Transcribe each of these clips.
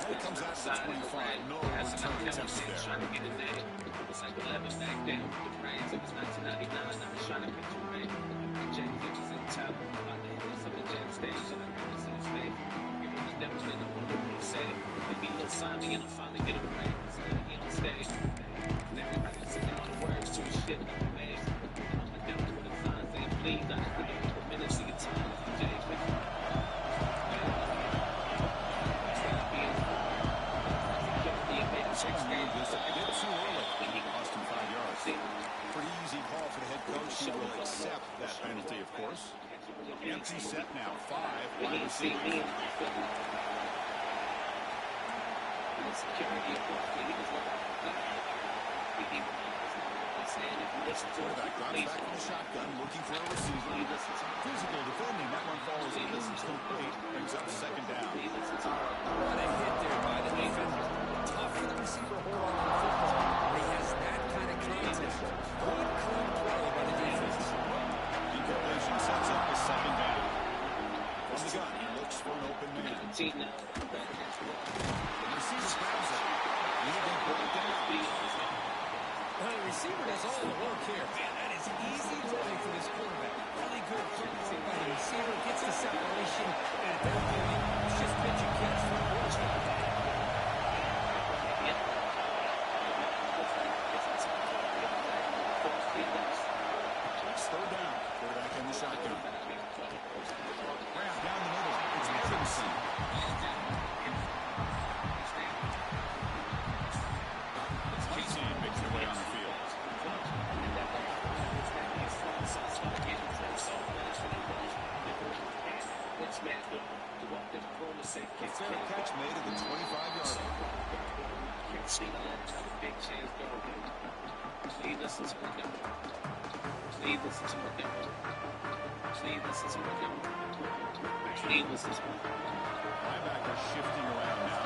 It comes out to 25. No return attempts there. Trying to get it there. It's like 11 back then. The brains, it was 1999. I was trying to get you right. James Hitchens in top. My name is on the jam stage. And I got this in space. You know, the devil's been the one who said it. Maybe he'll sign me and I'll finally get it right. So he on stage. And everybody singing all the words to his shit. I'm amazed. And I'm the devil with a sign saying, please, I have to give you a minute to your time. James Hitchens. Pretty easy call for the head coach. He will accept that penalty, of course. Empty set now. 5 wide receivers. Quarterback drops back from the shotgun, looking for a receiver. Physical defending. That one falls incomplete. Brings up second down. What a hit there by the defender. Tough for the receiver to hold on to the football. But he has that kind of contact. Good, clean play by the defense. Incompletion sets up the second down. From the gun, he looks for an open man. The receiver grabs it. Leaving put it down. Well, the receiver does all the work here. Man, that is easy running for this quarterback. Really good footwork by the receiver. Gets the separation. And at that point, it's just pitch and catch for the quarterback. Third down. Quarterback in the shotgun. Grab down the middle. It's Edmondson. Team makes their way on the field. A fair catch made at the 25-yard line. Linebacker shifting around now.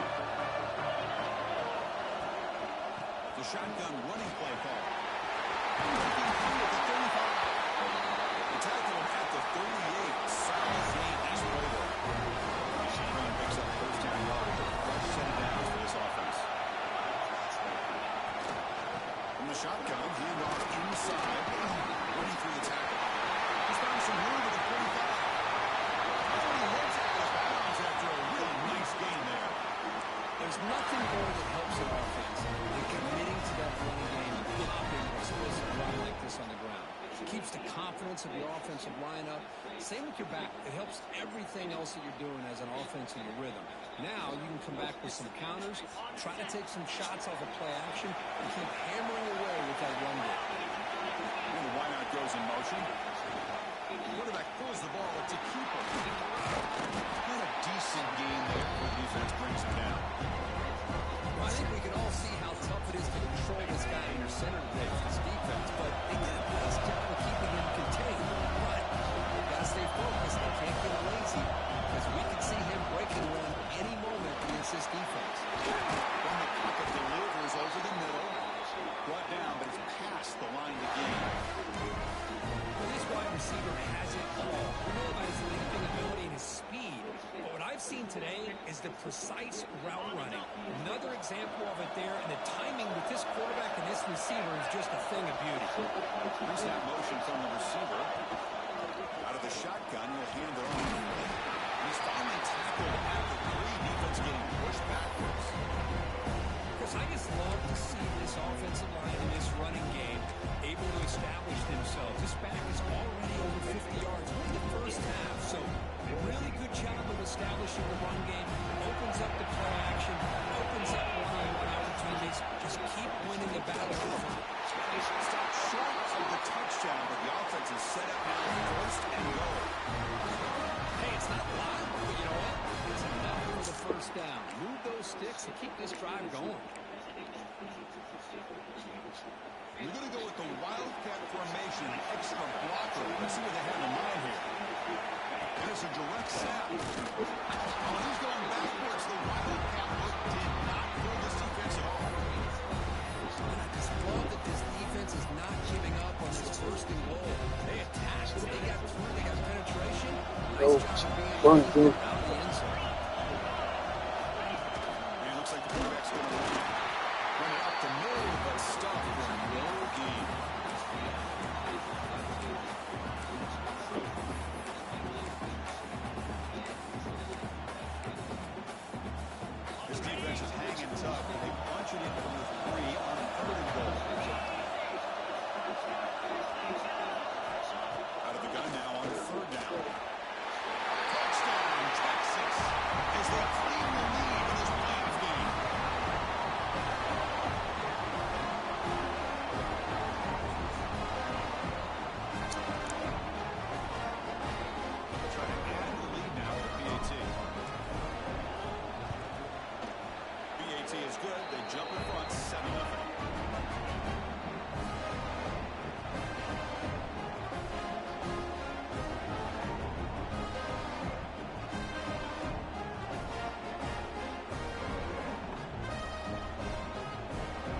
The shotgun running play call. Looking through at the 35. The tackle at the 38. Solid gain. Nice play there. Green picks up first down yardage. Fresh set of downs for this offense. From the shotgun. shotgun, handoff inside, running through the tackle. He's found some room at the 45. Oh, he hits it with bounds after a really nice gain there. There's nothing more that helps an offense than committing to that running game and popping an explosive run like this on the ground. It keeps the confidence of your offensive lineup. Same with your back. It helps everything else that you're doing as an offense in your rhythm. Now you can come back with some counters, try to take some shots off of play action, and keep hammering away with that run game. And the wideout goes in motion. Quarterback pulls the ball to keep him. Not a decent game there where the defense brings him down. Well, I think we can all see how tough it is to control this guy in your center today for this defense, but they did a nice job of keeping him contained. But they've got to stay focused. They can't get lazy because we can see him breaking one any moment against this defense. From the pocket, delivers over the middle. Brought down, but it's past the line of the game. Well, this wide receiver has it all. We know about his leaping ability and his speed. But what I've seen today is the precise route running. Another example of it there, and the timing with this quarterback and this receiver is just a thing of beauty. Here's that motion from the receiver. Out of the shotgun, he'll hand it off. He's finally tackled at the 3. Defense getting pushed backwards. Chris, I just love to see this offensive line in this running game able to establish themselves. This back is already over 50 yards in the first half, so a really good job of establishing the run game. Opens up the play action, opens up one-on-one opportunities. Just keep winning the battle. Stopped short of the touchdown, but the offense is set up now for first and goal. Hey, it's not a lot, but you know what? It's enough for the first down. Move those sticks and keep this drive going. We're going to go with the Wildcat formation, extra blocker. Let's see what they have in mind here. There's a direct snap. Oh, he's going backwards. The Wildcat look did not pull this defense at all. And I just love that this defense is not giving up on this first and goal. They attacked. They got through. They got penetration. Nice job of being out of the end zone. It looks like the quarterback's going to run it up the middle, but stop for no gain. This defense is hanging tough. They bunch it in from the 3 on 3rd and goal. Out of the gun now on 3rd down. Touchdown, Texas, as they claim the lead in this playoff game. They'll try to add the lead now to PAT. PAT is good. They jump in front, 7-0.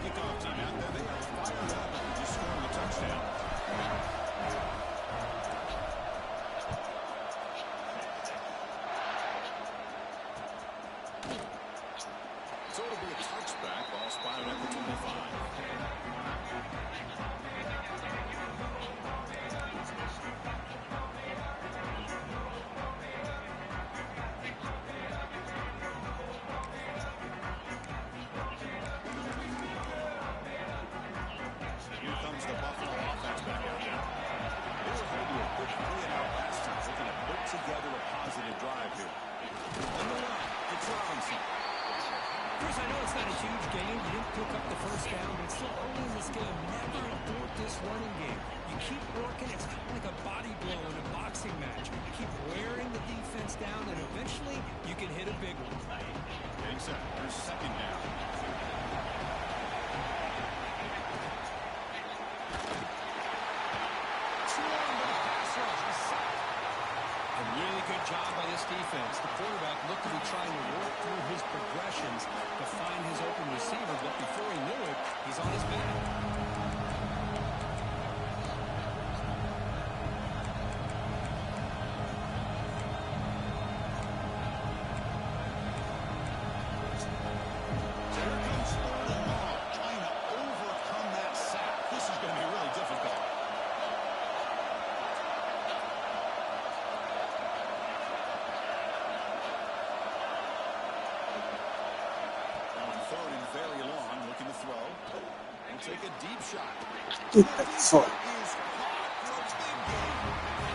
Kickoff team out there. They are fired up after just scoring a touchdown. So it'll be a touchback. Ball spotted at the 25. Here comes the Buffalo offense back out there. They were headed to a quick 3-and-out last time. Looking to put together a positive drive here. On the line, it's Robinson. Chris, I know it's not a huge game. You didn't pick up the first down, but still early in this game. Never abort this running game. You keep working. It's kind of like a body blow in a boxing match. You keep wearing the defense down, and eventually you can hit a big one. Getting set. There's 2nd down. A really good job by this defense. The quarterback looked to be trying to work through his progressions to find his open receiver, but before he knew it, he's on his back. Here comes 3rd and long, trying to overcome that sack. This take a deep shot. Get that fuck.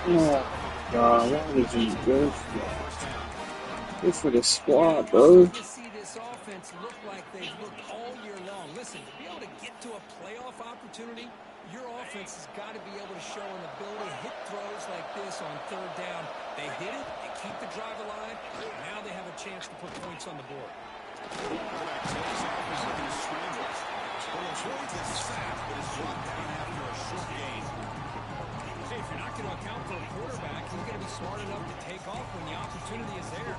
Oh, God, why did you go for that? Go for the squad, bro. To see this offense look like they've looked all year long. Listen, to be able to get to a playoff opportunity, your offense has got to be able to show an ability to hit throws like this on third down. They hit it, they keep the drive alive, now they have a chance to put points on the board. Quarterback takes off, he's looking to scramble. Will avoid the sack, but is brought down after a short gain. Hey, if you're not going to account for a quarterback, he's going to be smart enough to take off when the opportunity is there.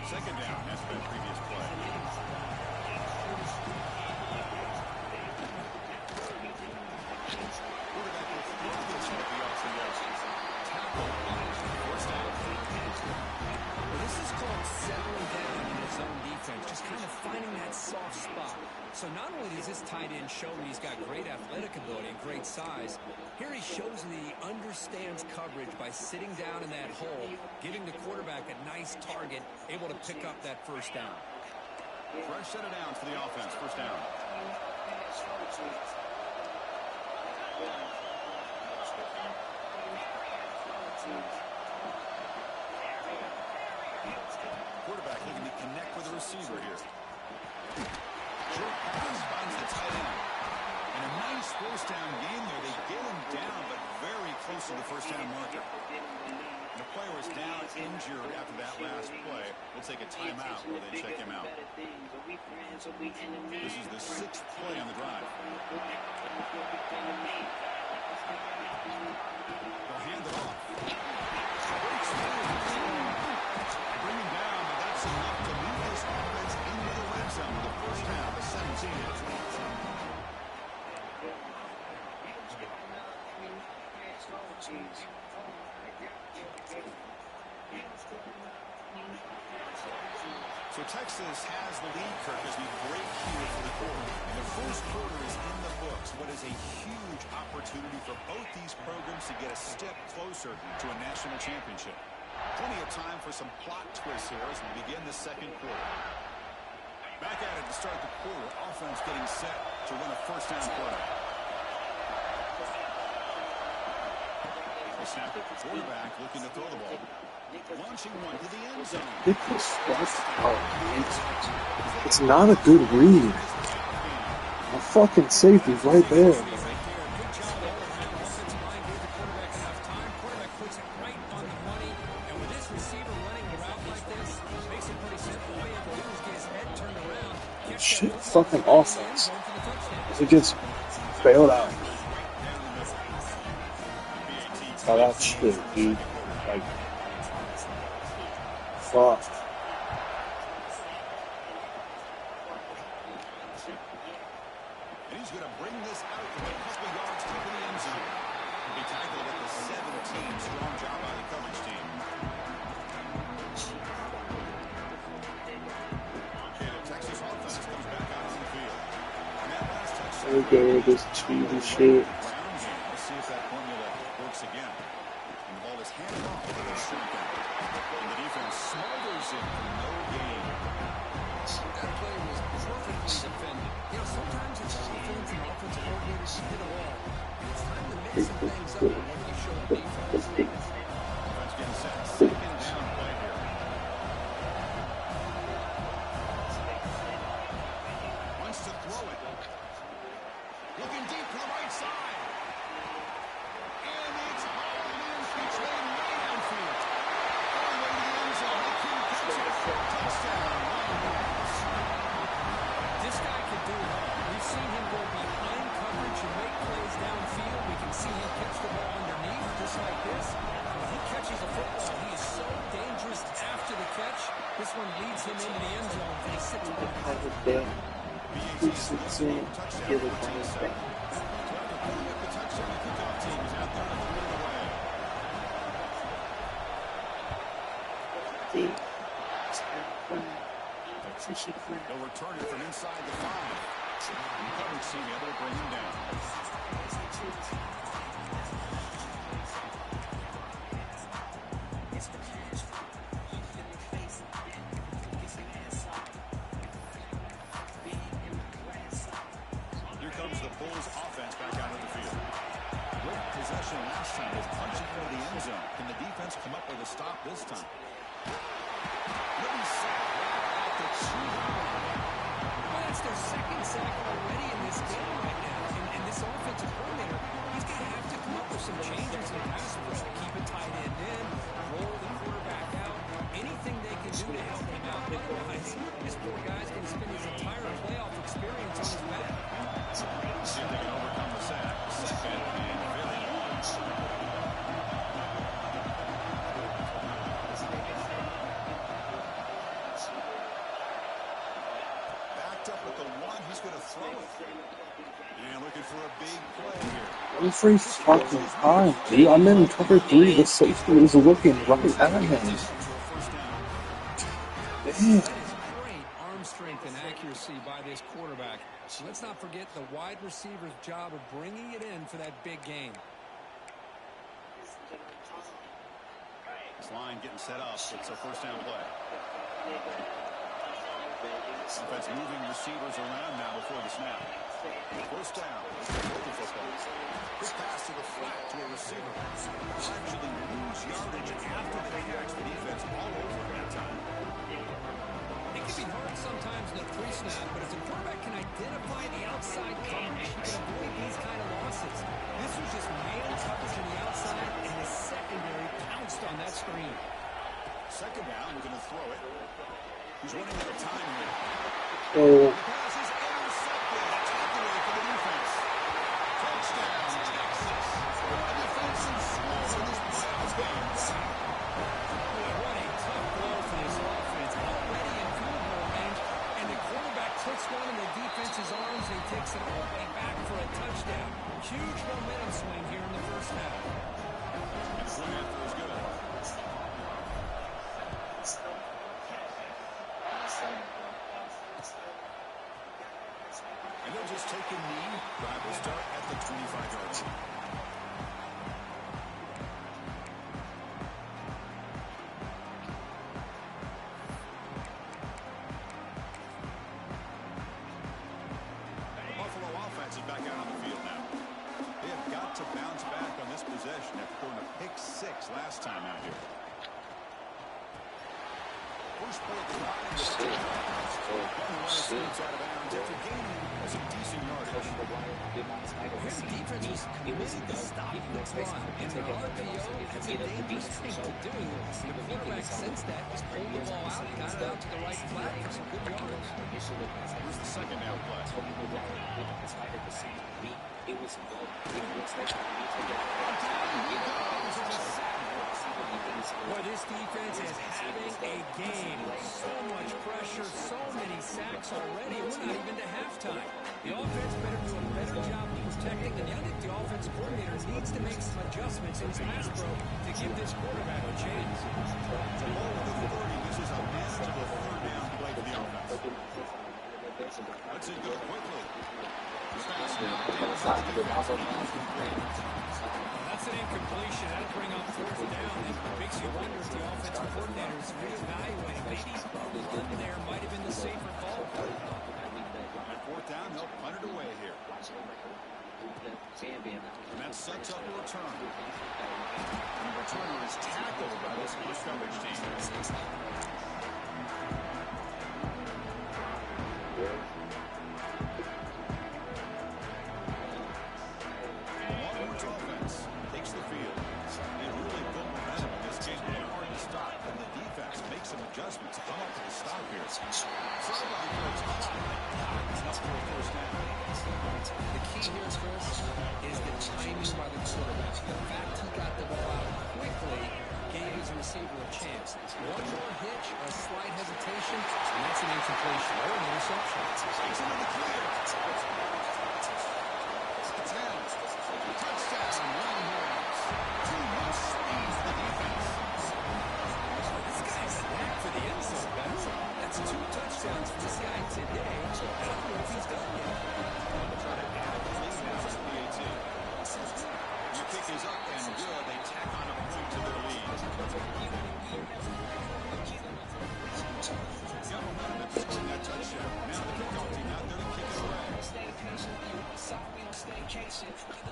Second down after that previous play. Quarterback will throw this with the option. Tackle. First down. Well, this is called settling down in his own defense, just kind of finding that soft spot. So not only does this tight end show that he's got great athletic ability and great size, here he shows that he understands coverage by sitting down in that hole, giving the quarterback a nice target, able to pick up that first down. Fresh set of downs for the offense. First down. Quarterback looking to connect with the receiver here. Short pass finds the tight end. And a nice first down game there. They get him down, but very close to the first down marker. The player was down injured after that last play. We'll take a timeout while they check him out. This is the 6th play on the drive. They'll hand it off. Bring him down, but that's enough to move this offense into the red zone with the first half of 17. So Texas has the lead, Kirk, as we break here for the quarter. The first quarter is in the books. What is a huge opportunity for both these programs to get a step closer to a national championship. Plenty of time for some plot twists here as we begin the second quarter. Back at it to start the quarter. Offense getting set to run a first down play. The snap at the quarterback looking to throw the ball. Launching one to the end zone. Get this fuck out. It's not a good read. A fucking safety's right there. Shit fucking offense. It gets bailed out. Oh, that shit, dude. Like, fuck. And he's going to bring this out to a couple yards to the end zone. He'll be tackled at the 17. Strong job by the coverage team. Okay, the Texas offense comes back out on the field. And that last touchdown. There we go with this cheesy shit. Let's see if that formula works again. And the ball is handed off to the shotgun. And the defense smothers it for no gain. That play was perfectly defended. You know, sometimes it's offense and offensive coordinators who hit a wall. It's time to mix some things up and really show the defense. Offense getting set. Second down play here. Wants to throw it. Looking deep to the right side. And it's hauled in. It's laid way downfield. All the way to the end zone. They couldn't catch it. Touchdown. This guy can do it all. We've seen him go behind coverage and make plays downfield. We can see him catch the ball underneath, just like this. When he catches a football, he is so dangerous after the catch. This one leads him into the end zone for the 6th play. Who sits in? Get it on his back. They'll return it from inside the 5. Coverage team able to bring him down. Here defense come up with a stop this time. Little sack right at the 2-yard. Well, that's their second sack already in this game right now. And this offensive coordinator, he's going to have to come up with some changes in the pass rush to keep a tight end in, roll the quarterback out, anything they can do to help him out. Otherwise, this poor guy's going to spend his entire playoff experience on his back. See if they can overcome the sack. Second and very large. Backed up at the 1. He's going to throw it. And looking for a big play here. Every fucking time, dude. I'm in cover 3. The safety is looking right at him. Damn. That is great arm strength and accuracy by this quarterback. So let's not forget the wide receiver's job of bringing it in for that big game. This line getting set up. It's a first down play. Offense moving receivers around now before the snap. First down. Quick pass to the flat to a receiver. Actually lose yardage after the catch. The defense all over him that time. It can be hard sometimes in the pre-snap, but if the quarterback can identify the outside coverage, he can avoid these kind of losses. This was just man coverage on the outside, and the secondary pounced on that screen. Second down, we're going to throw it. He's running out of time here. Oh. The pass is intercepted. Takeaway for the defense. Touchdown, Texas. The defense is slow in this playoff game. What a tough blow for this offense. Already in field goal range, and the quarterback puts one in the defense's arms and takes it all the way back for a touchdown. Huge momentum swing here in the first half. And swing after is good. And they'll just take a knee. Drive will start at the 25-yard line. Buffalo offense is back out on the field now. They have got to bounce back on this possession after throwing a pick 6 last time out here. First play of the line. Out of bounds after gaining some decent yardage. His defense was committed to stopping the run. And the RPO, that's a dangerous thing to do. The quarterback sensed that, just pulled the ball out, got it out to the right flat for some good yards. Here's the second down play. Boy, this defense is having a game. So much pressure, so many sacks already, and we're not even to halftime. The offense better do a better job of protecting, and I think the offensive coordinator needs to make some adjustments in his pass pro to give this quarterback a chance. The ball with the 30. This is a manageable third down play for the offense. Let's it go quickly. That's an incompletion. That'll bring up fourth down. It makes you wonder if the offensive coordinator is reevaluating. Maybe the run there might have been the safer call. On fourth down, they'll punt it away here. And that sets up a return. And the returner is tackled by this push coverage team. Longwood's offense takes the field. They really built momentum in this game. They're hard to stop. And the defense makes some adjustments to come up with a stop here. Sideline for a touchdown. Up for a first down. The key here, Chris, is the timing by the quarterback. The fact he got the ball out quickly gave his receiver a chance. One more hit And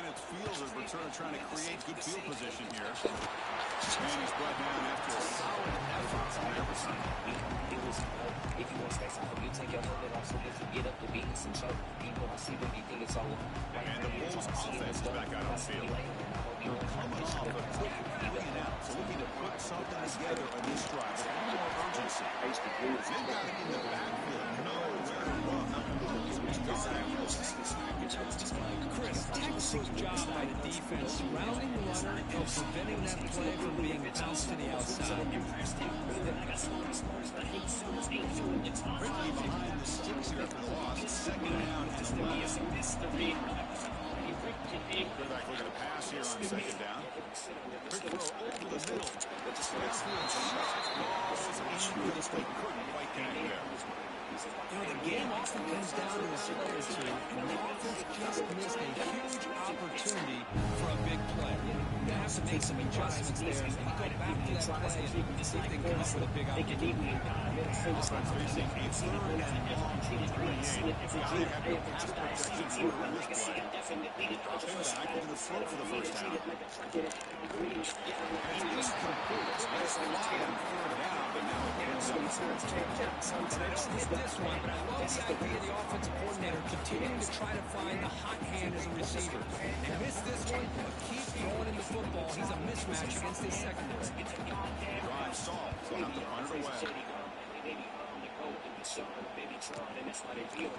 it's Fielder return trying to create good field position here. And he's brought down after a solid effort on that return. If you want space, I hope you take your helmet off so that you get up to beating some choke. People, I see when you think it's all And the Bulls offense is back out on field. They're coming off a quick 3-and-out, so looking to put something together on this drive with a little more urgency. They've got it in the backfield, nowhere to run. Chris, textbook job by the defense, surrounding the runner and preventing that play from being bounced to the outside. Quickly behind the sticks here after the loss. Second down and 11. Quarterback looking to pass here on second down. Quick throw over the middle. Downfield shot. Balls incomplete. Couldn't quite connect there. You know, the game often comes down to a play or two, and the offense just missed a huge opportunity for a big play. They have to make some adjustments there and go back to that play and see if they can come up with a big opportunity. Facing a third and long from 28. Gotta have your pass protection in order in this play. Dropping back into the slope for the first down. And it's incomplete. That's a lot on third down, but now it ends up They don't hit this one, but I love the idea of the offensive coordinator continuing to try to find the hot hand as a receiver. They missed this one, but keep throwing in the football. He's a mismatch against his secondary. drive stall. They'll have to punt it away.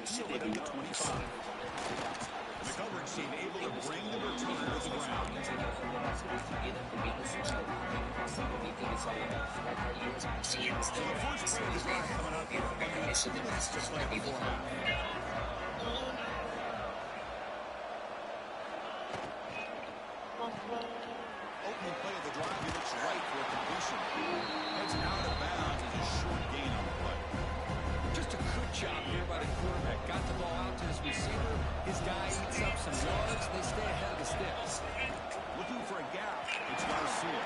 Field at the 25. The coverage team able to bring the return to the ground. So the first play of the drive coming up here. Under 2 minutes to play before half. Opening play of the drive, he looks right for a completion. Heads out of bounds as a short gain on the play. Just a good job here by the quarterback. Got the ball out to his receiver. His guy eats up some yards. They stay ahead of the sticks. Looking for a gap. It's Garcia.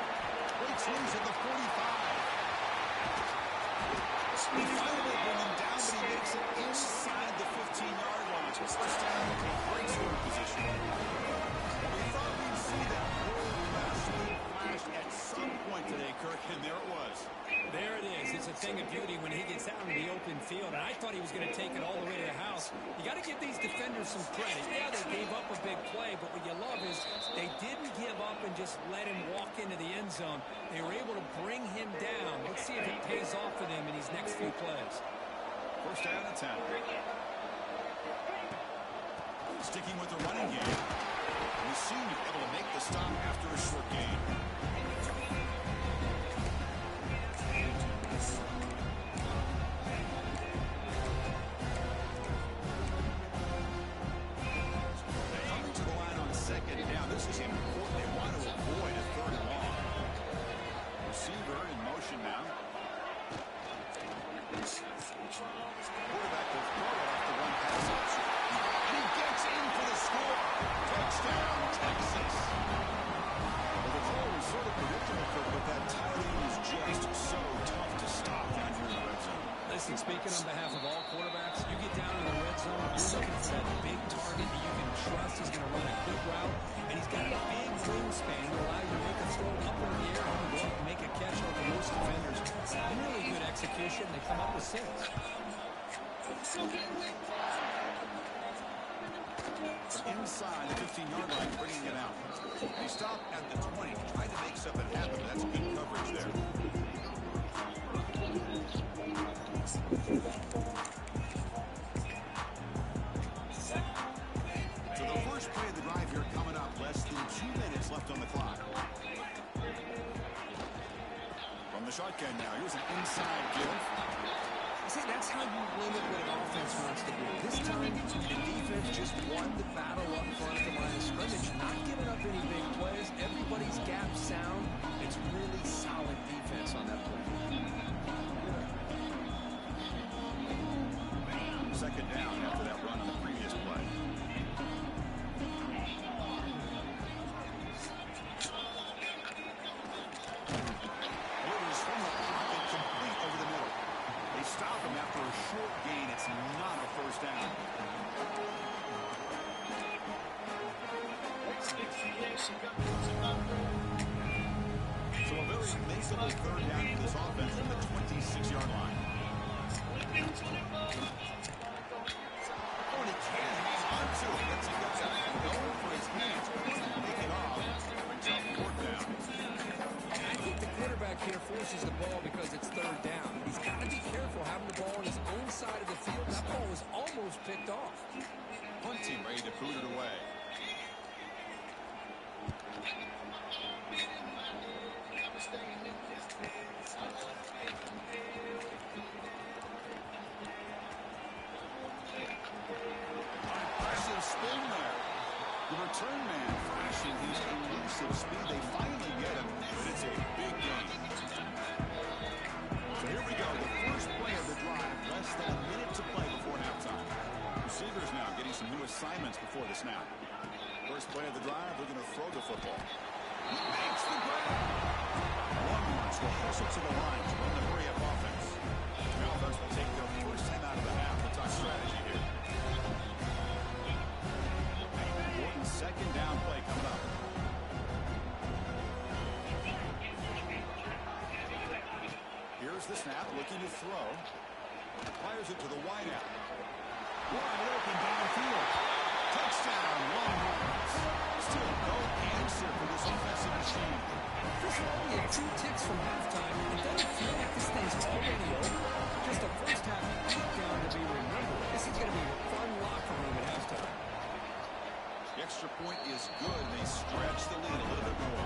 Breaks loose at the 45. He finally bring him down, but he makes it inside the 15-yard line. First down, great scoring position. We thought we'd see that world-class speed flash at some point today, Kirk, and there it was. There it is. It's a thing of beauty when he gets out in the open field. And I thought he was going to take it all the way to the house. You got to give these defenders some credit. Yeah, they gave up a big play, but what you love is they didn't give up and just let him walk into the end zone. They were able to bring him down. Let's see if it pays off for them in these next few plays. First down and 10. Sticking with the running game. We seem to be able to make the stop after a short gain. Coming to the line on second down. This is important. They want to avoid a third and long. Receiver in motion now. Quarterback will throw it off the run pass option. And he gets in for the score. Touchdown, Texas. Well, the throw was sort of predictable, but that tight end is just so tough to stop down here in the red zone. Listen, speaking on behalf of all quarterbacks, you get down in the red zone, you're looking for that big target that you can trust is going to run a good route, and he's got a big wingspan to allow you to make a throw up in the air and go up and make a catch over most defenders. Really good execution. They come up with 6. From inside the 15-yard line, bringing it out. They stop at the 20, trying to make something happen. That's good coverage there. So the first play of the drive here coming up. Less than 2 minutes left on the clock. From the shotgun now, here's an inside give. See, that's how you limit what an offense wants to do. This time, the defense just won the battle up front at the line of scrimmage, not giving up any big plays. Everybody's gap sound. It's really solid defense on that play. Second down after that run on the previous play. Orders from the pocket, complete over the middle. They stop him after a short gain. It's not a possible third down for this offense from the 26-yard line. Opponent can hang on to it. Gets he got it going for his hands. Couldn't pick it off. Brings up fourth down. I think the quarterback here forces the ball because it's third down. He's got to be careful having the ball on his own side of the field. That ball was almost picked off. Punt team ready to boot it away. Impressive spin there. The return man flashing his elusive speed. They finally get him, but it's a big game. So here we go. The first play of the drive. Less than a minute to play before halftime. Receivers now getting some new assignments before the snap. First play of the drive, they're going to throw the football. He makes the grab. Longhorns will hustle to the line to run the hurry-up offense. The offense will take their first time out of the half. We'll talk strategy here. Important second down play coming up. Here's the snap, looking to throw. Fires it to the wideout. Wide open downfield. Touchdown, Longhorns. Still no answer for this offensive machine. First of all, we had 2 ticks from halftime. It doesn't feel like this thing's already over. Just a first half beatdown to be remembered. This is going to be a fun locker room at halftime. The extra point is good, and they stretch the lead a little bit more.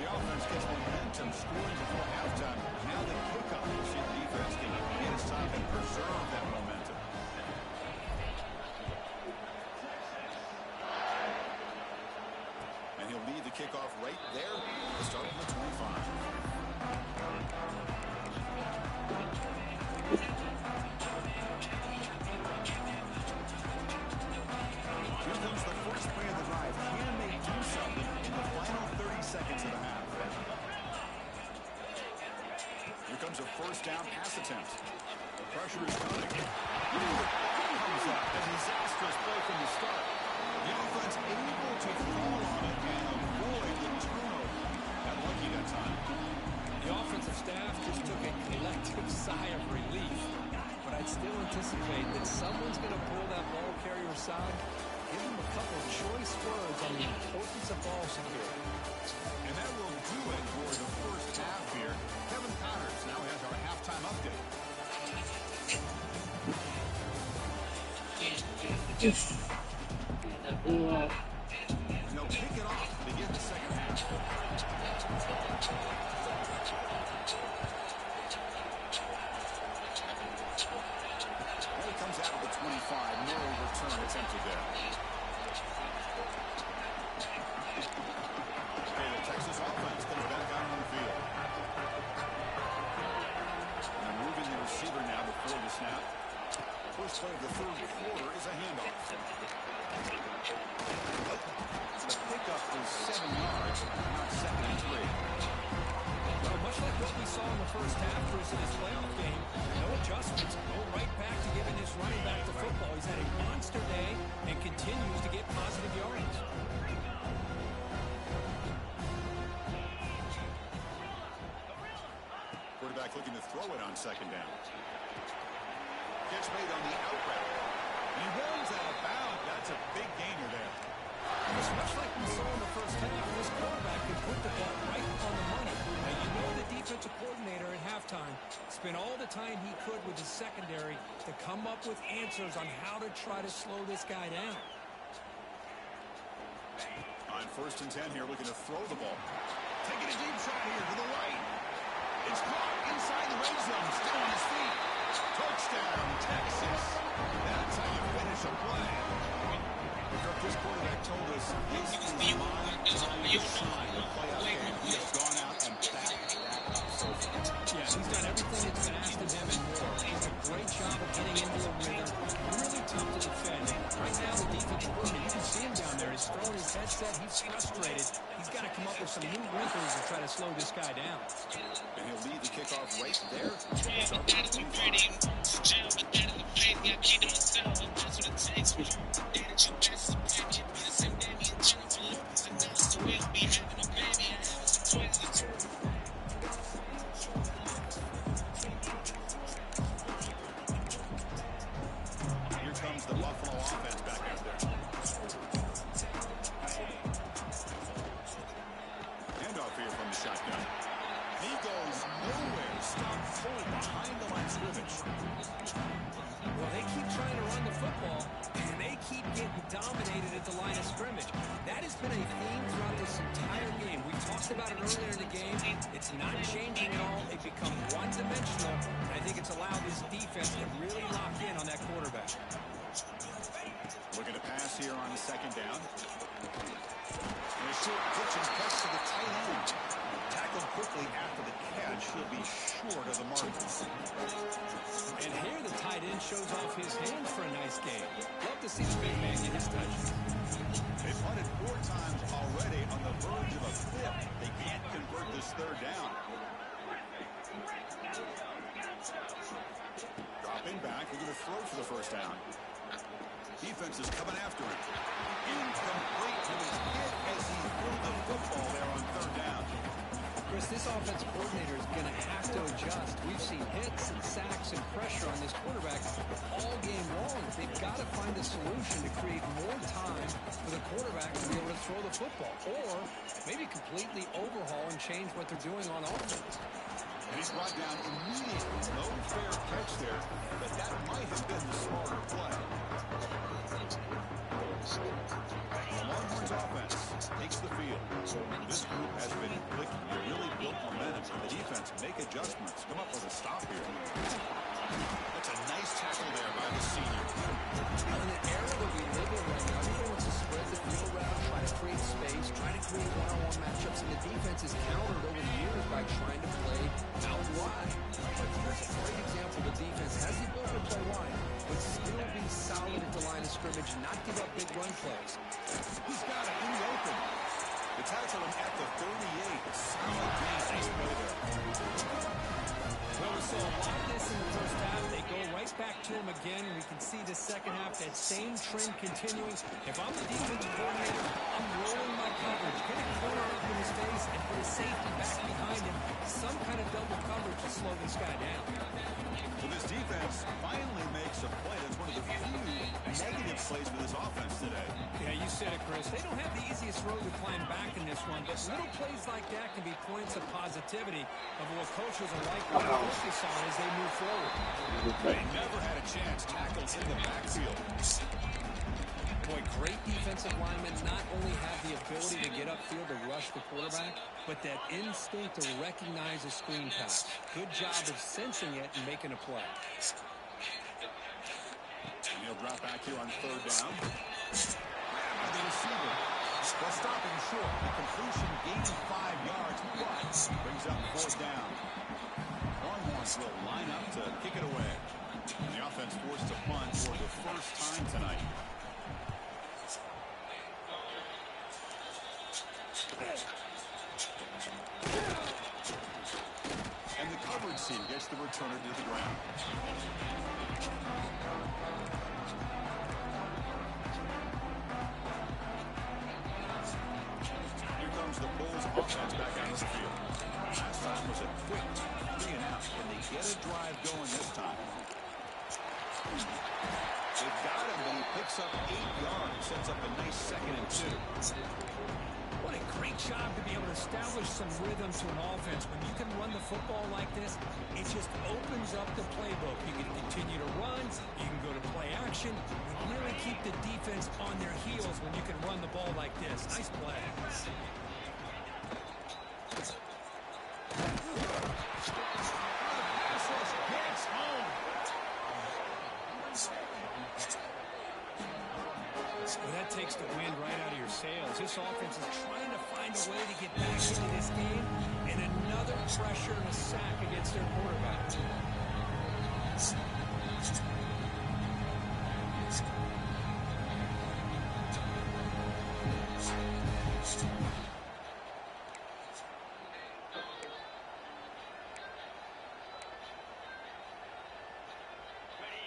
The offense gets momentum scoring before halftime. Now the kickoff. We'll see if the defense can get aside and preserve that momentum. And he'll lead the kickoff right there to start from the 25. Here comes the first play of the drive. Can they do something in the final 30 seconds of the half? Here comes a first down pass attempt. The pressure is coming. Comes up. A disastrous play from the start. The offense able to fall on it and avoid the turnover. Got lucky that time. The offensive staff just took a collective sigh of relief. But I'd still anticipate that someone's going to pull that ball carrier aside. Give him a couple of choice words on the importance of ball security. And that will do it for the first half here. Kevin Connors now has our halftime update. And they'll kick it off to begin the second half. And he comes out of the 25. No return attempted there. Okay, the Texas offense comes back out on the field. And moving the receiver now before the snap. First play of the third quarter is a handoff. The pickup is 7 yards, not 2nd and 3. Well, much like what we saw in the first half, Bruce, in this playoff game, no adjustments, go right back to giving this running back the football. He's had a monster day and continues to get positive yards. Quarterback looking to throw it on second down. Catch made on the out route. He runs out of bounds. That's a big gainer there. It's much like we saw in the first half. This quarterback can put the ball right on the money. Now, you know the defensive coordinator at halftime spent all the time he could with his secondary to come up with answers on how to try to slow this guy down. On 1st and 10 here, looking to throw the ball. Taking a deep shot here to the right. It's caught inside the red zone. Still on his feet. Touchdown, Texas. That's how you finish a play. This quarterback told us this is my time to shine in a playoff game. He has gone out and backed that up so far. Yeah, he's done everything that's been asked of him and more. He's a great job of getting into the rhythm. Really tough to defend. Right now, the defensive coordinator, you can see him down there. He's throwing his headset. He's frustrated. He's got to come up with some new wrinkles to try to slow this guy down. And he'll lead the kickoff right there. Start with 25. dominated at the line of scrimmage. That has been a theme throughout this entire game. We talked about it earlier in the game. It's not changing at all. They've become one-dimensional, and I think it's allowed this defense to really lock in on that quarterback. Looking to pass here on the second down. And a short pitch and cuts to the tight end. Tackled quickly after the catch. He'll be short of the mark. And here the tight end shows off his hands for a nice game. Love to see the big man get his touches. They've punted 4 times already on the verge of a 5th. They can't convert this third down. Dropping back, looking to throw for the first down. Defense is coming after him. Incomplete. He was hit as he threw the football there on third down. Chris, this offensive coordinator is going to have to adjust. We've seen hits and sacks and pressure on this quarterback all game long. They've got to find a solution to create more time for the quarterback to be able to throw the football, or maybe completely overhaul and change what they're doing on offense. And he's brought down immediately. No fair catch there, but that might have been the smarter play. The Longhorns offense takes the field. This group has been clicking. They really built momentum. And the defense make adjustments. Come up with a stop here. That's a nice tackle there by the senior. In the era that we live in right now, everyone wants to spread the field around, try to create space, try to create one-on-one matchups, and the defense is countered over the years by trying to play out wide. But here's a great example. The defense has the ability to play wide, but still be solid at the line of scrimmage and not give up big run plays. He's got it in the open. The tackle him at the 38. Solid nice play there. Well, we saw a lot of this in the first half. They go right back to him again, and we can see the second half, that same trend continuing. If I'm the defensive coordinator, I'm rolling my coverage, get a corner up in his face, and put a safety back behind him. Some kind of double coverage to slow this guy down. Well, this defense finally makes a play. That's one of the few negative plays for this offense today. Yeah, you said it, Chris. They don't have the easiest road to climb back in this one, but little plays like that can be points of positivity of what coaches are likely to focus on as they move forward. They never had a chance tackled in the backfield. Boy, great defensive linemen not only have the ability to get upfield to rush the quarterback, but that instinct to recognize a screen pass. Good job of sensing it and making a play. And he'll drop back here on third down. By the receiver. While stopping short, the completion gains 5 yards, but brings up fourth down. Longhorns will line up to kick it away. And the offense forced to punt for the first time tonight. And the coverage team gets the returner to the ground. Here comes the Bulls offense back out of the field. Last time was a quick 3-and-out, and they get a drive going this time. They've got him, but he picks up 8 yards, sets up a nice 2nd and 2. What a great job to be able to establish some rhythm to an offense. When you can run the football like this, it just opens up the playbook. You can continue to run, you can go to play action, you really keep the defense on their heels when you can run the ball like this. Nice play. Well, that takes the wind right out of your sails. This offense is trying to find a way to get back into this game, and another pressure and a sack against their quarterback.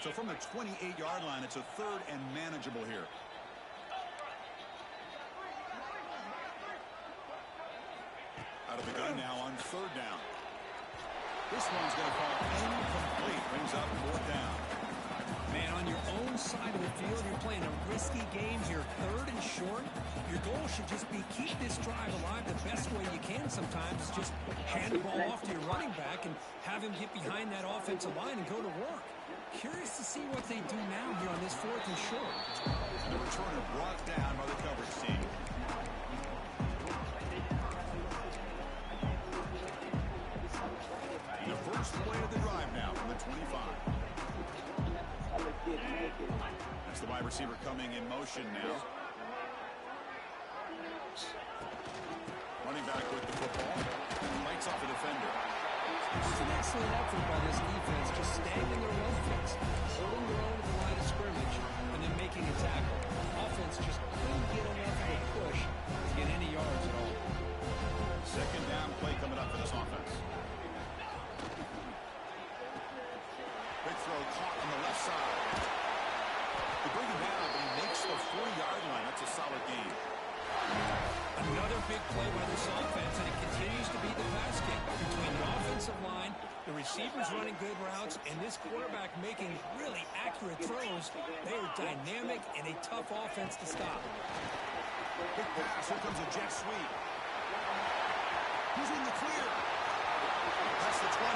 So from the 28-yard line, it's a 3rd and manageable here. Out of the gun now on 3rd down. This one's going to fall incomplete. Brings up 4th down. Man, on your own side of the field, you're playing a risky game here. 3rd and short. Your goal should just be keep this drive alive the best way you can sometimes. Is just hand the ball off to your running back and have him get behind that offensive line and go to work. Curious to see what they do now here on this 4th and short. The returner brought It's the wide receiver coming in motion now. Running back with the football. Lights off a defender. It's an excellent effort by this defense, just staying in their run fix, holding their own at the line of scrimmage, and then making a tackle. Offense just couldn't get enough of a push to get any yards at all. Second down play coming up for this offense. Big throw caught on the left side. They bring him down, but he makes the 40-yard line. That's a solid gain. Another big play by this offense, and it continues to be the pass game between the offensive line, the receivers running good routes, and this quarterback making really accurate throws. They are dynamic and a tough offense to stop. Big pass. Here comes a jet sweep. He's in the clear. That's the 20.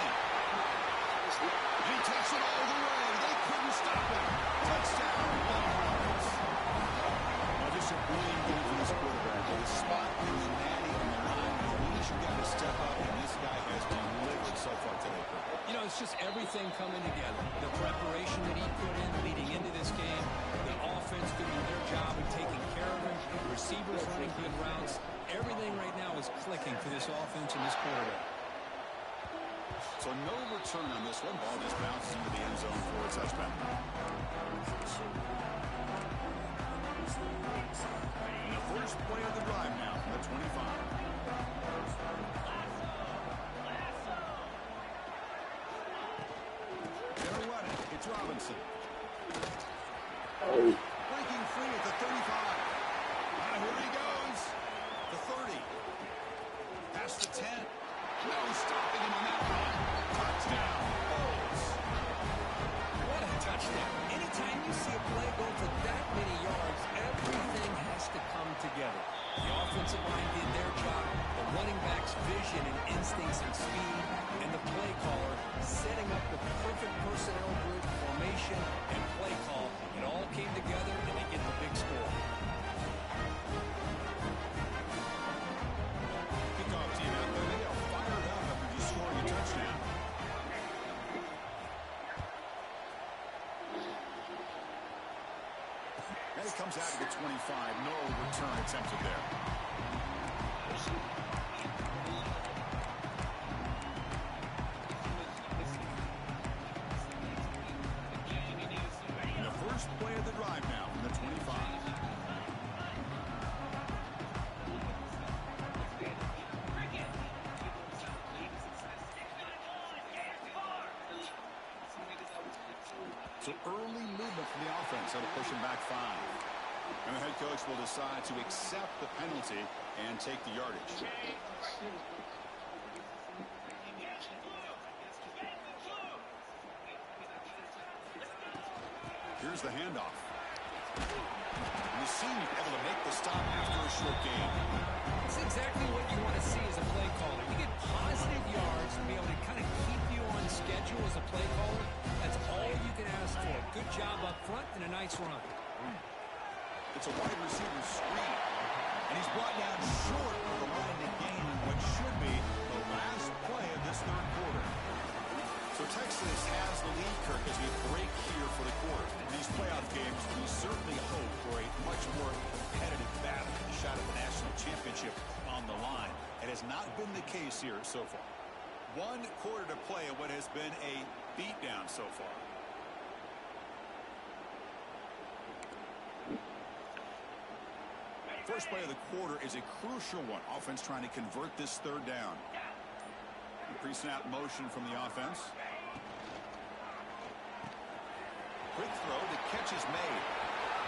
He takes it all the way. They couldn't stop him. Touchdown, Longhorns. Now, this is a brilliant game for this quarterback. With a spot in the natty on the line, means you got to step up, and this guy has delivered so far today. You know, it's just everything coming together. The preparation that he put in leading into this game, the offense doing their job and taking care of him, the receivers running good routes. Everything right now is clicking for this offense and this quarterback. So no return on this one. Ball just bounces into the end zone for a touchdown. And the first play of the drive now from the 25. Gonna run it. It's Robinson. Breaking free at the 35. And here he goes. The 30. Past the 10. No stopping him on that run. Touchdown, Bulls. What a touchdown. Anytime you see a play go for that many yards, everything has to come together. The offensive line did their job, the running back's vision and instincts and speed, and the play caller setting up the perfect personnel group, formation, and play call. It all came together, and they get the big score. Kickoff team out there. They are fired up after just scoring a touchdown. And it comes out to the 25. No return attempted there. And the first play of the drive now from the 25. So early movement from the offense. That'll push him back 5. And the head coach will decide to accept the penalty and take the yardage. Here's the handoff. And the senior able to make the stop after a short gain. It's exactly what you want to see as a play caller. You get positive yards to be able to kind of keep you on schedule as a play caller. That's all you can ask for. Good job up front and a nice run. It's a wide receiver screen. And he's brought down short of the line to gain in what should be the last play of this third quarter. So Texas has the lead, Kirk, as we break here for the quarter. In these playoff games, we certainly hope for a much more competitive battle, a shot at the national championship on the line. It has not been the case here so far. 1 quarter to play in what has been a beatdown so far. First play of the quarter is a crucial one. Offense trying to convert this third down. Pre-snap motion from the offense. Quick throw. The catch is made.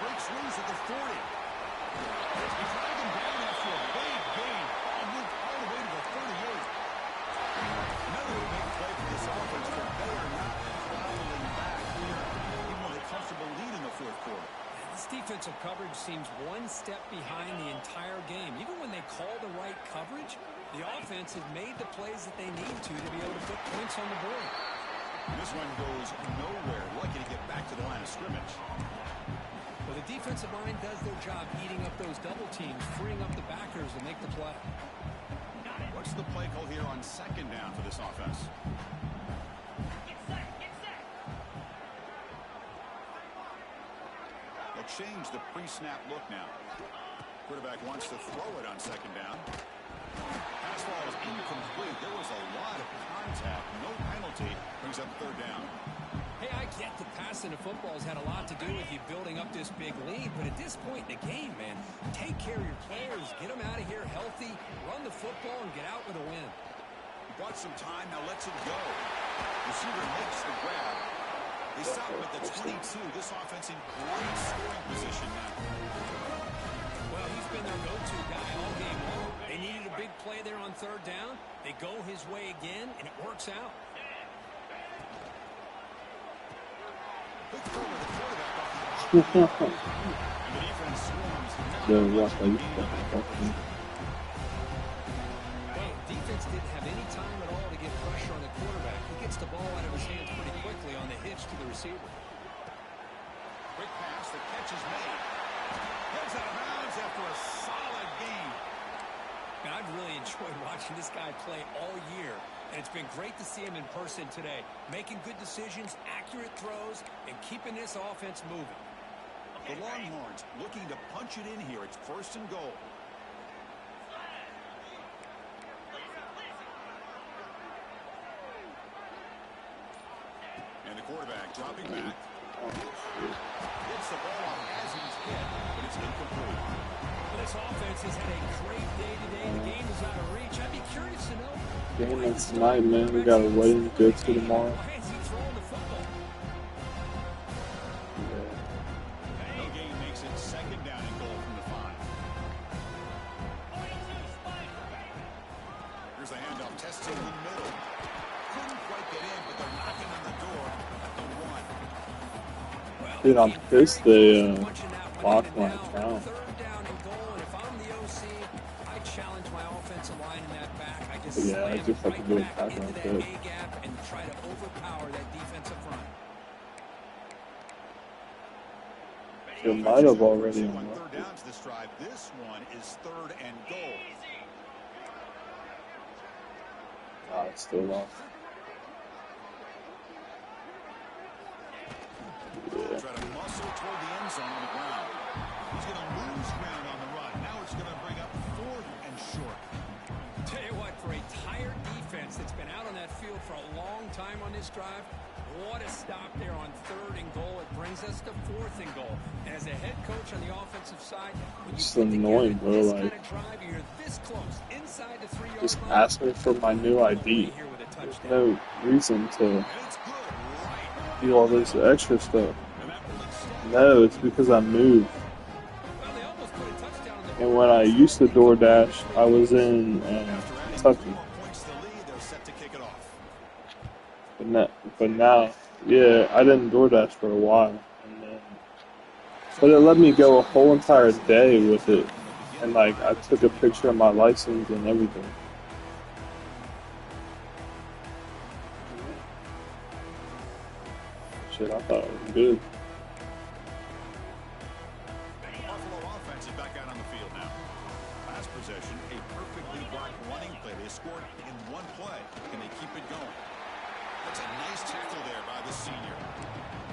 Breaks loose at the 40. He dragged him down after a big gain. And moved all the way to the 38. Another big play for this offense, but they are not traveling back here, even with a comfortable lead in the fourth quarter. This defensive coverage seems one step behind the entire game. Even when they call the right coverage, the offense has made the plays that they need to be able to put points on the board. And this one goes nowhere. Lucky to get back to the line of scrimmage. Well, the defensive line does their job eating up those double teams, freeing up the backers to make the play. What's the play call here on second down for this offense? They'll change the pre-snap look now. Quarterback wants to throw it on second down. Pass ball is incomplete. There was a lot of contact. No penalty. Brings up third down. Hey, I get the passing of football has had a lot to do with you building up this big lead, but at this point in the game, man, take care of your players, get them out of here healthy, run the football, and get out with a win. He bought some time, now lets it go. Receiver makes the grab. They stop him at the 22. This offense in great scoring position now. Well, he's been their go-to guy all game long. They needed a big play there on third down. They go his way again, and it works out. Defense didn't have any time at all to get pressure on the quarterback. He gets the ball out of his hands pretty quickly on the hitch to the receiver. Quick pass, the catch is made. Goes out of bounds after a solid game. Now, I've really enjoyed watching this guy play all year, and it's been great to see him in person today, making good decisions, accurate throws, and keeping this offense moving. The Longhorns looking to punch it in here. It's first and goal. And the quarterback dropping back. Gets the ball off as he's hit, but it's incomplete. Well, this offense has had a great day today. The game is out of reach. I'd be curious to know. Game is tonight, man. We got a wedding to go to tomorrow. Why is he throwing the football? No gain makes it second down and goal from the 5. Here's a handoff, tested in the middle. Couldn't quite get in, but they're knocking on the door at the 1. Dude, I'm pissed they locked my account. Third down and goal, and if I'm the OC, I challenge my offensive line in that back. I just Yeah, I slam just it have to do a right back into background that check. A gap and try to overpower that defensive front. It might have already On unlocked third it. down to this drive. This one is third and goal. Ah, it's still off. Yeah. Try to muscle toward the end zone on the ground. He's going to lose ground on the run. Now it's going to bring up fourth and short. Tell you what, for a tired defense that's been out on that field for a long time on this drive, what a stop there on third and goal. It brings us to fourth and goal. And as a head coach on the offensive side, when you It's put annoying, together bro. this Like, kind of drive, you're this close, inside the 3-yard just line. ask me for my new ID. Here with a There's touchdown. no reason to And it's good. Right. do all this extra stuff. And that really stopped. No, it's because I moved. Well, they almost put a touchdown on the And when I used to DoorDash, I was in Kentucky. 4 points to lead. They're set to kick it off. But now, yeah, I didn't DoorDash for a while. And then, but it let me go a whole entire day with it. And, like, I took a picture of my license and everything. Shit, I thought it was good. Buffalo offense is back out on the field now. Last possession, a perfectly blocked running play. They scored in one play. Can they keep it going? That's a nice tackle there by the senior.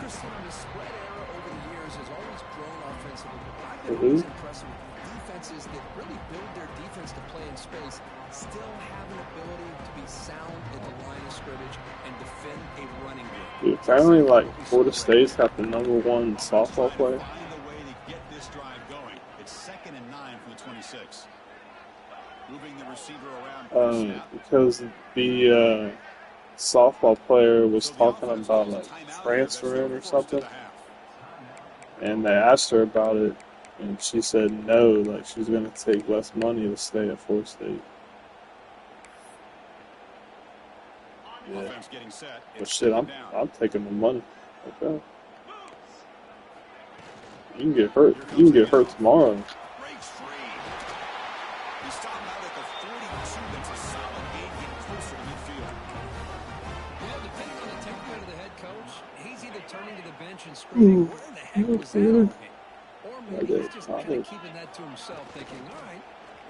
Kristen, the spread era over the years has always grown offensively. But I've been Mhm. always impressed with defenses that really build their defense to play in space, still have an ability to be sound at the line of scrimmage and defend a running game. Dude, apparently, like, Florida State's got the #1 softball player. Find a way to get this drive going. It's 2nd and 9 from the 26. Moving the receiver around. Snap. Because the softball player was talking about, like, transferring or something. And they asked her about it, and she said no, like, she's going to take less money to stay at Florida State. Yeah. Offense getting set. But It's shit, second down. I'm taking the money. Okay. You can get hurt. You can get hurt tomorrow. Breaks free. He's stopped out at the 42. That's a solid gain, getting closer to midfield. Well, depending on the temperament of the head coach, he's either turning to the bench and screaming, where the heck was that on me? Or maybe he's just kind of keeping that to himself, thinking, all right,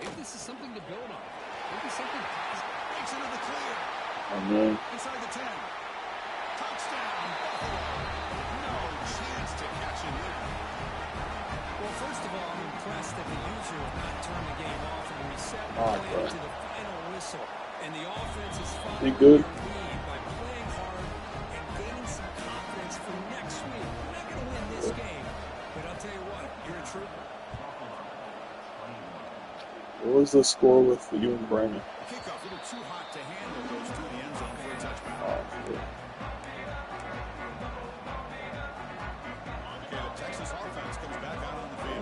maybe this is something to build on. Maybe something positive. Breaks into the clear. Oh, man. Inside the 10. Touchdown, Buffalo. No chance to catch him there. First of all, I'm impressed that the user has not turned the game off and reset the Oh, play bro. to the final whistle. And the offense is He following good? their lead by playing hard and gaining some confidence for next week. We're not going to win this game, but I'll tell you what, you're a trooper. What was the score with you and Brandon? Kickoff, a little too hot to handle, goes to the end zone for a touchback. Oh, shit. Okay, the Texas offense comes back out on the field.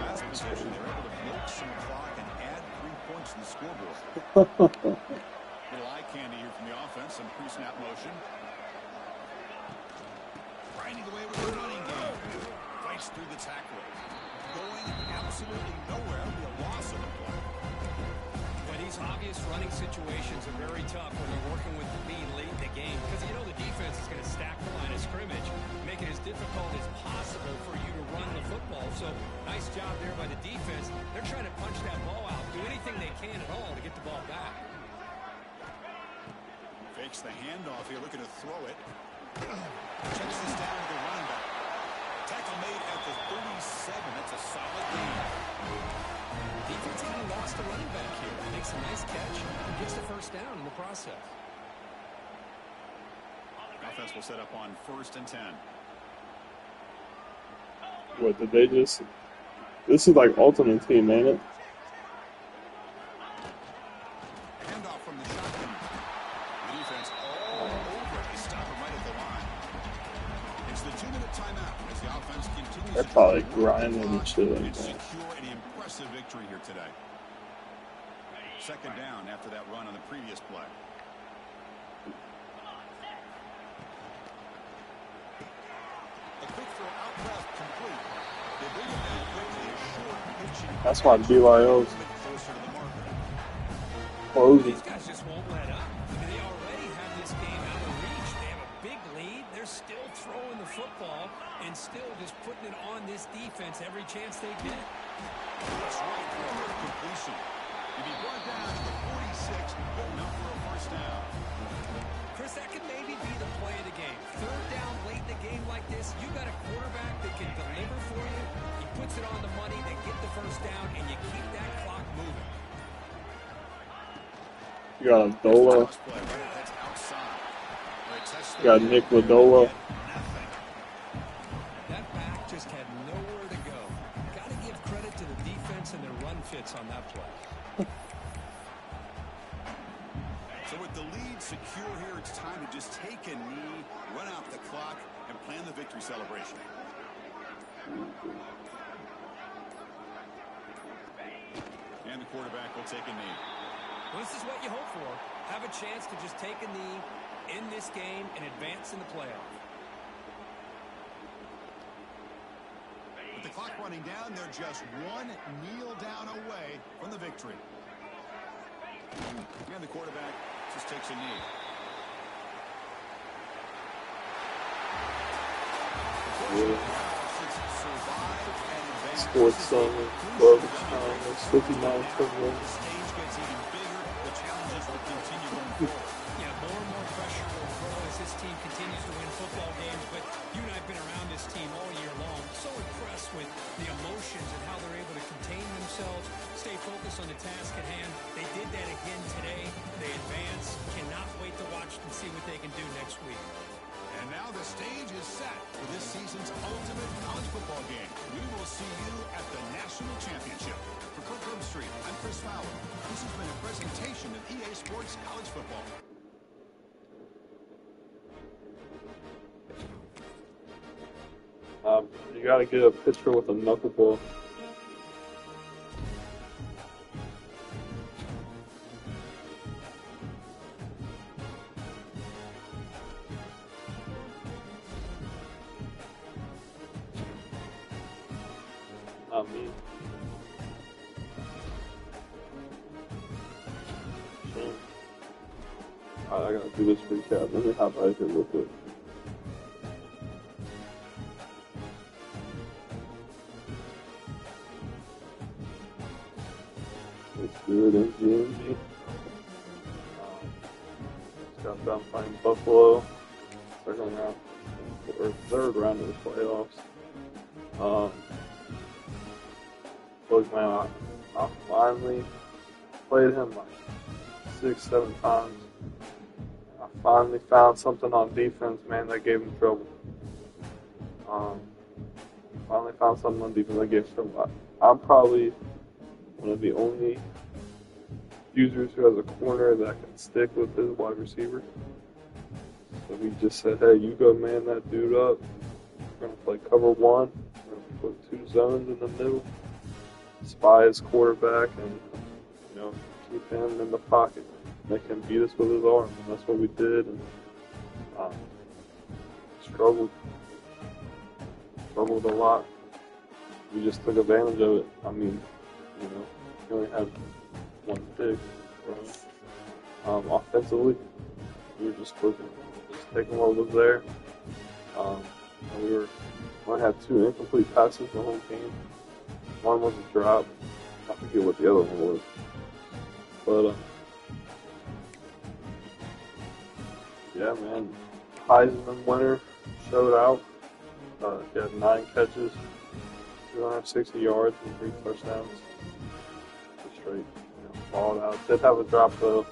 Last possession, they were able to milk some clock and add 3 points to the scoreboard. Little eye candy here from the offense, some pre-snap motion. Grinding away with the running game. Fights through the tackle. Going absolutely nowhere. It'll be a loss of the play. But these obvious running situations are very tough when you're working with the lead late in the game because you know the defense is going to stack the line of scrimmage, make it as difficult as possible for you to run the football. So nice job there by the defense. They're trying to punch that ball out, do anything they can at all to get the ball back. Fakes the handoff here, looking to throw it. Checks this down to the running back. Tackle made at the 37. That's a solid gain. Defense kind of lost the running back here. Makes a nice catch and gets the first down in the process. Offense will set up on 1st and 10. What did they just? This is like Ultimate Team, ain't it? Handoff from the shotgun. The defense all over it. They stop it right at the line. It's the 2-minute timeout as the offense continues They're to probably grinding and shit like and that. secure an impressive victory here today. 2nd down after that run on the previous play. A quick throw out left complete. They bring it down quickly. A short pitching. That's why BYO's Closer to the marker. closing. These guys just won't let up. I mean, they already have this game out of reach. They have a big lead. They're still throwing the football and still just putting it on this defense every chance they get. That's right for a completion. He'd be brought down to the 46, good enough for a first down. Chris, that could maybe be the play of the game. 3rd down late in the game like this, you got a quarterback that can deliver for you. He puts it on the money, they get the first down, and you keep that clock moving. You got a Dola. Cross play, right? That's outside. They test You got the Nick Ladola. nothing. That back just had nowhere to go. Got to give credit to the defense and their run fits on that play. So with the lead secure here, it's time to just take a knee, run out the clock, and plan the victory celebration. And the quarterback will take a knee. Well, this is what you hope for. Have a chance to just take a knee, end this game, and advance in the playoff. With the clock running down, they're just one kneel down away from the victory. And the quarterback just takes a knee. Sports Center, Garbage Time, it's 59 for The stage gets even bigger. The challenges will continue going forward. Yeah, more and more pressure will grow as this team continues to win football games, but you and I have been around this team all year long. So impressed with the emotions and how they're able to contain themselves, stay focused on the task at hand. They did that again today. They advance. Cannot wait to watch and see what they can do next week. And now the stage is set for this season's ultimate college football game. We will see you at the National Championship. For Courtroom Street, I'm Chris Fowler. This has been a presentation of EA Sports College Football. You gotta get a picture with a knuckleball. Not me. Shame. Alright, I gotta do this recap. Let me hop out here real quick. Let's do it in GMG. Just got done playing Buffalo. Second round, or 3rd round of the playoffs. look, man, I finally played him like 6, 7 times. I finally found something on defense, man, that gave him trouble. Finally found something on defense that gave him trouble. I'm probably one of the only users who has a corner that can stick with his wide receiver. So we just said, hey, you go man that dude up. We're going to play cover 1. We're going to put 2 zones in the middle. Spy his quarterback and, keep him in the pocket. Make him beat us with his arm. And that's what we did. And struggled a lot. We just took advantage of it. I mean, we only had 1 pick. Offensively, we were just taking what was there. And we only had 2 incomplete passes the whole game. One was a drop. I forget what the other one was. But, yeah, man. Heisman winner showed out. He had 9 catches, 260 yards, and 3 touchdowns. Just straight, balled out. Did have a drop, though.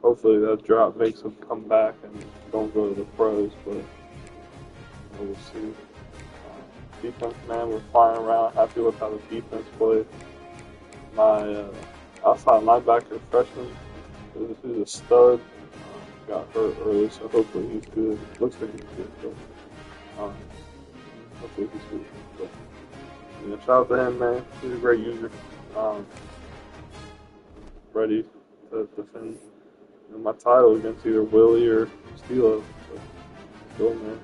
Hopefully that drop makes him come back and don't go to the pros, but we'll see. Defense, man, we're flying around. Happy with how the defense played. My outside linebacker freshman, who's a stud, got hurt early, so hopefully he's good. Looks like he's good, so hopefully he's good. But, shout out to him, man. He's a great user. Ready to defend my title against either Willie or Steelo. So, go, man.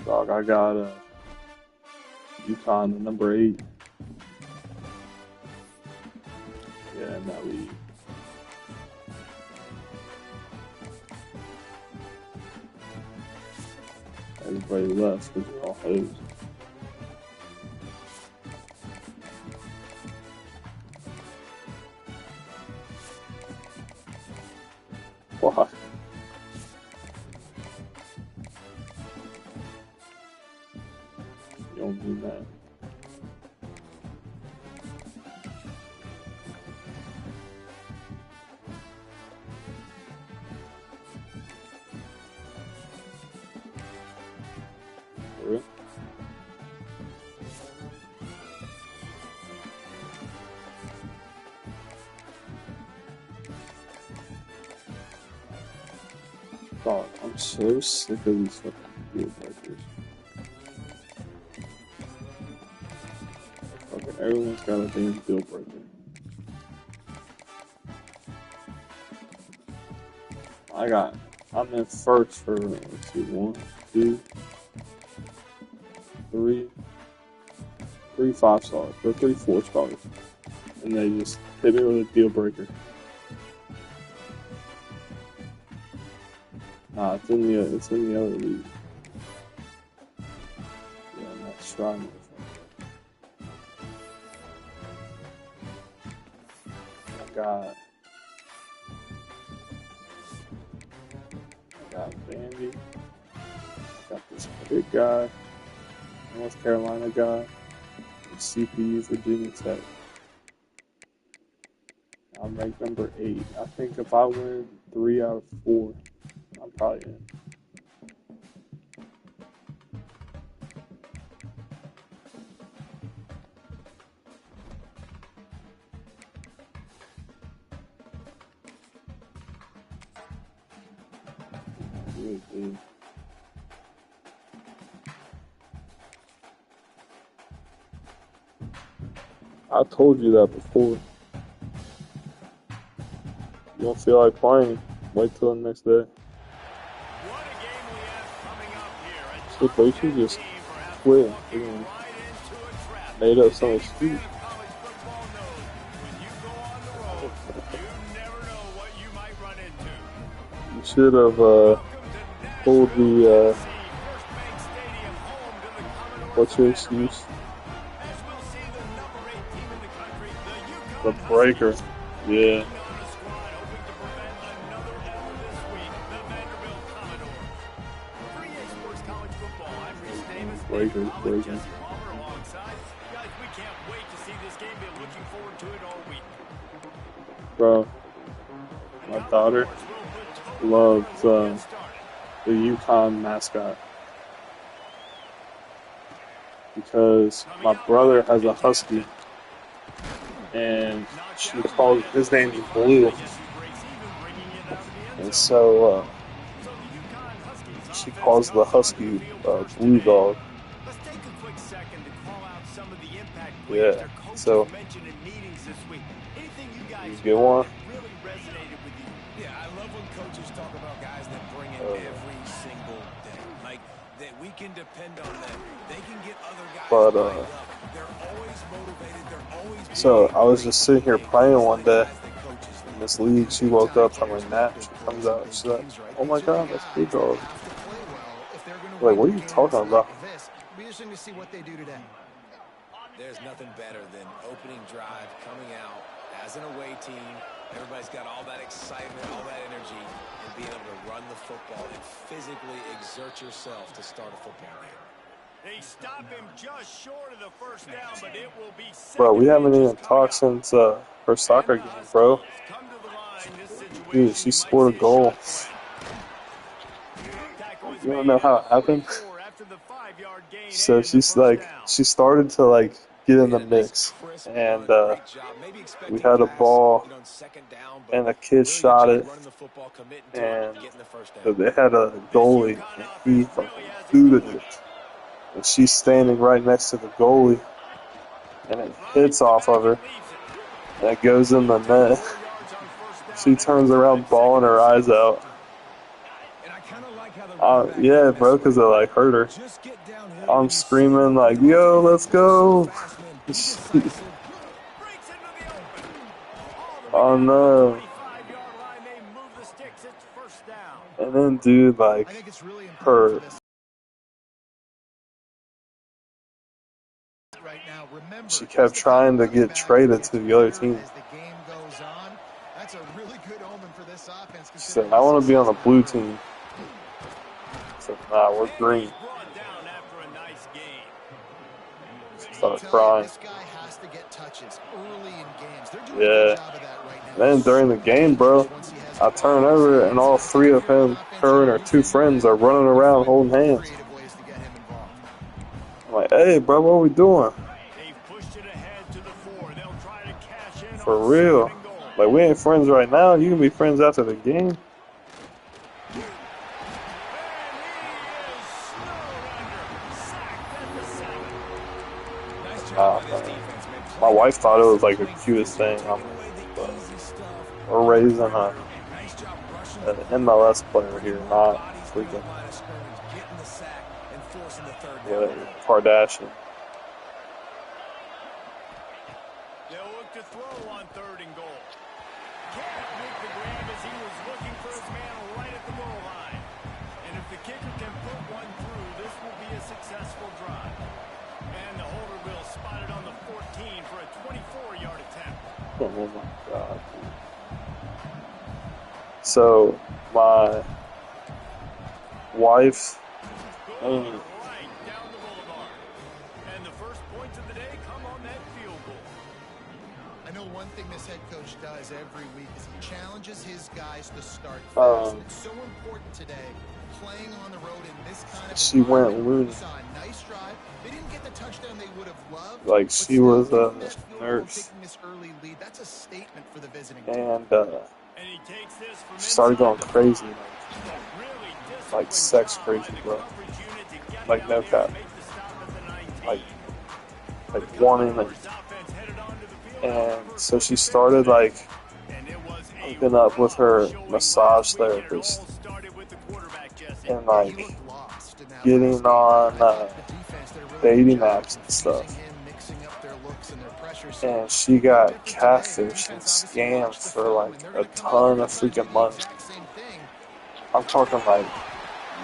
Dog, I got UConn, the number 8. Yeah, in that league. Everybody left because they're all hoes. Why? You don't do that. For real? Dog, I'm so sick of these fucking deal breakers. Fucking everyone's got a damn deal breaker. I'm in first for, let's see, 1, 2, 3, 5 stars, or 3, 4 stars. And they just hit me with a deal breaker. Nah, it's in the other league. Yeah, I'm not strong. I got Vandy. I got this big guy, North Carolina guy, CPU, Virginia Tech. I'm ranked number 8. I think if I win 3 out of 4, I'm probably in. Really big. I told you that before. You don't feel like playing, wait till the next day. So they should just quit and made up some excuse. You should have pulled the what's your excuse? The breaker. Yeah. Breaker. Bro, my daughter loves the UConn mascot because my brother has a husky and she calls his name is Blue, and so she calls the husky Blue Dog. Yeah, so you get one. Yeah, I love when coaches talk about guys that bring it every single day. Like, that we can depend on them. They can get other guys But they're always motivated. They're always so I was just sitting here playing one day in this league. She woke up from her nap. She comes out. She's like, "Oh my God, that's Blue Dog." Like, what are you talking about? Be interesting to see what they do today. There's nothing better than opening drive, coming out as an away team. Everybody's got all that excitement, all that energy, and being able to run the football and physically exert yourself to start a football game. They stop him just short of the first down, but it will be Bro, we haven't even talked since her soccer game, bro. Dude, she scored a goal. You don't know how it happened? So she started to get in the mix, and we had a ball, and a kid shot it, and they had a goalie, and he fucking booted it, and she's standing right next to the goalie, and it hits off of her, and it goes in the net. She turns around, bawling her eyes out. Yeah, bro, because it hurt her. I'm screaming "Yo, let's go!" Oh no! And then, dude, her. She kept trying to get traded to the other team. She said, "I want to be on the blue team." I said, "Nah, we're green." She started crying. Yeah. Then during the game, bro, I turn over and all 3 of her and her 2 friends are running around holding hands. I'm like, "Hey, bro, what are we doing?" For real. We ain't friends right now. You can be friends after the game. My wife thought it was the cutest thing. We're raising an MLS player here, not freaking Kardashian. They'll look to throw on 3rd and goal. Can't make the grab as he was looking for his man right at the goal line. Oh my god. So my wife, Going right down the boulevard. And the first points of the day come on that field goal. I know one thing this head coach does every week is he challenges his guys to start fast. And it's so important today, playing on the road in this kind of she went environment. loony. We saw a nice drive. They didn't get the touchdown they would have loved. Like but she still, was a getting that field goal, nurse, taking this early lead, that's a statement for the visiting team. and And he takes this from she started going inside the crazy, five. Really like disciplined sex job crazy, by the bro. coverage unit to get Like down no there cap. and make the stop at the 19. Like wanting it. Commodores offense headed onto the field And after so first she and started like and it was a hooking up with her rough showing massage last week, and it therapist all started with the quarterback, Jesse. and Yeah, he like looked lost in that getting last game. on I thought the defense did a really dating good job apps and confusing stuff. him, mixing up their looks and their pressure. So And she no got different today. The catfished and defense obviously scammed watched the for film, like and they're a going to come out ton here of and try to do freaking the money. exact same thing. I'm talking like,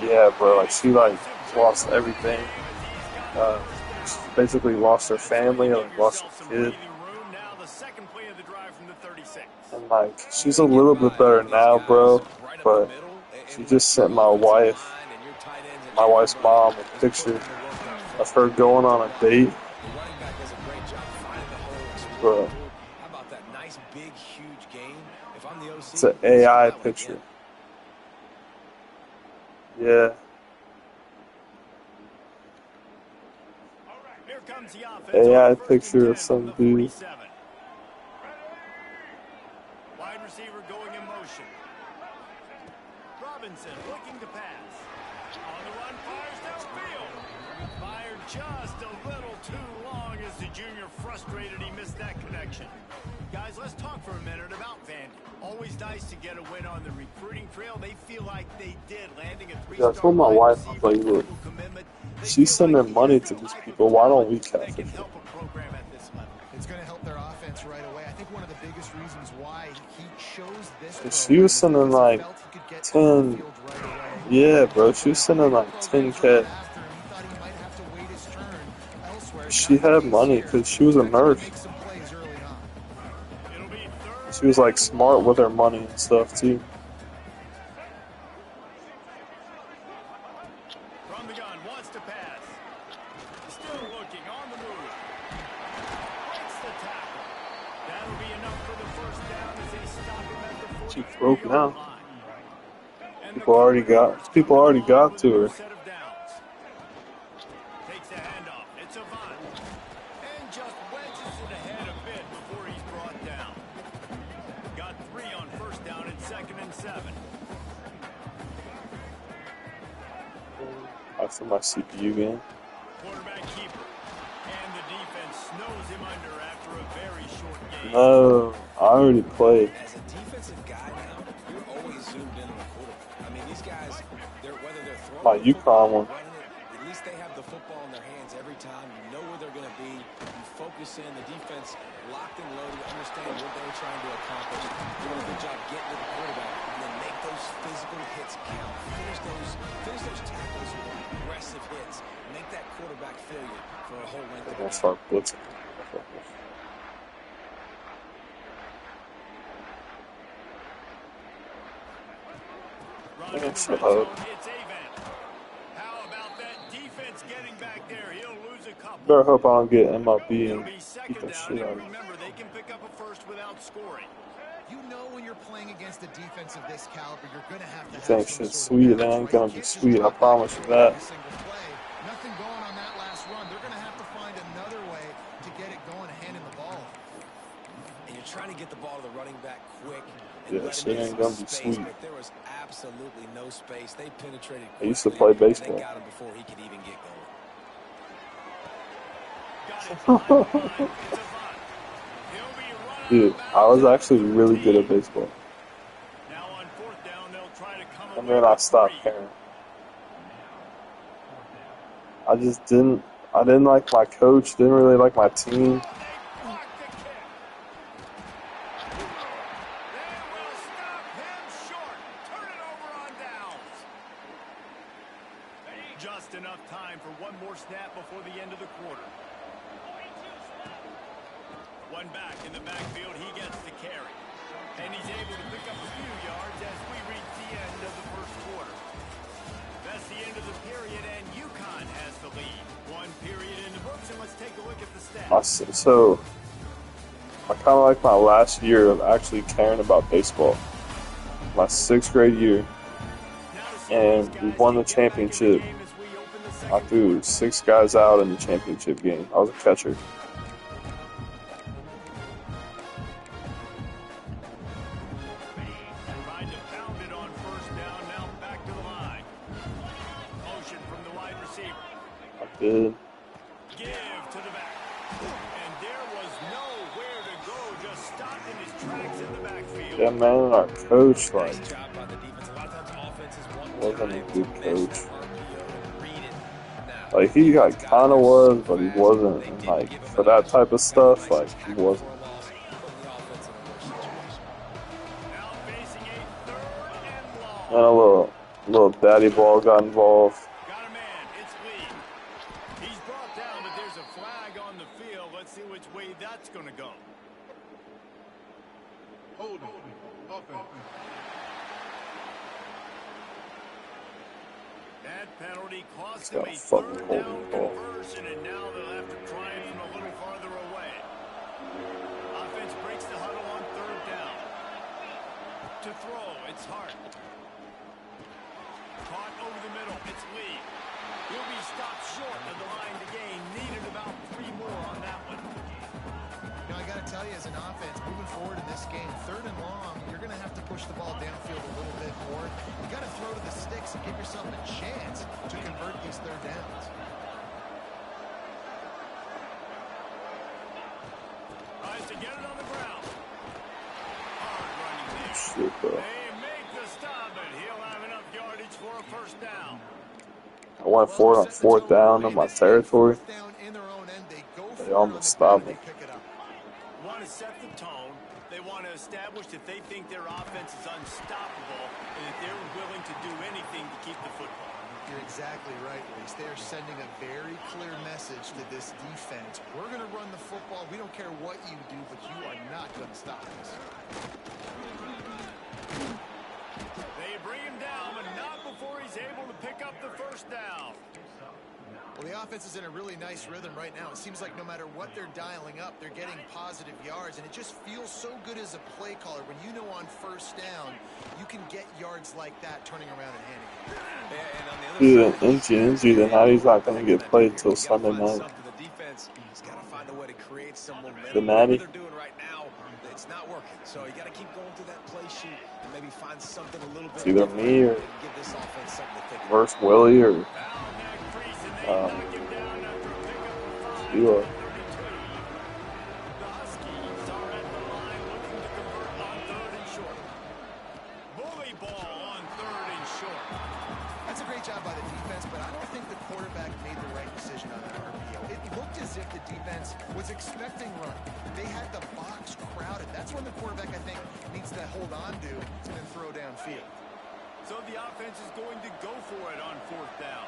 yeah, bro, like she like lost everything. She basically lost her family, like lost her kid. Now the second play of the drive from the 36. And like she's a little bit better now, bro, but she just sent my wife's mom a picture of her going on a date. Bro, How about that nice, big, huge game? If I'm the OC, it's an AI picture. Yeah. Here comes the offense AI on first picture and of 10 some from the dude. 47. Wide receiver going in motion. Robinson looking to pass. On the run, fires downfield. Fired just a little too long as the junior frustrated he missed that connection. Guys, let's talk for a minute about Vandy. Always nice to get a win on the recruiting trail. They feel like they did, landing a Yeah, I three-star told my wide wife, I receiver was like, look, global commitment. They she's feel like sending he money has to the these type of people. Why don't we talent that can catfish her? help a program at this level. It's going to help their offense right away. I think one of the biggest reasons why he chose this And program she was is sending because he like felt he could get 10, on the field right away. yeah, bro, she was sending like Programs were 10K. not after him. He thought he might have to wait his turn elsewhere. She Not the had case money here. because she was a He's actually nurse. make some plays early on. It'll be third She was like and smart long. with her money and stuff too. From the gun, wants to pass. Still looking on the move. Breaks the tackle. That'll be enough for the first down as they stop him at the She broke 43-yard now. line. And People already got to her. set of downs. Takes the handoff. It's Avant. And just wedges it ahead a bit before he's brought down. Got 3 on first down and 2nd and 7. After my CPU game. Quarterback keeper. And the defense snows him under after a very short game. No, I already played. As a defensive guy now, you're always zoomed in on the quarterback. I mean, these guys, whether they're throwing My the football UConn or one. running it, at least they have the football in their hands every time. You know where they're going to be. You focus in. The defense locked and loaded, understand what they're trying to accomplish. Doing a good job getting to the quarterback and then make those physical hits count. Finish those tackles with aggressive hits. Make that quarterback failure for a whole length of I'm the gonna game. start blitzing. Running Shut the red up. zone, it's Avant. How about that defense getting back there? He'll lose a couple. Better hope I don't get MLB It'll and be beat second the down, shit and out of me. remember, they can pick up a first without scoring. You know when you're playing against a defense of this caliber, you're going to have You to think have some shit's sort of sweet? It balance, ain't right? gonna You be can't just sweet, I drop back promise and you throw that. every single play. Nothing going on that last run. They're going to have to find another way to get it going, handing the ball. And you're trying to get the ball to the running back quick and Yeah, let him shit get ain't some gonna be space, sweet. but there was absolutely no space. They penetrated I used to quickly, play and they baseball. got him before he could even get going. Got it behind the line. It's Avant. He'll be run out Dude, of I was bounds at actually the really good 13. at baseball. Now on fourth down, they'll try to come And away then I with stopped 3. caring. I just I didn't like my coach, didn't really like my team. They block the kick. They will stop him short. Turn it over on downs. Just enough time for one more snap before the end of the quarter. One back in the backfield, he gets the carry. And he's able to pick up a few yards as we reach the end of the first quarter. That's the end of the period, and UConn has the lead. One period in the books, and let's take a look at the stats. So, I kind of like my last year of actually caring about baseball. My 6th grade year, and we won the championship. I threw 6 guys out in the championship game. I was a catcher. Tried to pound it on first down, now back to the line. Motion from the wide receiver. I did. Give to the back. And there was nowhere to go, just stopped in his tracks in the backfield. Yeah, man, our coach, like, Nice job by the defense. A lot of times offenses want wasn't a time good to mesh coach. that RPO and read it. Now, Like, he like, kind of was, but he wasn't. And, like, for that type of stuff, like, he wasn't. Now facing a third and long. And a little daddy ball got involved. Got a man, it's Lee. He's brought down, but there's a flag on the field. Let's see which way that's going to go. Holding. Offense. That penalty cost It's them got a fucking third holding down ball. conversion, and now they'll have to try it from a little farther away. Offense breaks the huddle on third down. To throw, it's Hart. Caught over the middle, it's Lee. He'll be stopped short of the line to gain. Needed about 3 more on that one. You know, I got to tell you, as an offense, moving forward in this game, third and long, you're going to have to push the ball downfield a little bit more. You got to throw to the sticks and give yourself a chance to convert these third downs. Tries to get it on the ground. Hard running there. Shit, bro. They make the stop, and he'll have enough yardage for a first down. I went for it on 4th down in my territory. Fourth down in their own end, they go for They it almost on the ground, stopped me. they pick it up. Want to set the tone. They want to establish that they think their offense is unstoppable and that they're willing to do anything to keep the football. You're exactly right, Reese. They are sending a very clear message to this defense. We're going to run the football. We don't care what you do, but you are not going to stop us. They bring him down, but not before he's able to pick up the first down. Well, the offense is in a really nice rhythm right now. It seems like no matter what they're dialing up, they're getting positive yards, and it just feels so good as a play caller when you know on first down you can get yards like that turning around and handing it. Dude, NG, then how he's not gonna get played till Sunday night. The Natty. It's not working, so you got to keep going through that play sheet and maybe find something a little bit It's either me or give this offense something to think about. versus Willie or Sheila. The Huskies are at the line looking to convert on third and short. Bully ball on third and short. That's a great job by the defense, but I don't think the quarterback made the right decision on that RPO. It looked as if the defense was expecting run. They had the box crowded. That's when the quarterback, I think, needs to hold on to and then throw downfield. So the offense is going to go for it on fourth down.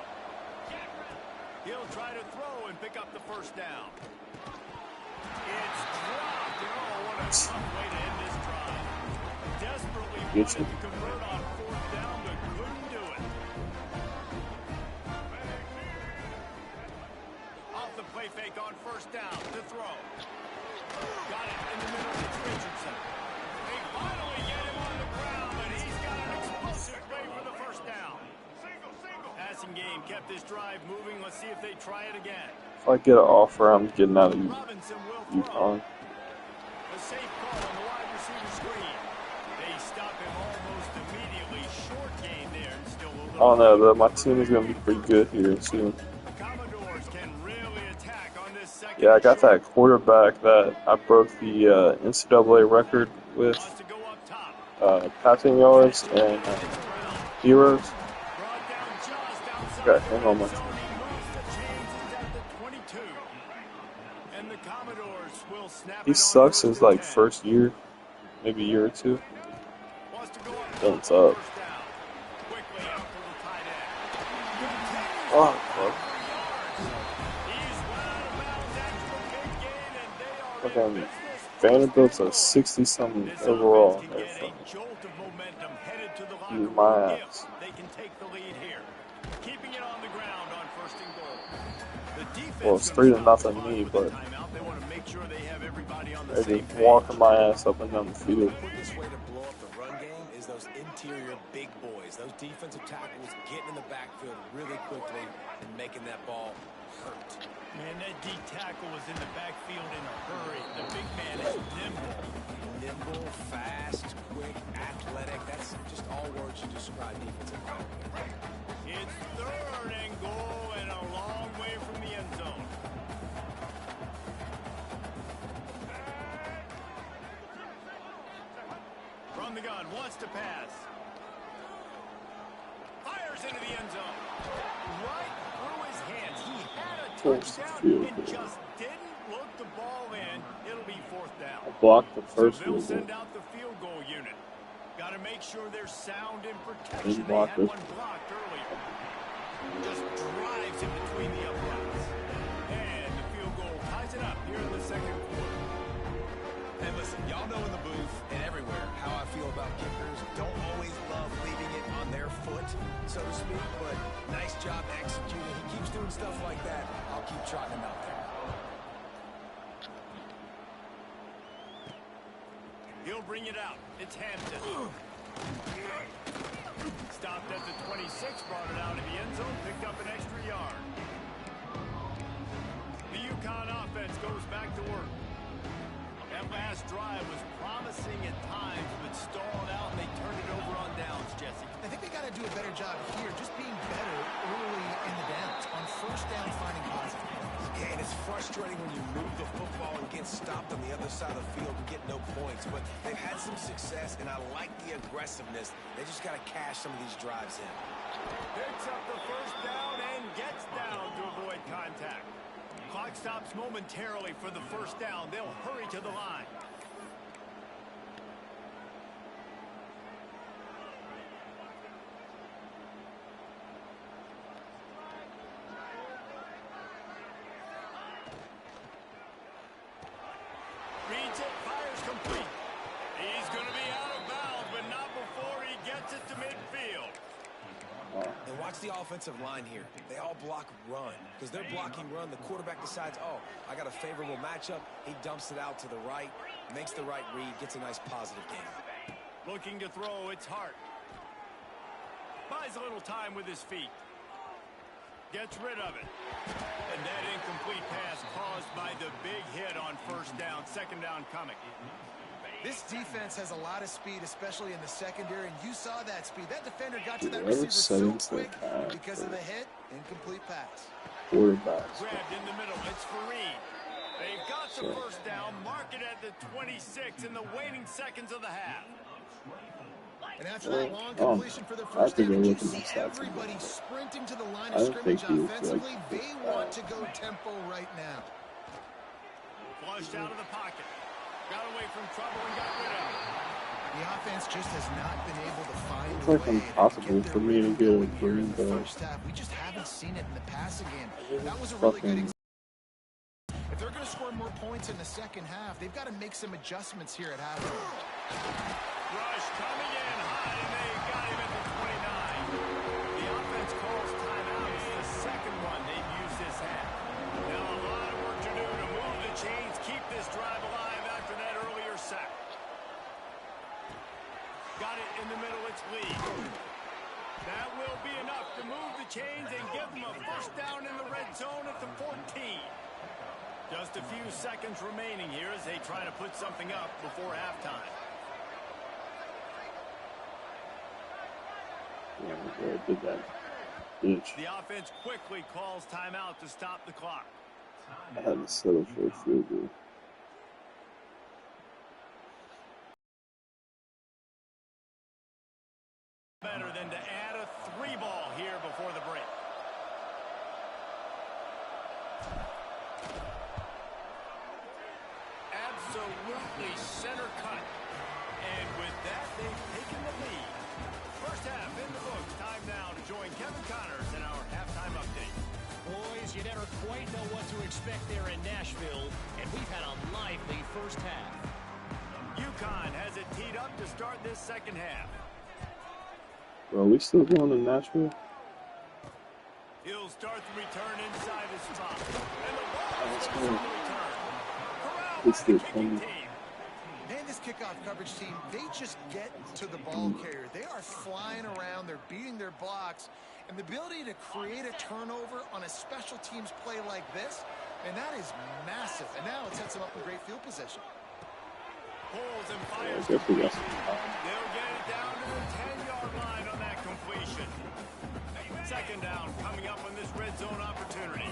He'll try to throw and pick up the first down. It's dropped. Oh, what a tough way to end this drive. Desperately wanted to convert on fourth down, but couldn't do it. Off the play fake on first down to throw. Got it in the middle. It's Richardson. They finally get him on the ground, and he's got an explosive play for the first down. Passing game kept this drive moving. Let's see if they try it again. If I get an offer, I'm getting out of Robinson will throw. UConn. A safe call on the wide receiver screen. They stop him almost immediately. Short gain there and still a little. I don't know, though. My team is going to be pretty good here soon. Commodores can really attack on this second. Yeah, I got that quarterback that I broke the NCAA record with Wants to go up top. passing yards and heroes. Brought down just outside Got him on my the team. zone. He moves the chains. He's at the 22. And the Commodores will snap He it on sucks first his and like 10. first year, maybe a year or two. Wants to go up Then top it's on up. first down. Quickly out for the tight end. Oh, fuck. He's run out of bounds after a big gain, and they are in Fucking business Vanderbilt's a 60-something This overall. offense can They're get a from jolt of momentum headed to the locker beat room my if ass. they can take the lead here. Keeping it on the ground on first and goal. The Well, defense it's going to 3-0 stop the clock me, with a but timeout. They want to make sure they have everybody on the they're same just page. walking my ass up and down the field. The quickest way to blow up the run game is those interior big boys, those defensive tackles getting in the backfield really quickly and making that ball hurt. Man, that D tackle was in the backfield in a hurry. The big man is nimble. Nimble, fast, quick, athletic. That's just all words to describe defensive linemen. It's third and goal and a long way from the end zone. From the gun, wants to pass. Fires into the end zone. Right through his hands. He had a touchdown and just didn't look the ball in. It'll be fourth down. I blocked the So first they'll field goal. send out the field goal unit. Got to make sure they're sound in protection. Didn't They block had this. one blocked earlier. Just drives in between the uprights. And the field goal ties it up here in the second quarter. Hey, listen, y'all know in the booth and everywhere how I feel about kickers. Don't always love leaving it on their foot, so to speak, but nice job executing. He keeps doing stuff like that. I'll keep trotting him out there. He'll bring it out. It's Hampton. Stopped at the 26, brought it out of the end zone, picked up an extra yard. The UConn offense goes back to work. That last drive was promising at times, but stalled out, and they turned it over on downs, Jesse. I think they got to do a better job here, just being better early in the downs. On first down, finding positive. Yeah, and it's frustrating when you move the football and get stopped on the other side of the field and get no points. But they've had some success, and I like the aggressiveness. They just got to cash some of these drives in. Picks up the first down and gets down to avoid contact. Clock stops momentarily for the first down. They'll hurry to the line. Reads it, fires complete. He's going to be out of bounds, but not before he gets it to midfield. And watch the offensive line here. They all block run. Because they're blocking run, the quarterback decides, oh, I got a favorable matchup. He dumps it out to the right, makes the right read, gets a nice positive game. Looking to throw, it's Hart. Buys a little time with his feet. Gets rid of it. And that incomplete pass caused by the big hit on first down. Second down coming. This defense has a lot of speed, especially in the secondary, and you saw that speed. That defender got to that Whoever receiver so settings quick they have because of the hit. Incomplete pass. Quarterbacks. Grabbed in the middle. It's Fareed. They've got the first down. Mark it at the 26 in the waning seconds of the half. And after that long Oh, completion for the I first think down, I'm you looking see at stats everybody again. sprinting to the line I of don't scrimmage think he was offensively. like They want to go tempo right now. Flushed out of the pocket. Got away from trouble and got rid of it. The offense just has not been able to find It's a like way impossible to for get me their to get a rhythm going here in green the ball. first half. We just haven't seen it in the passing game. That was a really good Fucking example. If they're going to score more points in the second half, they've got to make some adjustments here at halftime. Rush coming in high, and they got him at the 29. The offense calls timeout. It's the second one they've used this half. Now a lot of work to do to move the chains, keep this drive alive after that earlier sack. Got it in the middle, it's Lee. That will be enough to move the chains and give them a first down in the red zone at the 14. Just a few seconds remaining here as they try to put something up before halftime. Yeah, I did that. Bitch. The offense quickly calls timeout to stop the clock. I had to settle for a field goal. Better than to add a 3-ball here before the break. Absolutely center cut. And with that, they've taken the lead. First half in the books. Time now to join Kevin Connors in our halftime update. Boys, you never quite know what to expect there in Nashville, and we've had a lively first half. UConn has it teed up to start this second half. Bro, we still going to Nashville? He'll start the return inside his spot. And the ball Let's is go. on the return. Corralled It's by the the kicking 20. team. Man, this kickoff coverage team, they just get to the ball carrier. They are flying around. They're beating their blocks. And the ability to create a turnover on a special teams play like this, and that is massive. And now it sets them up in great field position. Pulls and I fires. guess we got some They'll get it down to the 10-yard line on that completion. Second down coming up on this red zone opportunity.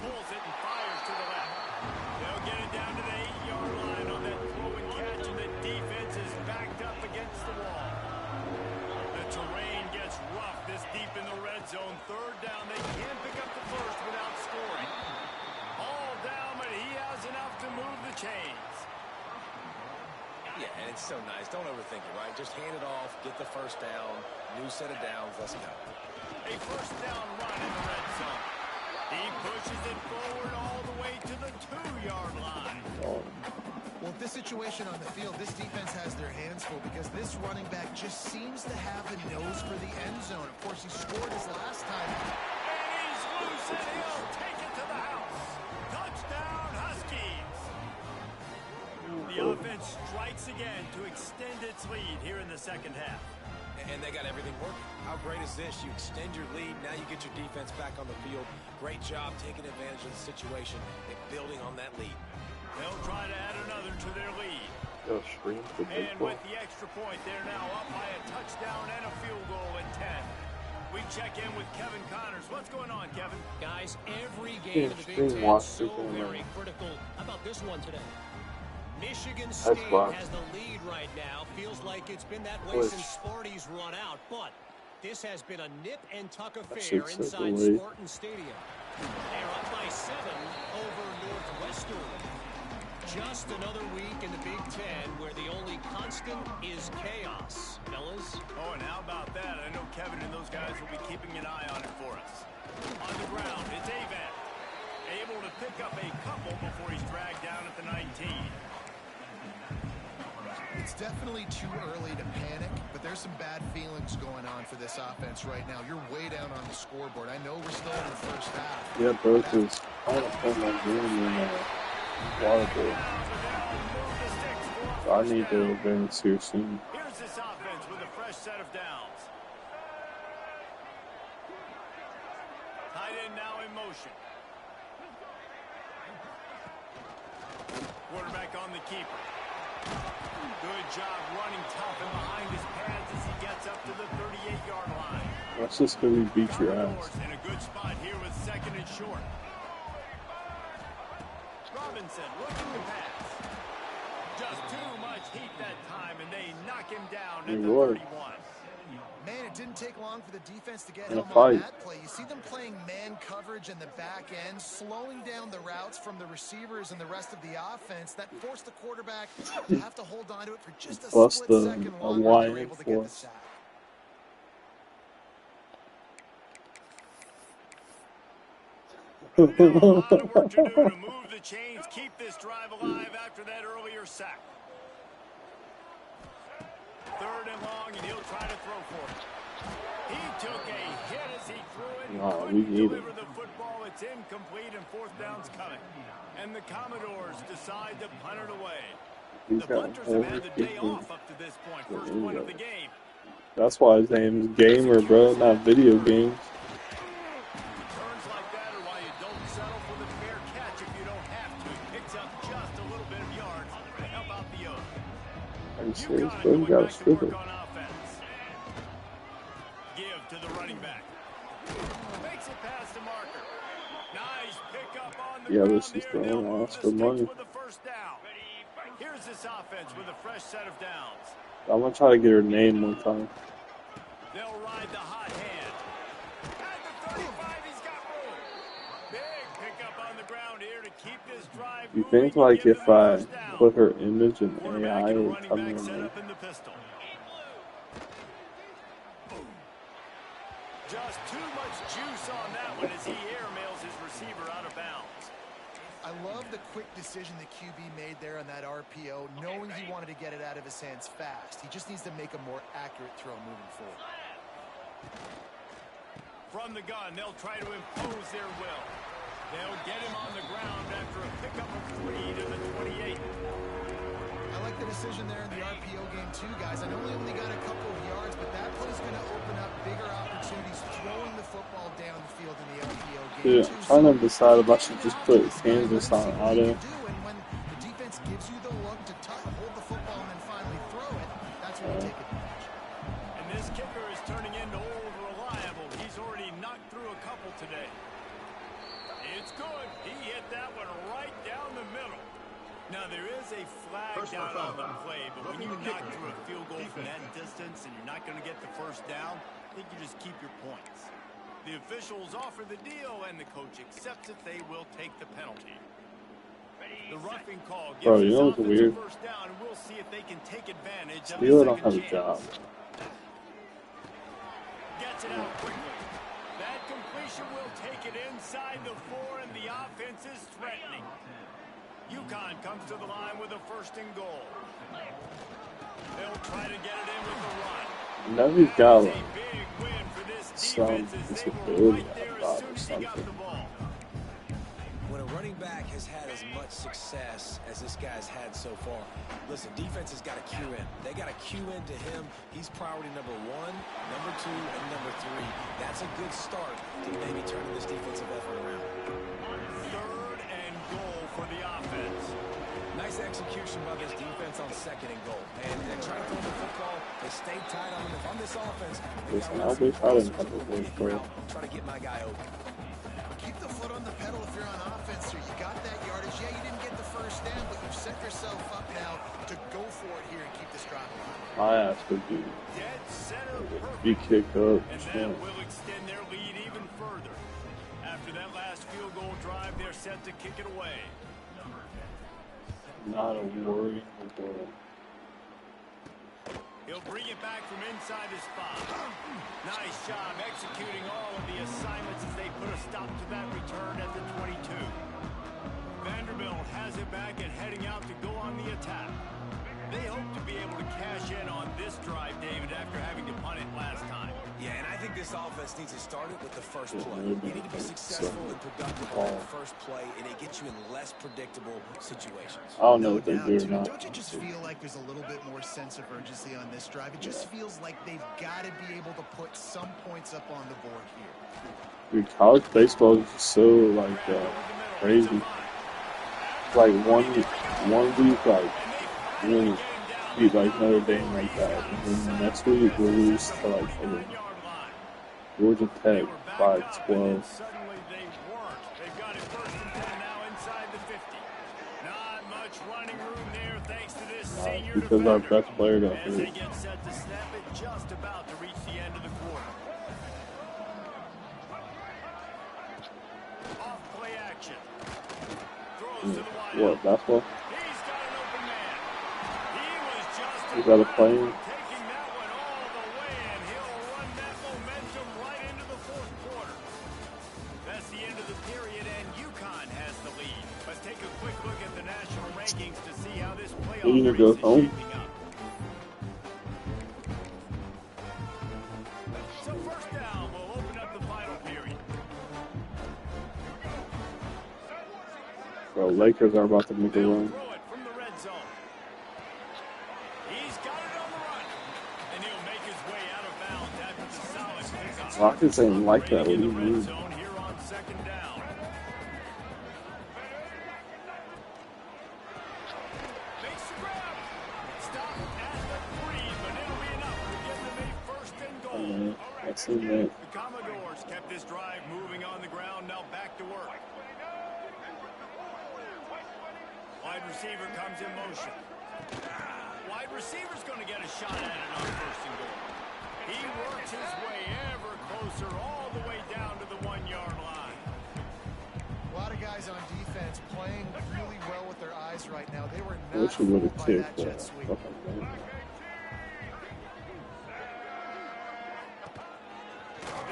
Pulls it and fires to the left. They'll get it down to the 8-yard line on that throw and catch, and the defense is backed up against the wall. The terrain gets rough this deep in the red zone. Third down, they can't pick up the first without scoring. All down, but he has enough to move the chains. Yeah, and it's so nice. Don't overthink it, right? Just hand it off, get the first down, new set of downs, let's go. A first down run in the red zone. He pushes it forward all the way to the 2-yard line. Oh, Well, with this situation on the field, this defense has their hands full because this running back just seems to have a nose for the end zone. Of course, he scored his last time. And he's loose, and he'll take it to the house. Touchdown, Huskies. The offense strikes again to extend its lead here in the second half. And they got everything working. How great is this? You extend your lead, now you get your defense back on the field. Great job taking advantage of the situation and building on that lead. They'll try to add another to their lead. go stream for And baseball. with the extra point, they're now up by a touchdown and a field goal at 10. We check in with Kevin Connors. What's going on, Kevin? Guys, every game in the Big Stream Ten watch is so people in very there. critical. How about this one today? Michigan That's State rough. has the lead right now. Feels like it's been that way Twitch. since Sparty's run out. But this has been a nip-and-tuck affair shit's so inside delayed. Spartan Stadium. They're up by 7 over Northwestern. Just another week in the Big Ten where the only constant is chaos. Fellas? Oh, and how about that? I know Kevin and those guys will be keeping an eye on it for us. On the ground, it's Avant. Able to pick up a couple before he's dragged down at the 19. It's definitely too early to panic, but there's some bad feelings going on for this offense right now. You're way down on the scoreboard. I know we're still in the first half. Yeah, bro, because I want to play my game in water. So I need to advance here soon. Here's this offense with a fresh set of downs. Tight end now in motion. Quarterback on the keeper. Good job running tough and behind his pads as he gets up to the 38-yard line. Let's just go beat your ass. In a good spot here with second and short. Robinson looking to pass. Just too much heat that time, and they knock him down at the 31. Man, it didn't take long for the defense to get In a home fight. on that play. You see them playing man coverage in the back end, slowing down the routes from the receivers and the rest of the offense. That forced the quarterback to have to hold on to it for just a Plus split the second a longer. They line were able to get the force. sack. A lot of work to do to move the chains, keep this drive alive after that earlier sack. Third and long, and he'll try to throw for it. He took a hit as he threw it and Nah, we couldn't need deliver it. the football. It's incomplete, and fourth down's coming. And the Commodores decide to punt it away. He's The got punters have had the day people. off up to this point. First one of the game. That's why his name's Gamer, bro, not video games. Turns like that are why you don't settle for the fair catch if you don't have to. Picks up just a little bit of yards to help out the O's. Are you UConn serious, bro? You going gotta back to strip work it. on offense. Give to the running back. Makes it past the marker. Nice pickup on the Yeah, ground this is there. the They'll one I move asked the for money. sticks with the first down. Here's this offense with a fresh set of downs. I'm gonna try to get her name one time. They'll ride the hot hand. At the 35, he's got room. Big pickup on the ground here to keep this drive You moving think and like give if them the I first down. put her image in Quarterback AI and a and running come back in set like up in the pistol. Just too much juice love the quick decision the QB made there on that RPO, knowing he wanted to get it out of his hands fast. He just needs to make a more accurate throw moving forward. From the gun, they'll try to impose their will. They'll get him on the ground after a pickup of 3 to the 28. I like the decision there in the RPO game too, guys. I know he only got a couple of yards, but that play is going to open up bigger opportunities throwing the football down the field in the RPO game Dude, too. I'm trying to decide if I should just put Kansas on auto. And when the defense gives you the look to hold the football and then finally throw it, that's when you take advantage. And this kicker is turning into old reliable. He's already knocked through a couple today. It's good. He hit that one right down the middle. Now, there is a flag down on the play, but when you knock through a field goal from that distance and you're not going to get the first down, I think you just keep your points. The officials offer the deal, and the coach accepts it. They will take the penalty. The roughing call gives You know what's weird? first down, and we'll see if they can take advantage of Steelers the don't have a second job. chance. Gets it out quickly. That completion will take it inside the 4, and the offense is threatening. UConn comes to the line with a 1st and goal. They'll try to get it in with the run. Now he's got That's like a big win for this some defense as they were disability right there about as or soon as he got something. the ball. When a running back has had as much success as this guy's had so far, listen, defense has got to cue in. They got to cue in to him. He's priority number 1, number 2, and number 3. That's a good start to maybe turning this defensive effort around. 3rd and goal for the offense. Nice execution by this defense on 2nd and goal. And they're trying to throw the football. They stay tight on him. If I'm this offense, Listen, I wish I didn't have to wait for it. try to get my guy open. Keep the foot on the pedal if you're on offense here. You got that yardage. Yeah, you didn't get the first down, but you've set yourself up now to go for it here and keep this drive alive. My ass would be Dead center be perfect. kicked up. And that will extend their lead even further. After that last field goal drive, they're set to kick it away. Not a worry in the world. He'll bring it back from inside his spot. Nice job executing all of the assignments as they put a stop to that return at the 22. Vanderbilt has it back and heading out to go on the attack. They hope to be able to cash in on this drive, David, after having to punt it last time. Yeah, and I think this offense needs to start it with the first play. You need to be successful and productive on that first play, and it gets you in less predictable situations. I don't know what they doubt, do or dude. not. Don't you just feel like there's a little bit more sense of urgency on this drive? It just feels like they've got to be able to put some points up on the board here. Dude, college baseball is just so like crazy. Like one week, like really beat like Notre Dame like that, and then the next week we'll lose to like Georgia Tech by 12. Suddenly they weren't. They've got it 1st and 10 now inside the 50. Not much running room there thanks to this senior Because our defender. best player got As they hurt. get set to snap it, just about to reach the end of the quarter. Off play action. Throws to the wide What, basketball? He's got an open man. He was just Is that a play? taking that one all the way, and he'll run that momentum right into the 4th quarter. That's the end of the period, and UConn has the lead. Let's take a quick look at the national rankings to see how this playoff Didn't you race go is home? shaping up. So 1st down, we'll open up the final period. Bro, Lakers are about to make a They'll run. throw it from the red zone. He's got it on the run. And he'll make his way out of bounds after the solid pickup. Rockets ain't like that. What do In you the red mean? zone here on 2nd down. Makes the grab. Stop at the 3, but it'll be enough to get them a 1st and goal. I've seen that. The Commodores kept this drive moving on the ground. Now back to work. Wide receiver comes in motion. Wide receiver's going to get a shot at it on 1st and goal. He works his way ever closer all the way down to the 1-yard line. A lot of guys on defense playing really well with their eyes right now. They were I not wish he would fooled have by kicked that jet sweep. fucking man.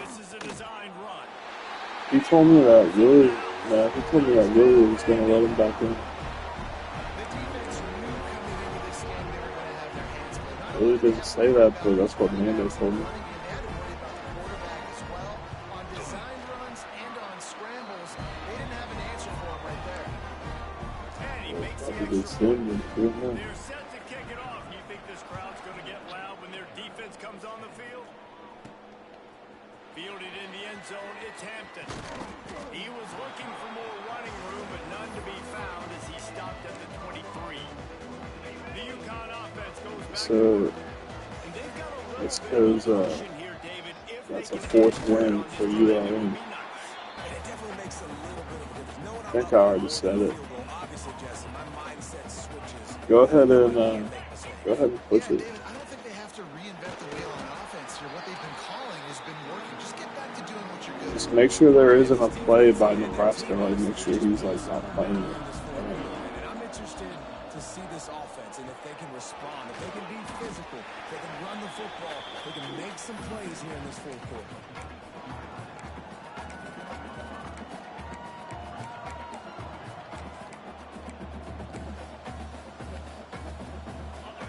This is a designed run. He told me that really No, he told me that Willie was going to let him back in. The defense knew coming into this game they were going to have their hands full. Not Willie only did they doesn't have to say worry that, about but that's what running Mando game, told me. they had to worry about the quarterback as well. On design runs and on scrambles, they didn't have an answer for him right there. And he makes the Probably extra soon, point. but who knows? They're set to kick it off. Do you think this crowd's going to get loud when their defense comes on the field? Fielded in the end zone, it's Hampton. He was looking for more running room, but none to be found as he stopped at the 23. The UConn offense goes back to So, work. And they've got a little this bit of goes, motion here, David. If that's they a can fourth get win on for this drive, it ULM. would be nice. And it definitely makes a little bit of a difference. Knowing I I'm think up I already over said the it. field goal, obviously, Jesse, my mindset switches. Go ahead and push Yeah, it. David, I don't think they have to reinvent the wheel on offense here. What they've been calling has been working. Just get back to doing what you're good Just at. make sure there isn't a play by Nebraska. Like, make sure he's like not playing it. And I'm interested to see this offense and if they can respond, if they can be physical, if they can run the football, they can make some plays here in this fourth quarter.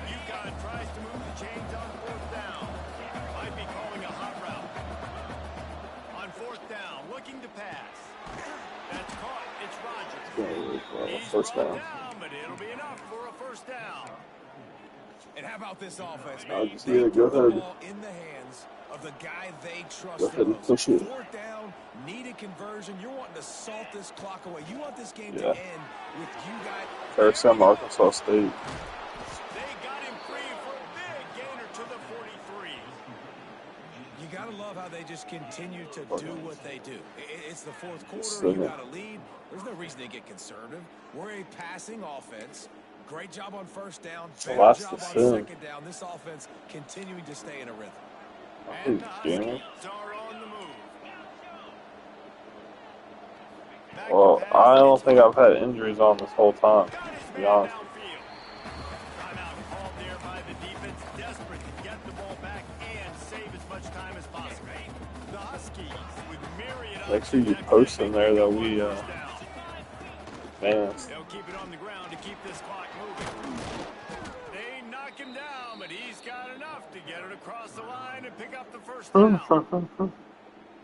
UConn tries to move the chains on fourth down. Might be calling a hot route. On fourth down, looking to pass. That's caught. It's Rogers. He's First brought down. down, but it'll be enough for a first down. And how about this offense, I'll man? just They go put the ahead. ball in the hands of the guy they trust Go ahead the and most. push it. Fourth down, needed conversion. You're wanting to salt this clock away. You want this game to Yeah. end with you guys. Harrison, Arkansas State. They got him free for a big gainer to the 43. You got to love how they just continue to do what they do. It's the fourth Yes, quarter. You sir. got a lead. There's no reason to get conservative. We're a passing offense. Great job on first down. Better Last job on to sin. second down. This offense continuing to stay in a rhythm. And the Damn. Huskies are on the move. Back Well, to pass, I don't it's think I've had injuries on this whole time, got his to be man honest. downfield. Timeout called there by the defense, desperate to get the ball back and save as much time as possible. The Huskies with myriad Make sure you options at post their in there that kick we, on first down. man, They'll keep it on the ground to keep this clock moving. They knock him down, but he's got enough to get it across the line and pick up the first down.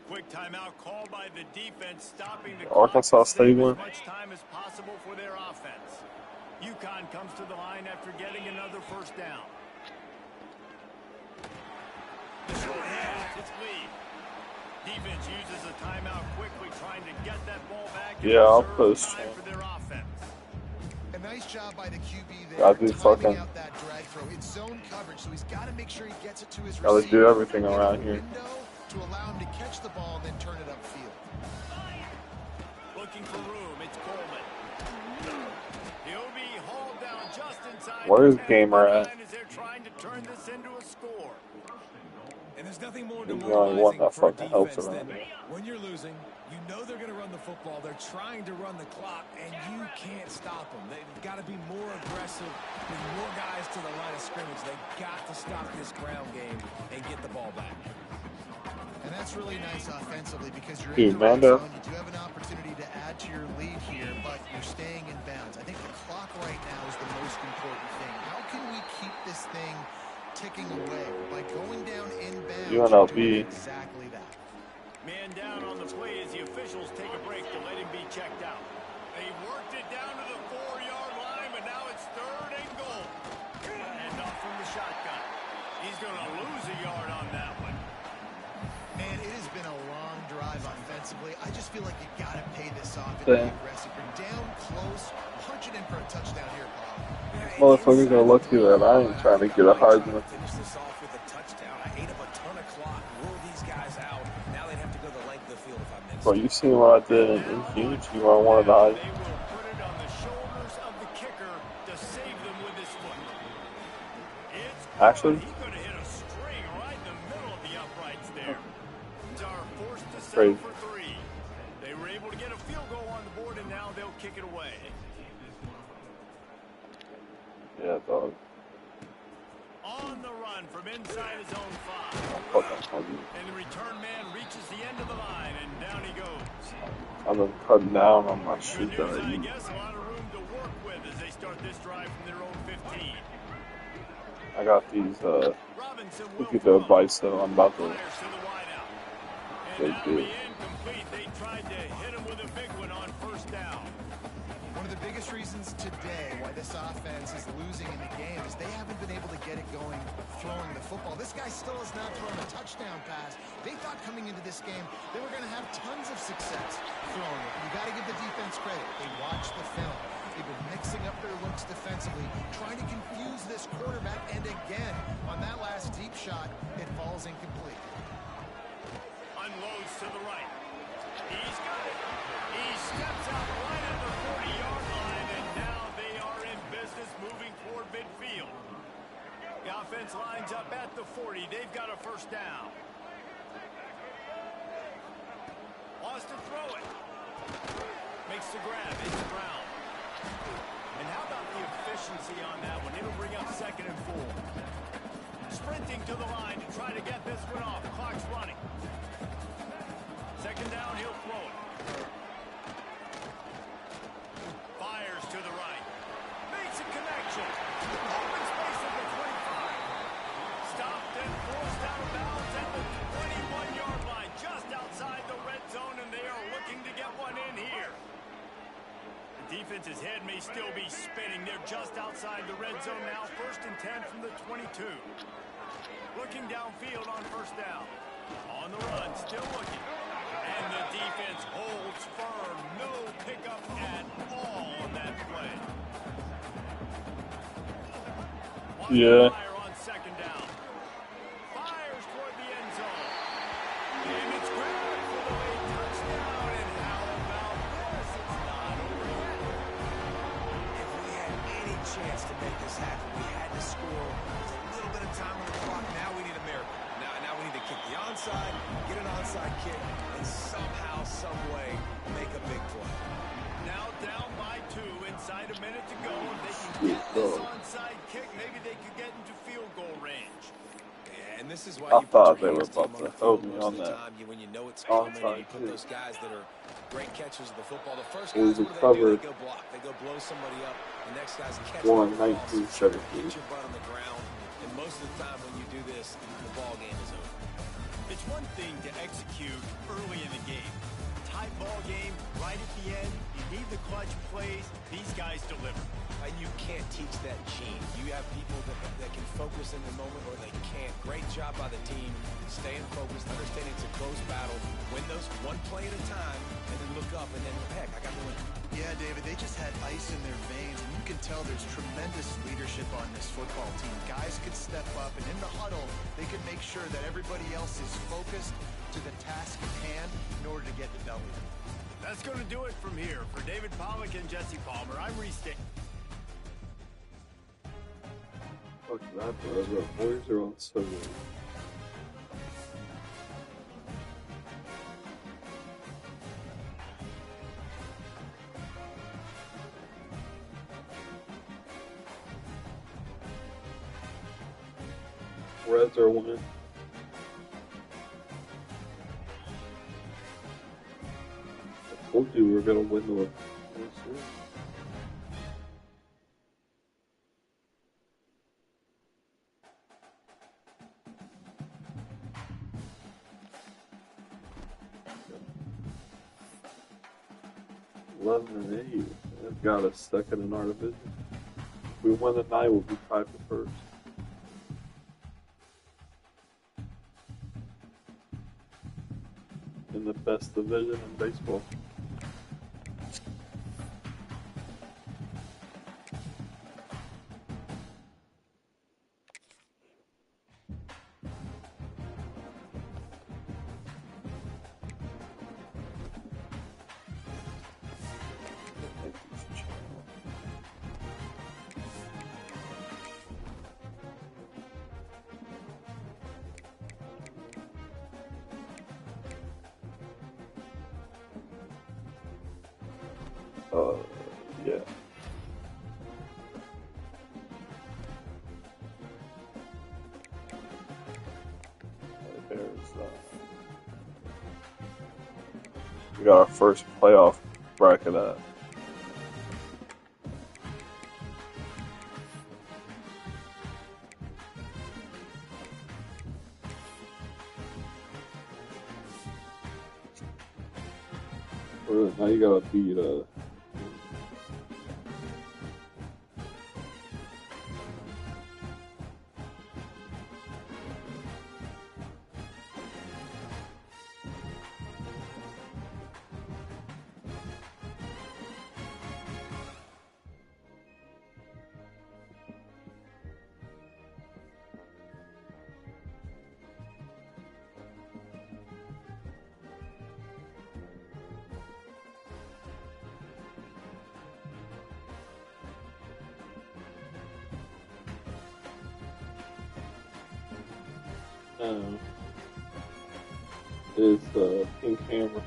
Quick timeout called by the defense, stopping the clock Arkansas to State save win. as much time as possible for their offense. UConn comes to the line after getting another first down. The short pass, it's lead. Defense uses a timeout quickly, trying to get that ball back and Yeah, I'll preserve post. time for their offense. A nice job by the QB there. Gotta do timing fucking- out that drag throw. It's zone coverage, so he's got to make sure he gets it to his Gotta receiver. do everything in a around here. window to allow him to catch the ball and then turn it upfield. Looking for room, it's Coleman. He'll be hauled down just inside. Where's the 10 Gamer at? line as they're trying to turn this into a score. And there's nothing more He's the only one demoralizing that for a fucking helps defense around than here. when you're losing, you know they're going to run the football. They're trying to run the clock, and you can't stop them. They've got to be more aggressive, with more guys to the line of scrimmage. They've got to stop this ground game and get the ball back. And that's really nice offensively because you're Dude, in the red Mando. zone. You do have an opportunity to add to your lead here, but you're staying in bounds. I think the clock right now is the most important thing. How can we keep this thing ticking away? By going down in bounds, you're UNLV. doing exactly that. Man down on the play as the officials take a break to let him be checked out. They worked it down to the 4-yard line, but now it's 3rd and goal. And off from the shotgun. He's going to lose a yard on that one. Man, it has been a long drive offensively. I just feel like you got to pay this off and Yeah. be aggressive. You're down close. Punch it in for a touchdown here, Paul. Motherfuckers are lucky that I ain't trying to get a Heisman. Finish this off with a touchdown. I ate up a ton of clock. Rule these guys out. Now they'd have to go the length of the field if I missed. Bro, you seen what I did in huge? You want one of the They Heisman? will put it on the shoulders of the kicker to save them with his foot. It's Actually, he could have hit a string right in the middle of the uprights there. Are forced to Crazy. settle for 3. They were able to get a field goal on the board, and now they'll kick it away. yeah, dog. On the run, run from inside his own 5. And the return man reaches the end of the line, and down he goes. I've been cutting down on my Good shit news, that I I eat. guess, a lot of room to work with as they start this drive from their own 15. I got these Robinson will cookie throw. dough bites that I'm about to Fires to the wideout. And take that'll be big. incomplete. They tried to hit him with a big one on first down. One of the biggest reasons today why this offense is losing in the game is they haven't been able to get it going throwing the football. This guy still has not thrown a touchdown pass. They thought coming into this game they were going to have tons of success throwing it. You got to give the defense credit. They watched the film. They've been mixing up their looks defensively, trying to confuse this quarterback, and again, on that last deep shot, it falls incomplete. Unloads to the right. He's got it. He steps out right at the 40-yard line, and now they are in business moving toward midfield. The offense lines up at the 40. They've got a first down. Wants to throw it. Makes the grab. It's Brown. And how about the efficiency on that one? It'll bring up 2nd and 4. Sprinting to the line to try to get this one off. Clock's running. 2nd down, he'll throw it. Fires to the right. Makes a connection. Open space at the 25. Stopped and forced out of bounds at the 21-yard line. Just outside the red zone, and they are looking to get one in here. The defense's head may still be spinning. They're just outside the red zone now. 1st and 10 from the 22. Looking downfield on first down. On the run, still looking. And the defense holds firm. No pickup at all on that play. Yeah. Fire on 2nd down. Fires toward the end zone. And it's grabbed for the late touchdown. And how about this? It's not over yet. If we had any chance to make this happen, we had to score. There's a little bit of time on the clock. Now we need a miracle. Now we need to kick the onside, get an onside kick, and somehow, some way, make a big play. Now down by 2, inside a minute to go. If they can get this onside kick, maybe they could get into field goal range. Yeah, and this is why I you put thought your they were hands team about on to the hold field me most on of the that time. When you know it's coming, and you onside put kick. those guys that are great catchers of the football. The first It was guys, a what do? cover They go block. They go blow somebody up. The next guy's catching one the ball. 1917. Get your butt on the ground. And most of the time when you do this, the ball game is over. It's one thing to execute early in the game. Tight ball game, right at the end. You need the clutch plays. These guys deliver. And you can't teach that gene. You have people that can focus in the moment or they can't. Great job by the team, staying focused, understanding it's a close battle, win those one play at a time, and then look up and then, heck, I got the win. Yeah, David, they just had ice in their veins, and you can tell there's tremendous leadership on this football team. Guys could step up, and in the huddle, they could make sure that everybody else is focused to the task at hand in order to get the W. That's going to do it from here. For David Pollack and Jesse Palmer, I'm Reese Dick. Fuck that, bro. The boys are on so good. Reds are winning. I told you we were gonna win the World Series. And 8. They've got us second in our division. If we win tonight, we'll be tied for first. In the best division in baseball. Yeah. We got our first playoff bracket at. Now you gotta beat is Pink Hammer.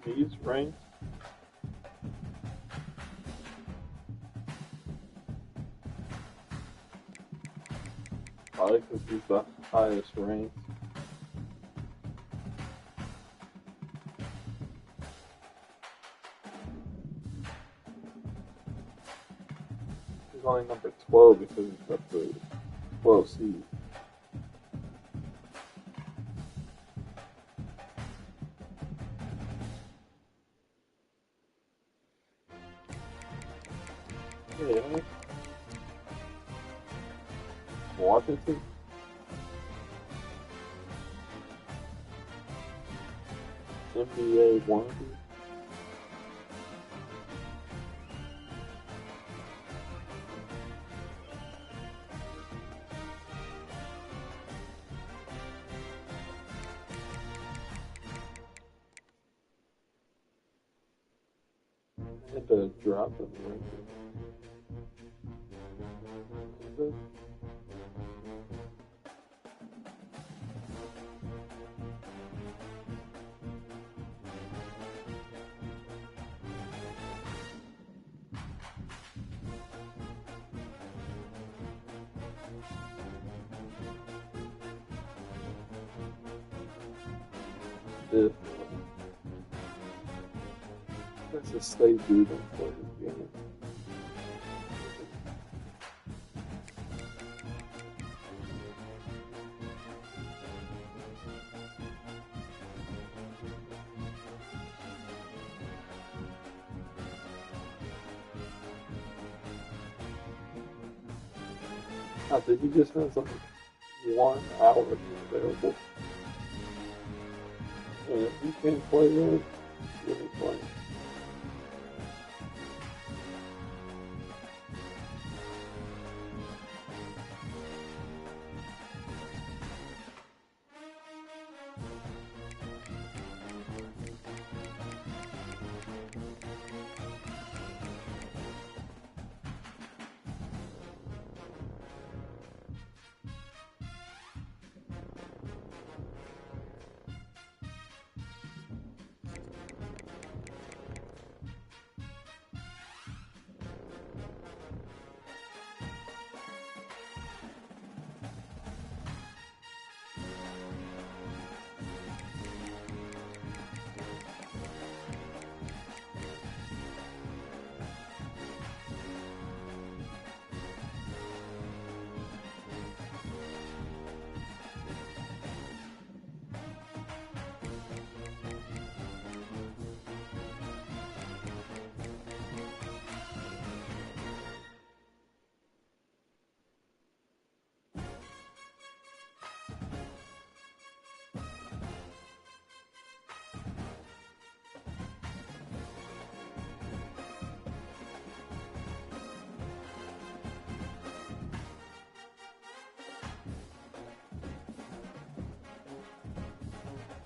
He's ranked. Probably because he's the highest ranked. He's only number 12 because he's got the 12 seed. Yeah. Washington. NBA wannabe. Had to drop him, right? If that's a state dude don't play this game. I think he just has like 1 hour available. And if you can't play that, you ain't playing.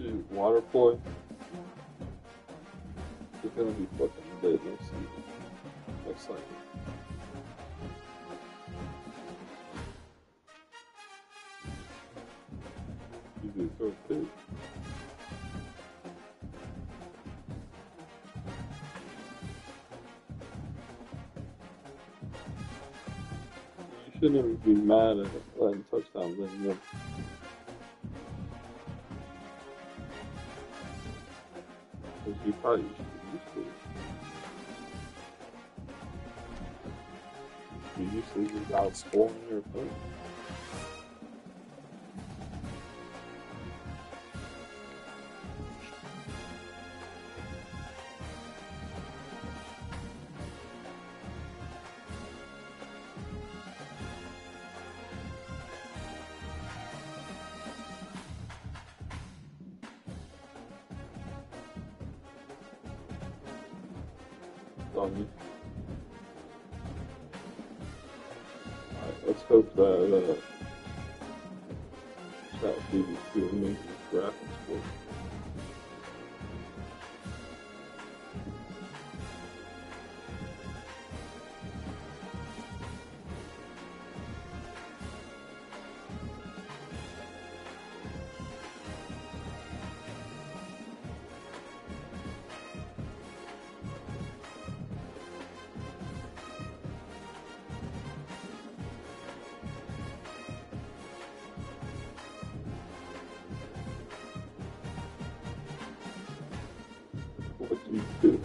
Dude, water polo is gonna be fucking lit next season. Looks like it. You do throw a pig. You shouldn't even be mad at letting touchdowns anymore. Because you probably should be used to it. You usually just outscoring your opponent. On you. Alright, let's hope that ChatGPT will make this graphics work. What do you do?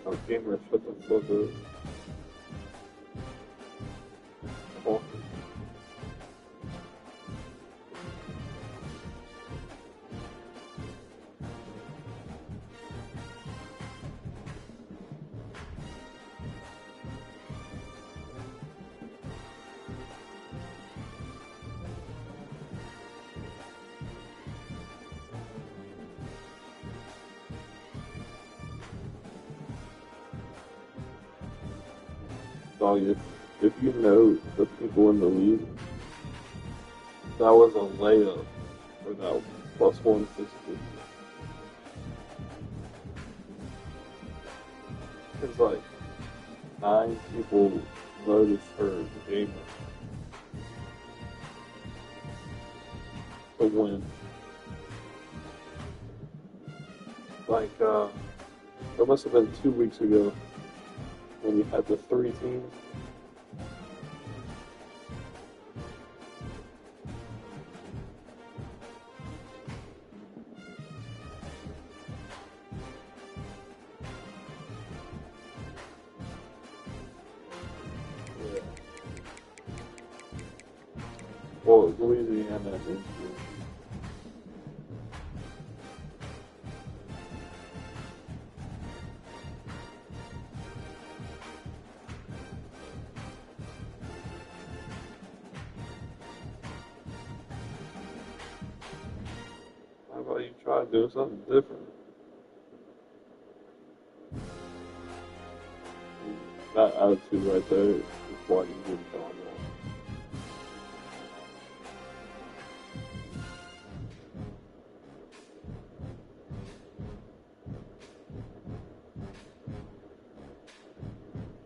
Oh, gamer, shut the fuck up. Oh. Dog, if you know the people in the league, that was a layup for that plus 160. It's like 9 people voted for the gamer to win. Like, it must have been 2 weeks ago when you had the 3 teams. Yeah. Well, Louisiana is. How about you try doing something different? That attitude right there is why you didn't tell him that.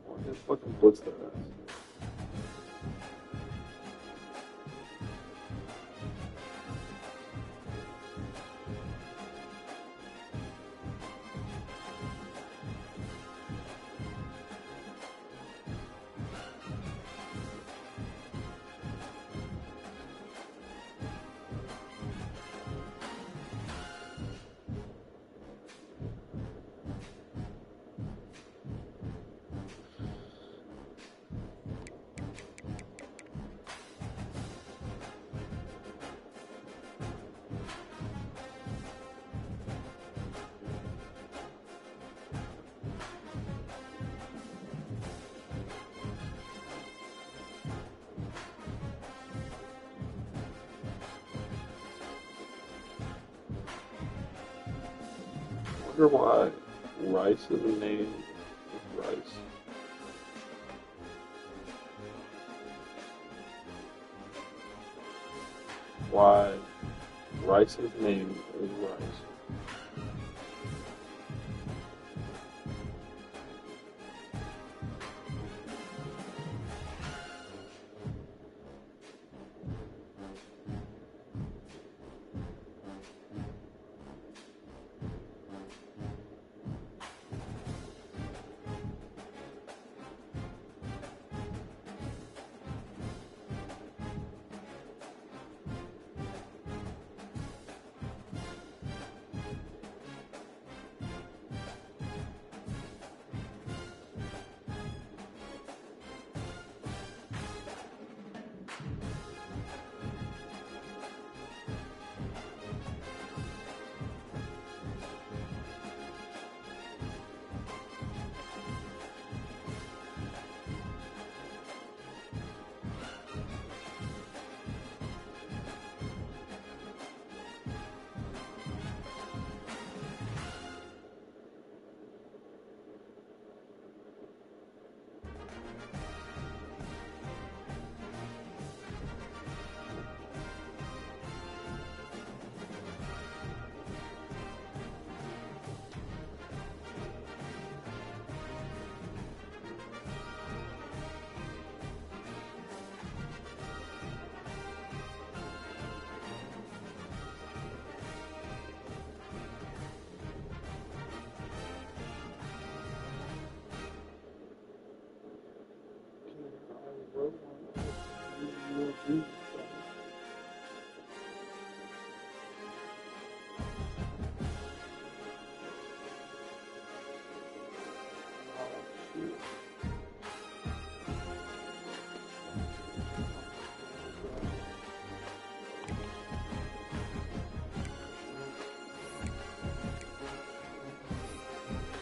Why just fucking blitz their ass? wonder why rice is a name of rice. Why rice's name is rice.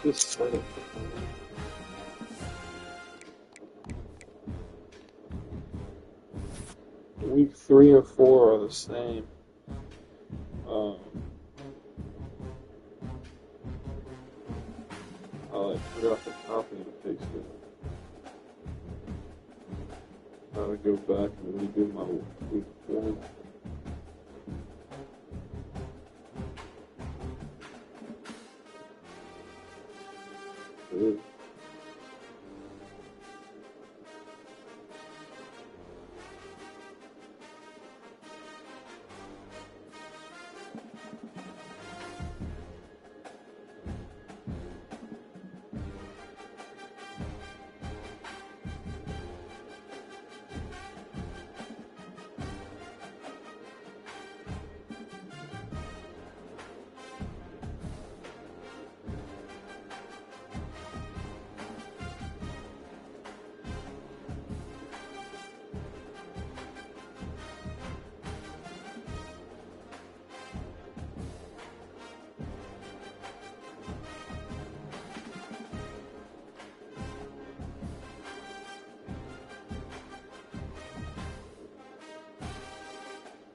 Just set it. Week 3 and 4 are the same. I forgot to copy and paste it. Gotta go back and redo my week 1. Good.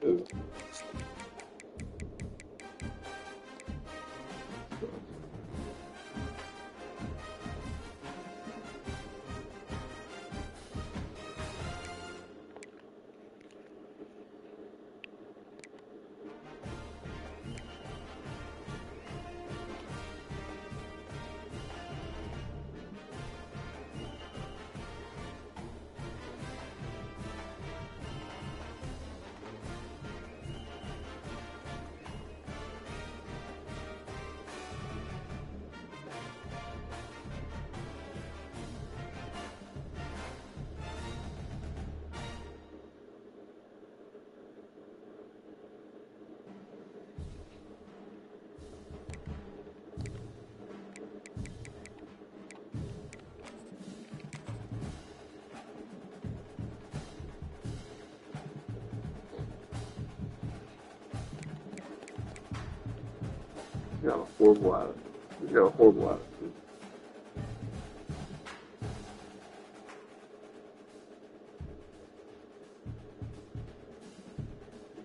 Good. You got a horrible attitude. You got a horrible attitude.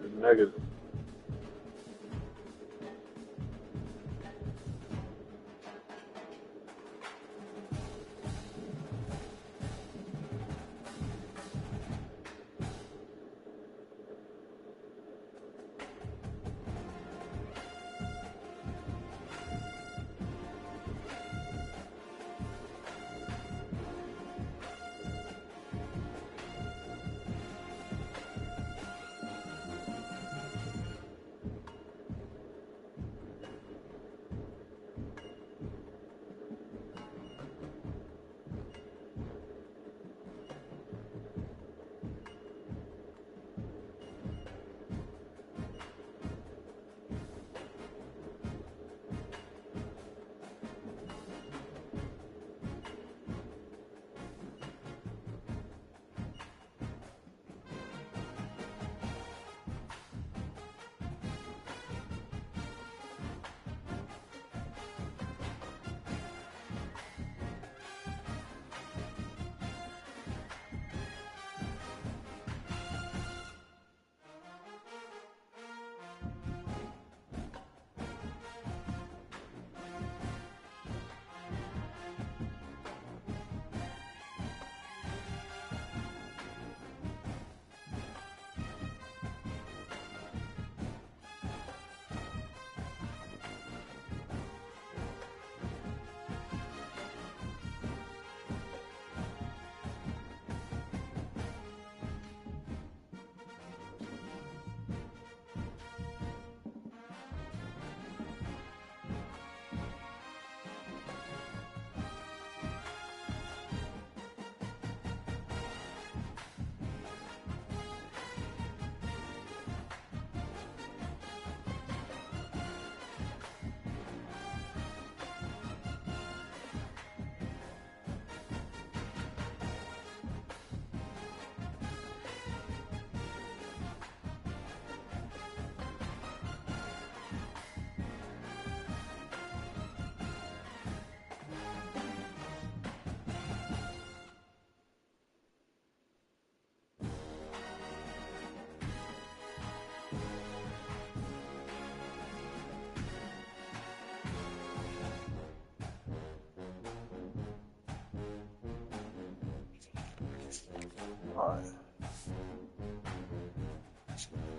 You're negative.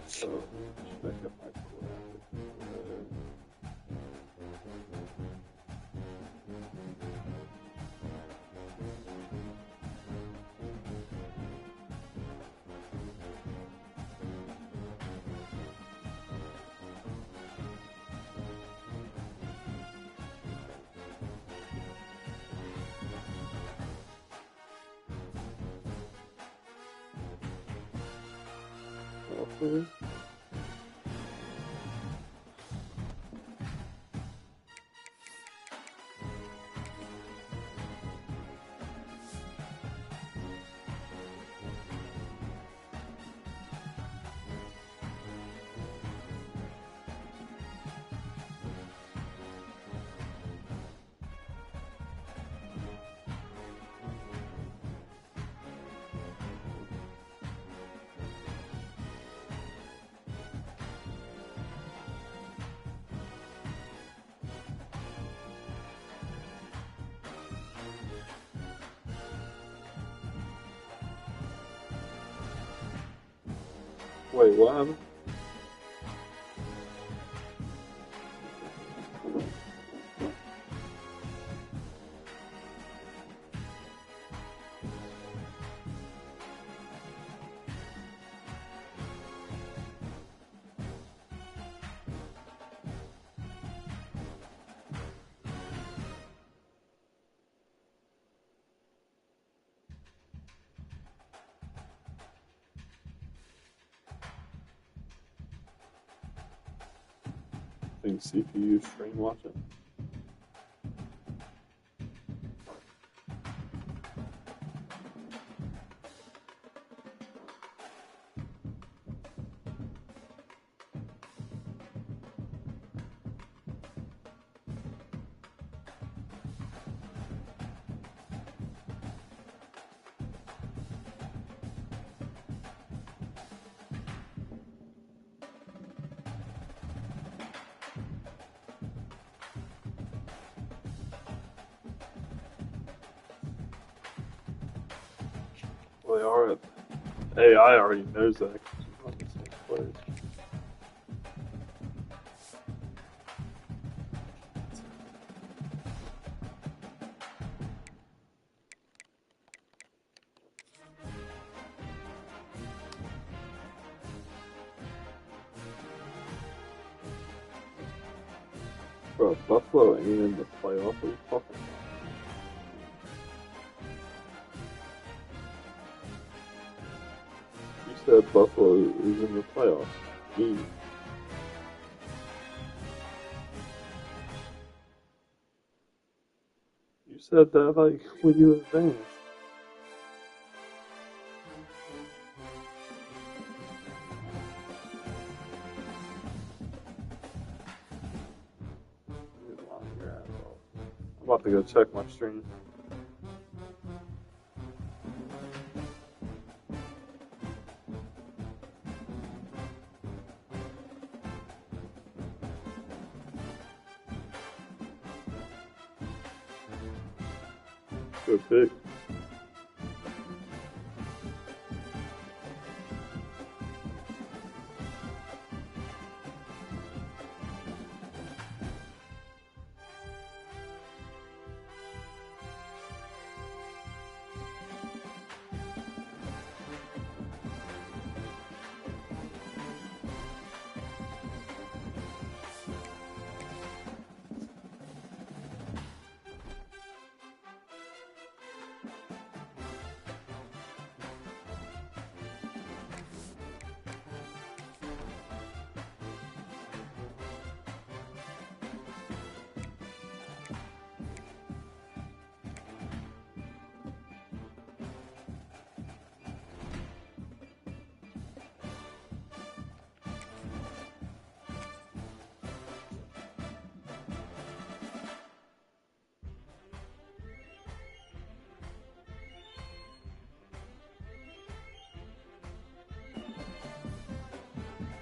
So, should I get my graphic? Okay. Wait, what happened? I think CPU stream watching. Well, they are at AI already knows that because she's on the same place. Bro, Buffalo ain't in the playoff. What are you talking about? You said Buffalo is in the playoffs. Me. You said that like when you advanced. You're lying your ass off. I'm about to go check my stream. Good pick.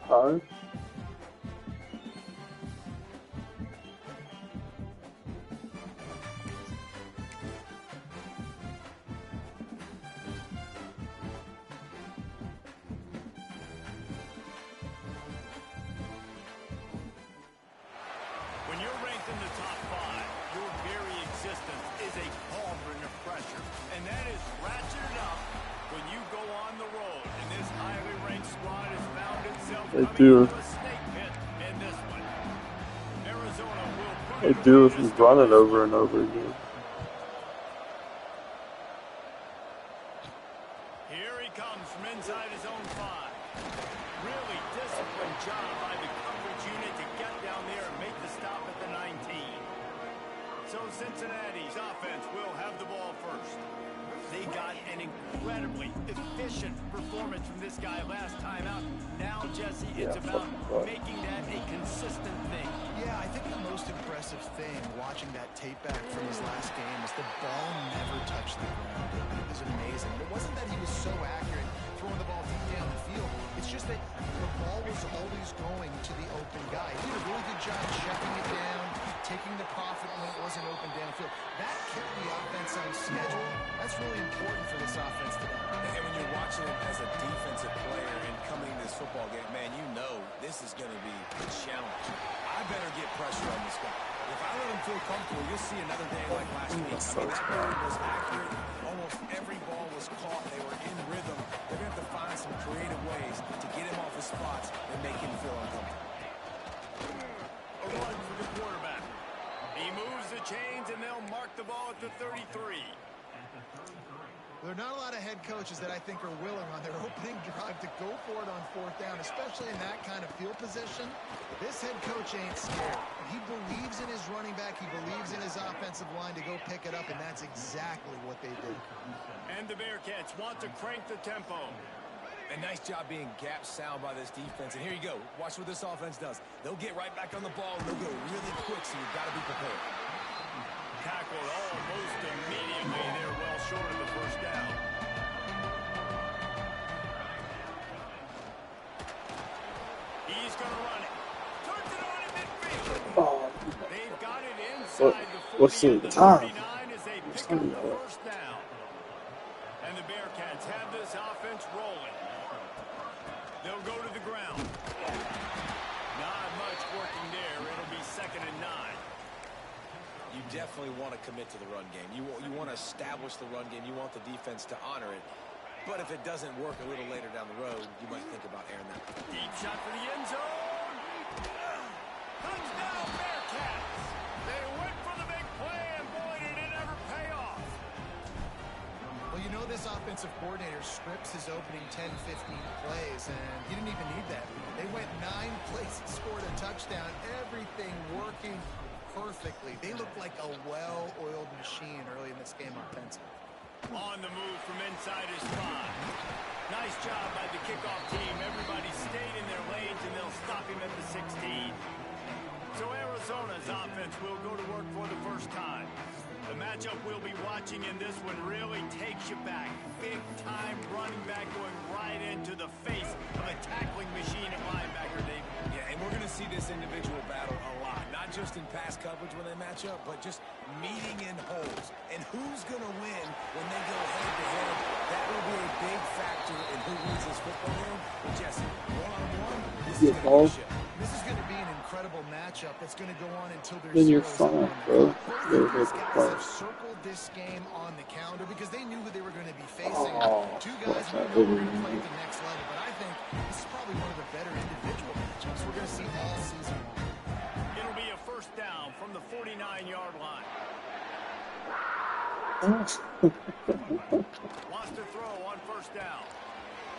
Hi. They do. They do if you run it over and over again. Here he comes from inside his own 5. Really disciplined job by the coverage unit to get down there and make the stop at the 19. So Cincinnati's offense will have the ball first. They got an incredibly efficient performance from this guy last time out. Now, Jesse, it's about making that a consistent thing. Yeah, I think the most impressive thing watching that tape back from his last game is the ball never touched the ground. It was amazing. It wasn't that he was so accurate throwing the ball deep down the field. It's just that the ball was always going to the open guy. He did a really good job checking it down, taking the profit when it wasn't open downfield. That kept the offense on schedule. That's really important for this offense today. And when you're watching him as a defensive player and coming to this football game, man, you know this is going to be a challenge. I better get pressure on this guy. If I let him feel comfortable, you'll see another day like last week. I mean, that ball was accurate. Almost every ball was caught. They were in rhythm. They're going to have to find some creative ways to get him off his spots and make him feel uncomfortable. A run for the quarterback. He moves the chains, and they'll mark the ball at the 33. There are not a lot of head coaches that I think are willing on their opening drive to go for it on 4th down, especially in that kind of field position. This head coach ain't scared. He believes in his running back. He believes in his offensive line to go pick it up, and that's exactly what they did. And the Bearcats want to crank the tempo. A nice job being gap sound by this defense. And here you go. Watch what this offense does. They'll get right back on the ball, and they'll go really quick, so you've got to be prepared. Tackled almost immediately. They're well short of the first down. He's going to run it. Turns it on in midfield. Oh, They've got it inside the 40 what's the and the time? 39 as they pick up the first down. And the Bearcats have this offense rolling. They'll go to the ground. Not much working there. It'll be 2nd and 9. You definitely want to commit to the run game. You want to establish the run game. You want the defense to honor it. But if it doesn't work a little later down the road, you might think about airing that. Deep shot for the end zone. Touchdown, Bearcats. They went for the big play, and boy, did it ever pay off. Well, you know this offensive coordinator scripts his opening 10, 15 plays, and he didn't even need that. They went 9 plays and scored a touchdown. Everything working perfectly. They looked like a well-oiled machine early in this game offensively. On the move from inside his 5. Nice job by the kickoff team. Everybody stayed in their lanes, and they'll stop him at the 16. So Arizona's offense will go to work for the first time. The matchup we'll be watching in this one really takes you back. Big-time running back going right into the face of a tackling machine at linebacker, Dave. Yeah, and we're going to see this individual battle a lot. Not just in pass coverage when they match up, but just meeting in holes. And who's going to win when they go head-to-head? That will be a big factor in who wins this football game. But Jesse, one-on-one, this is going to be a show. This is going to be an incredible matchup that's going to go on until there's then you're zeros fine, on bro. Both these guys have circled this game on the calendar because they knew who they were going to be facing. Two guys who know we're going to play at the next level. But I think this is probably one of the better individual matchups we're going to see all season long. It'll be a first down from the 49-yard line. Wants to throw on first down.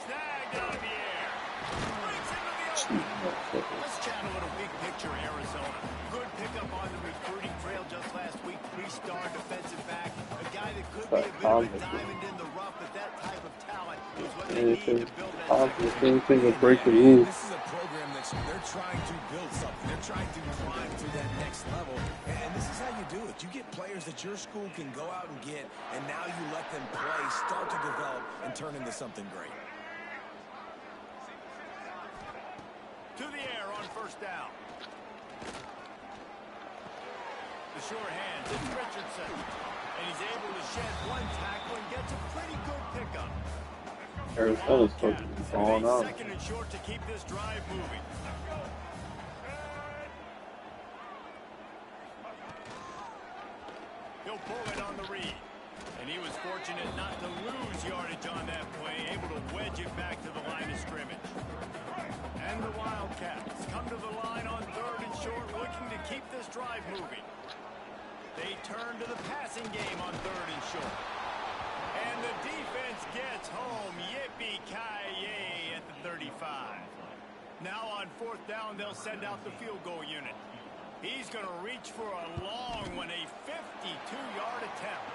Snagged out of the air. Breaks into the open. Let's chat a little big picture Arizona. Good pickup on the recruiting trail just last week. 3-star defensive back. A guy that could be a bit of a diamond in the rough, but that type of talent is what they need to build that secondary. Anything will break the rules. This is a program that they're trying to build something. They're trying to climb to that next level. And this is how you do it. You get players that your school can go out and get, and now you let them play, start to develop, and turn into something great. To the air on first down. The sure hands, it's Richardson. And he's able to shed one tackle and gets a pretty good pickup. Arizona's supposed to be falling out. 2nd and short to keep this drive moving. He'll pull it on the read. And he was fortunate not to lose yardage on that play, able to wedge it back to the line of scrimmage. And the this drive moving. They turn to the passing game on 3rd and short. And the defense gets home. Yippee-ki-yay at the 35. Now on 4th down, they'll send out the field goal unit. He's going to reach for a long one, a 52-yard attempt.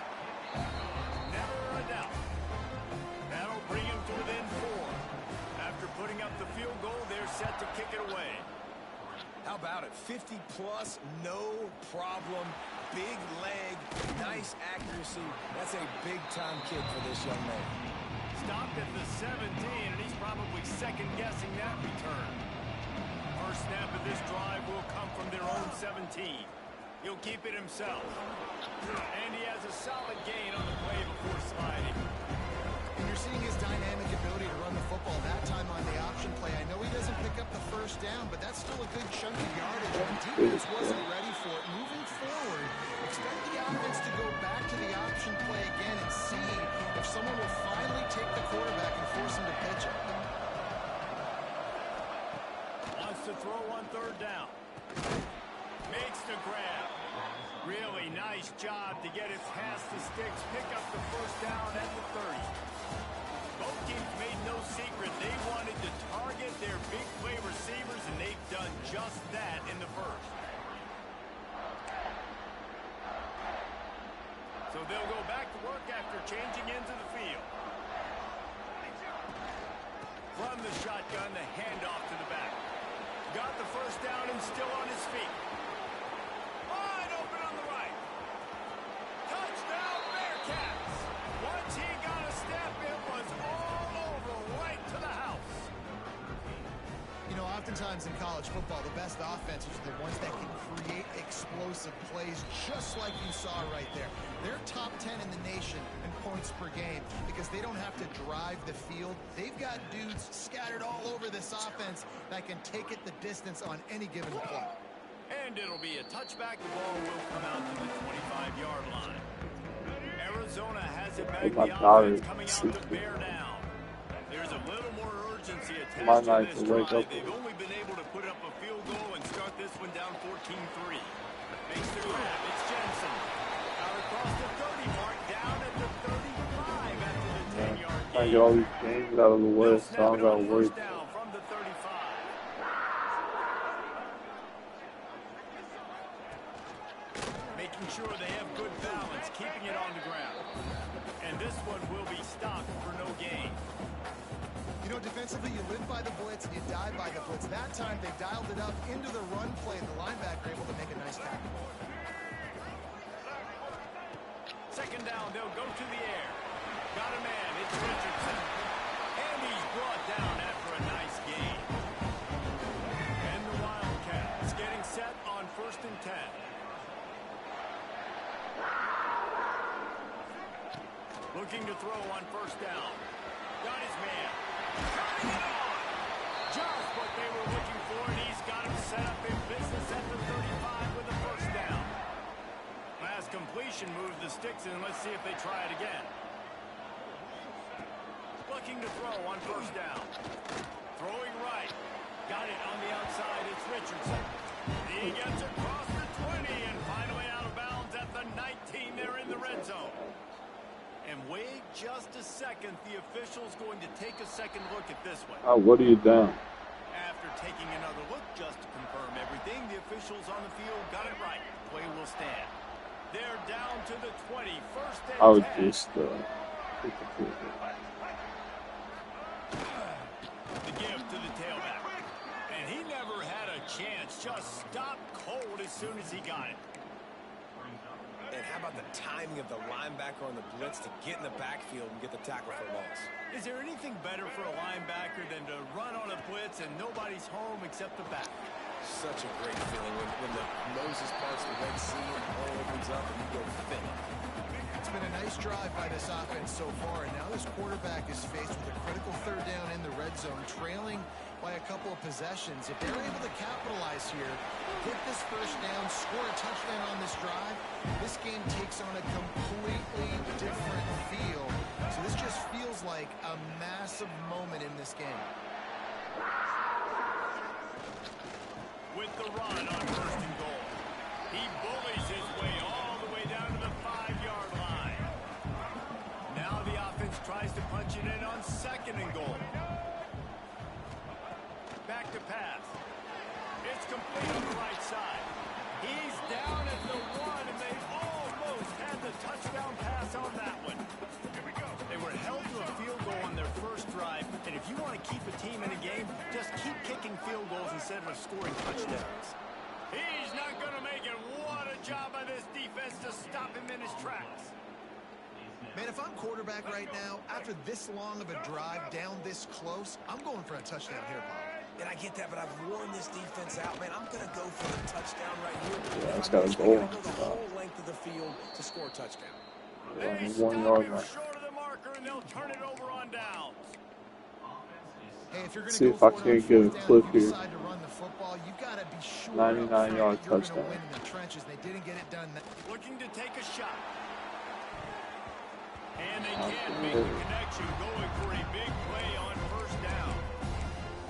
Never a doubt. That'll bring him to within 4. After putting up the field goal, they're set to kick it away. How about it? 50-plus, no problem. Big leg, nice accuracy. That's a big-time kick for this young man. Stopped at the 17, and he's probably second-guessing that return. First snap of this drive will come from their own 17. He'll keep it himself. And he has a solid gain on the play before sliding. And you're seeing his dynamic ability to run the football that time on the option play. I know he doesn't pick up the first down, but that's still a good chunk of yardage. The defense wasn't ready for it. Moving forward, expect the offense to go back to the option play again and see if someone will finally take the quarterback and force him to pitch it. Wants to throw on 3rd down. Makes the grab. Really nice job to get it past the sticks, pick up the first down at the 30. Both teams made no secret they wanted to target their big play receivers, and they've done just that in the first. So they'll go back to work after changing into the field. From the shotgun, the handoff to the back. Got the first down and still on his feet. Wide open on the right. Touchdown, Bearcats. Once he got a step, it was all over right to the house. You know, oftentimes in college football, the best offenses are the ones that can create explosive plays, just like you saw right there. They're top 10 in the nation in points per game because they don't have to drive the field. They've got dudes scattered all over this offense that can take it the distance on any given play. And it'll be a touchback. The ball will come out to the 25-yard line. Arizona has it back. The offense coming out to bear down. There's a little more urgency attached to this drive. They've only been able to put up a field goal and start this one down 14-3. Makes the grab. It's Jensen. Out across the 30 mark, down at the 35 after the 10-yard gain. I get all these games out of the way, so I don't gotta worry. Down from the 35. Making sure they have good balance, keeping it on the ground. And this one will be stopped for no gain. You know, defensively, you live by the blitz and you die by the blitz. That time, they dialed it up into the run play, and the linebacker able to make a nice tackle. Second down, they'll go to the air. Got a man, it's Richardson. And he's brought down after a nice gain. And the Wildcats getting set on 1st and 10. Looking to throw on 1st down. Got his man. Turning it on. Just what they were looking for, and he's got him set up in business at the 35 with a 1st down. Last completion moved the sticks, and let's see if they try it again. Looking to throw on 1st down. Throwing right. Got it on the outside. It's Richardson. He gets across the 20 and finally out of bounds at the 19. They're in the red zone. And wait just a second. The official's going to take a second look at this one. What are you doing? After taking another look just to confirm everything, the officials on the field got it right. Play will stand. They're down to the 20. 1st and 10. I would just The give to the tailback. And he never had a chance. Just stopped cold as soon as he got it. And how about the timing of the linebacker on the blitz to get in the backfield and get the tackle for a loss? Is there anything better for a linebacker than to run on a blitz and nobody's home except the back? Such a great feeling when the Moses parts the Red Sea and the hole opens up and you go fit. It's been a nice drive by this offense so far, and now this quarterback is faced with a critical 3rd down in the red zone, trailing by a couple of possessions. If they're able to capitalize here, get this 1st down, score a touchdown on this drive, this game takes on a completely different feel. So this just feels like a massive moment in this game. With the run on 1st and goal. He bullies his way all the way down to the 5-yard line. Now the offense tries to punch it in on 2nd and goal. Back to pass. It's complete on the right side. He's down at the 1, and they almost had the touchdown pass on that one. Here we go. They were held to a field goal on their first drive, and if you want to keep a team in a game, just keep kicking field goals instead of scoring touchdowns. He's not going to make it. What a job by this defense to stop him in his tracks. Man, if I'm quarterback right now, after this long of a drive down this close, I'm going for a touchdown here, Pop. And I get that, but I've worn this defense out, man. I'm going to go for the touchdown right here. Yeah, it's got a goal. Go the whole length of the field to score a touchdown. They 1 yard stop him line. short of the marker, and they'll turn it over on downs. Hey, if you're going See to if go I for it can on get a 4th down, clip if you here. decide to run the football, you got to be sure 99-yard you're going to touchdown. win in the trenches. They didn't get it done. Looking to take a shot. And they can't make the connection, going for a big play on 1st down.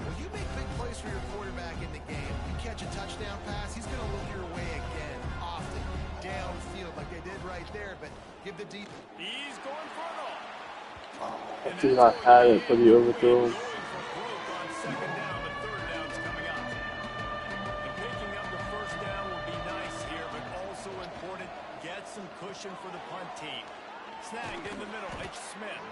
When you make big plays for your quarterback in the game, you catch a touchdown pass, he's going to look your way again, often, downfield like they did right there, but give the deep. He's going for it all. I think I had it for the overthrow. Going for broke on 2nd down, but 3rd down's coming up. And picking up the 1st down will be nice here, but also important, get some cushion for the punt team. Snagged in the middle, it's Smith.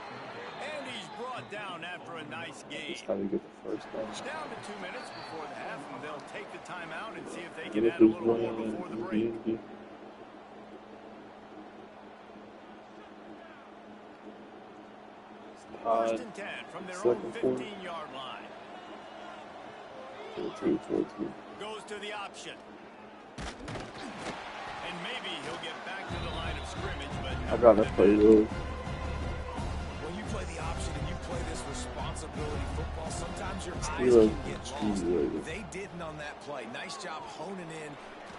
And he's brought down after a nice game. Just gotta get the 1st down. Down to 2 minutes before the half, and they'll take the timeout and see if they Get can it add a this little way more before the break. and First and 10 from their own 15-yard line. 14. Goes to the option. And maybe he'll get back to the line of scrimmage, but I gotta play Will. When you play the option and you play this responsibility football, sometimes your eyes Steelers can get cheese lost. later. They didn't on that play. Nice job honing in,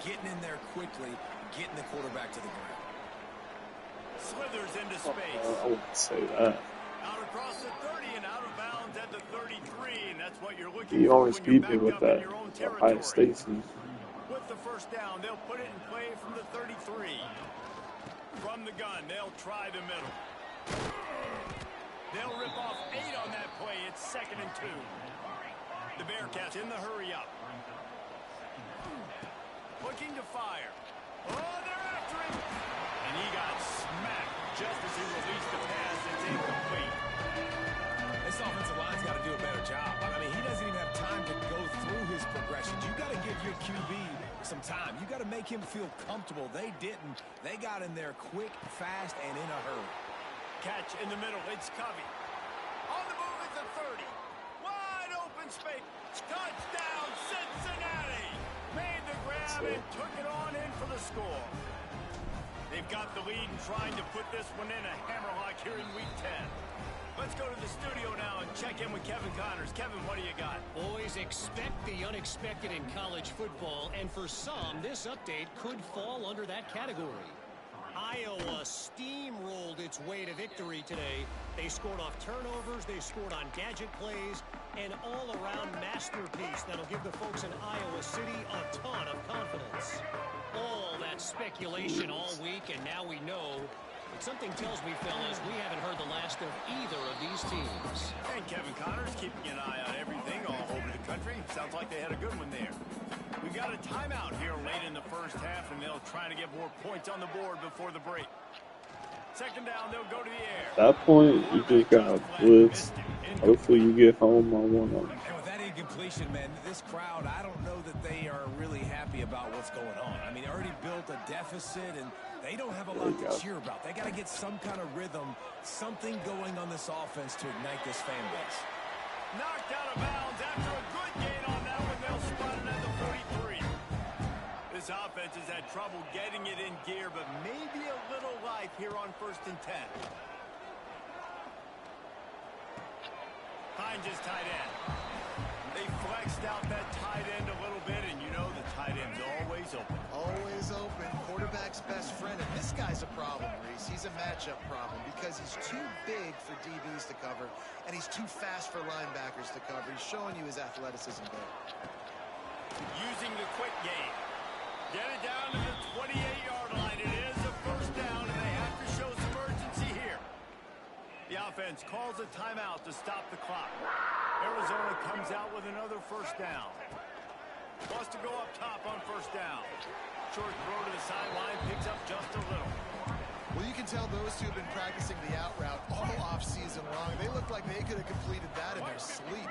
getting in there quickly, getting the quarterback to the ground. slithers into space. I wouldn't say that. Out across the 30 and out of bounds at the 33, and that's what you're looking He for always when you're beat me backed with up in that. your own Ohio territory. Stacy. With the 1st down, they'll put it in play from the 33. From the gun, they'll try the middle. They'll rip off 8 on that play. It's 2nd and 2. The Bearcats in the hurry up. Looking to fire. Oh, they're after him. And he got smacked just as he released the pass. It's incomplete. This offensive line's got to do a better job. I mean, he doesn't even have time to go through his progressions. You got to give your QB some time. You got to make him feel comfortable. They didn't. They got in there quick, fast, and in a hurry. Catch in the middle. It's Covey. On the move at the 30. Wide open space. Touchdown, Cincinnati. Made the grab and took it on in for the score. They've got the lead and trying to put this one in a hammerlock here in Week 10. Let's go to the studio now and check in with Kevin Connors. Kevin, what do you got? Boys, expect the unexpected in college football, and for some, this update could fall under that category. Iowa steamrolled its way to victory today. They scored off turnovers, they scored on gadget plays, an all-around masterpiece that'll give the folks in Iowa City a ton of confidence. All that speculation all week, and now we know. But something tells me, fellas, we haven't heard the last of either of these teams. And Kevin Connors keeping an eye on everything all over the country. Sounds like they had a good one there. We've got a timeout here late in the first half, and they'll try to get more points on the board before the break. 2nd down, they'll go to the air. At that point, you just got blitz. Hopefully you get home on one of them. And with that incompletion, man, this crowd, I don't know that they are really happy about what's going on. I mean, they already built a deficit, and they don't have a lot to cheer about. They got to get some kind of rhythm, something going on this offense to ignite this fan base. Knocked out of bounds after a good gain on that one. They'll spot it at the 43. This offense has had trouble getting it in gear, but maybe a little life here on 1st and 10. Hines is tight end. They flexed out that tight end a little bit, and you know the tight end's always open. Always open. Quarterback's best friend. And this guy's a problem, Reese. He's a matchup problem because he's too big for DBs to cover, and he's too fast for linebackers to cover. He's showing you his athleticism there. Using the quick game. Get it down to the 28-yard line. It is a first down, and they have to show some urgency here. The offense calls a timeout to stop the clock. Arizona comes out with another first down. Wants to go up top on first down. Short throw to the sideline, picks up just a little. Well, you can tell those two have been practicing the out route all off-season long. They look like they could have completed that in their sleep.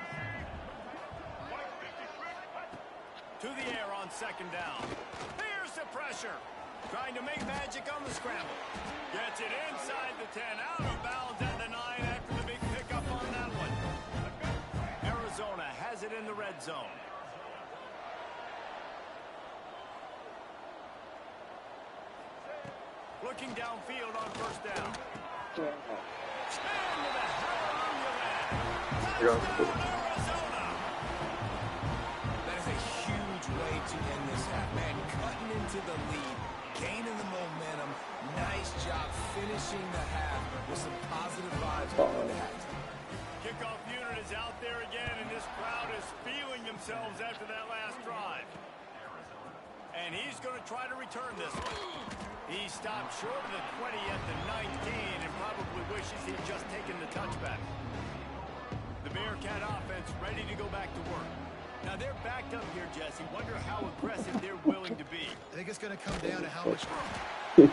To the air on second down. Here's the pressure. Trying to make magic on the scramble. Gets it inside the 10. Out of bounds at the 9 after the big pickup on that one. Arizona has it in the red zone. Looking downfield on first down. And to the hallelujah land. Touchdown, Arizona. That is a huge way to end this half. Man, cutting into the lead, gaining the momentum. Nice job finishing the half with some positive vibes going into halftime. Kickoff unit is out there again, and this crowd is feeling themselves after that last drive. And he's going to try to return this one. He stopped short of the 20 at the 19 and probably wishes he'd just taken the touchback. The Bearcat offense ready to go back to work. Now they're backed up here, Jesse. Wonder how aggressive they're willing to be. I think it's going to come down to how much... The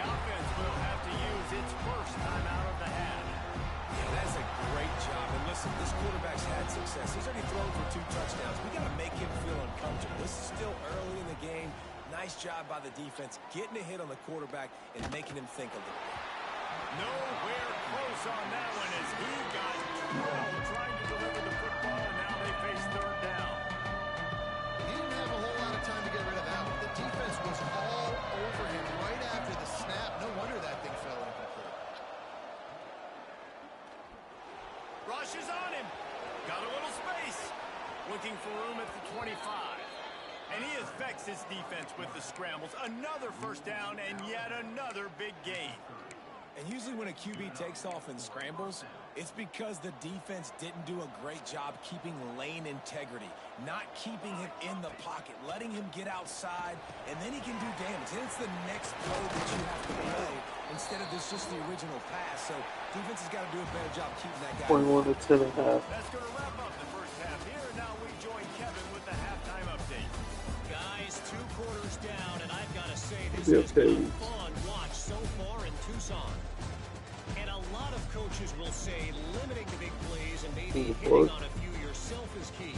offense will have to use its first time out of the half. Yeah, that's a great job. And listen, this quarterback's had success. He's already thrown for 2 touchdowns. We got to make him feel uncomfortable. This is still early in the game. Nice job by the defense, getting a hit on the quarterback and making him think a little bit. Nowhere close on that one as he got trouble trying to deliver the football, and now they face third down. He didn't have a whole lot of time to get rid of that one. The defense was all over him right after the snap. No wonder that thing fell incomplete. Rush is on him. Got a little space. Looking for room at the 25. And he affects his defense with the scrambles. Another first down and yet another big gain. And usually when a QB takes off and scrambles, it's because the defense didn't do a great job keeping lane integrity, not keeping him in the pocket, letting him get outside, and then he can do damage. And it's the next play that you have to play instead of this just the original pass. So defense has got to do a better job keeping that guy. 21 to 10 and a half. That's going to wrap up the first half here. Now we join Kevin with the halftime update. Guys, 2 quarters down, and I've got to say this has been a fun watch so far in Tucson. And a lot of coaches will say limiting the big plays and maybe hitting on a few yourself is key.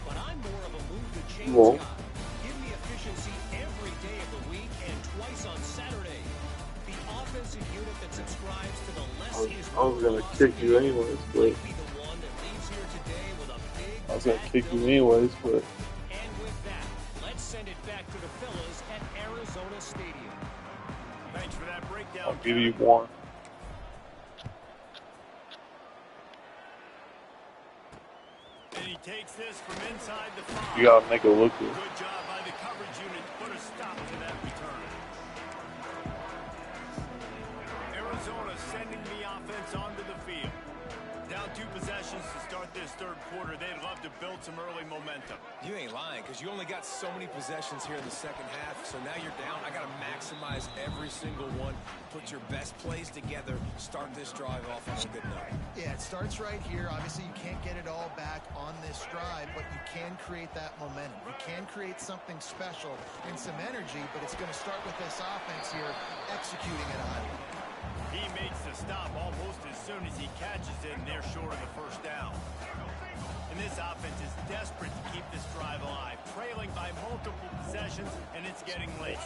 But I'm more of a move the chains guy. Give me efficiency every day of the week and twice on Saturday. The offensive unit that subscribes to the less is I was gonna kick you anyways, but might be the one that leaves here today with a big I was gonna kick you anyways, but And with that, let's send it back to the fellas at Arizona Stadium. Thanks for that breakdown. I'll give you one. And he takes this from inside the 5. You gotta make it look good. Good job by the coverage unit to put a stop to that return. Arizona sending the offense onto the field. Down 2 possessions to start this third quarter. They'd love to build some early momentum. You ain't lying, because you only got so many possessions here in the second half, so now you're down. I got to maximize every single one, put your best plays together, start this drive off on a good note. Yeah, it starts right here. Obviously, you can't get it all back on this drive, but you can create that momentum. You can create something special and some energy, but it's going to start with this offense here executing at a high level. He makes the stop almost as soon as he catches it, and they're short of the first down. And this offense is desperate to keep this drive alive, trailing by multiple possessions, and it's getting late.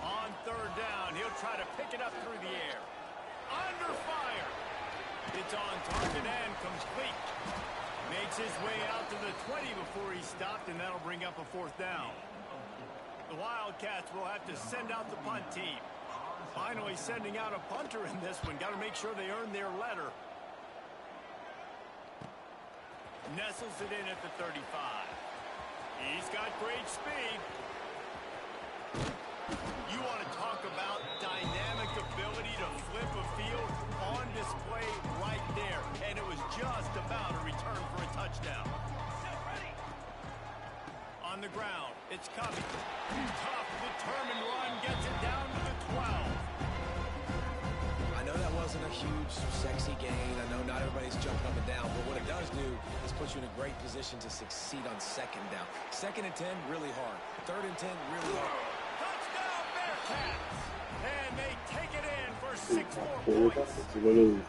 On third down, he'll try to pick it up through the air. Under fire. It's on target and complete. Makes his way out to the 20 before he stopped, and that'll bring up a 4th down. The Wildcats will have to send out the punt team. Finally sending out a punter in this one. Got to make sure they earn their letter. Nestles it in at the 35. He's got great speed. You want to talk about dynamic ability to flip a field on display right there. And it was just about a return for a touchdown. On the ground, it's coming. Tough, determined run gets it down to the 12. I know that wasn't a huge, sexy gain. I know not everybody's jumping up and down, but what it does do is put you in a great position to succeed on second down. 2nd and 10, really hard. 3rd and 10, really hard. Touchdown, Bearcats! And they take it in for 6 more points. It's literally,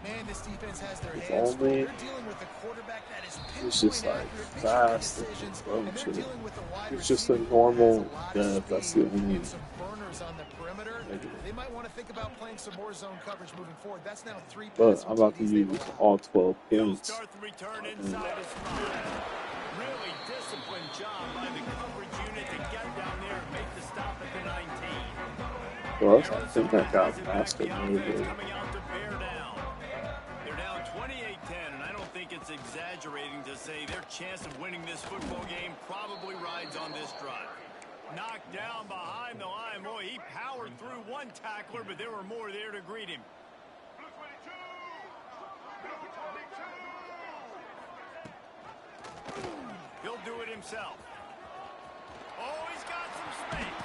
Man, this defense has their it's hands full. only, They're dealing with a quarterback that is it's just pinpoint like accurate, fast making and decisions, dumb and they're shit. dealing with a wide It's just a receiver normal who has a lot of death. That's the speed only and some burners on the perimeter. negative. They might want to think about playing some more zone coverage moving forward. That's now 3 But passing I'm about to TDs they've use allowed. all 12 He'll points. start the return inside his spot. Really disciplined job by the coverage unit to get down there and make the stop at the 19. Or else I think I got mastered Coming maybe. out to bear down. They're down 28-10, and I don't think it's exaggerating to say their chance of winning this football game probably rides on this drive. Knocked down behind the line. Boy, he powered through one tackler, but there were more there to greet him. He'll do it himself. Oh, he's got some space.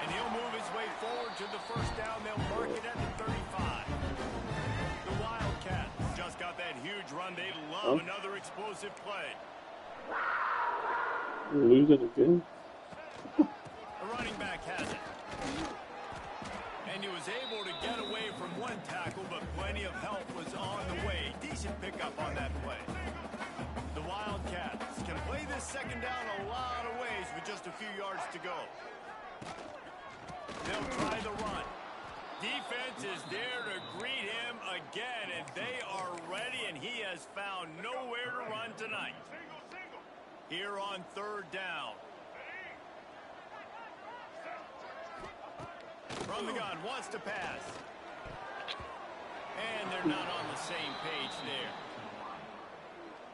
And he'll move his way forward to the first down. They'll mark it at the 35. The Wildcats just got that huge run. They love another explosive play. We're losing again. The running back has it. And he was able to get away from one tackle, but plenty of help was on the way. Decent pickup on that play. The Wildcats can play this second down a lot of ways with just a few yards to go. They'll try the run. Defense is there to greet him again, and they are ready, and he has found nowhere to run tonight. Here on 3rd down. From the gun, wants to pass. And they're not on the same page there.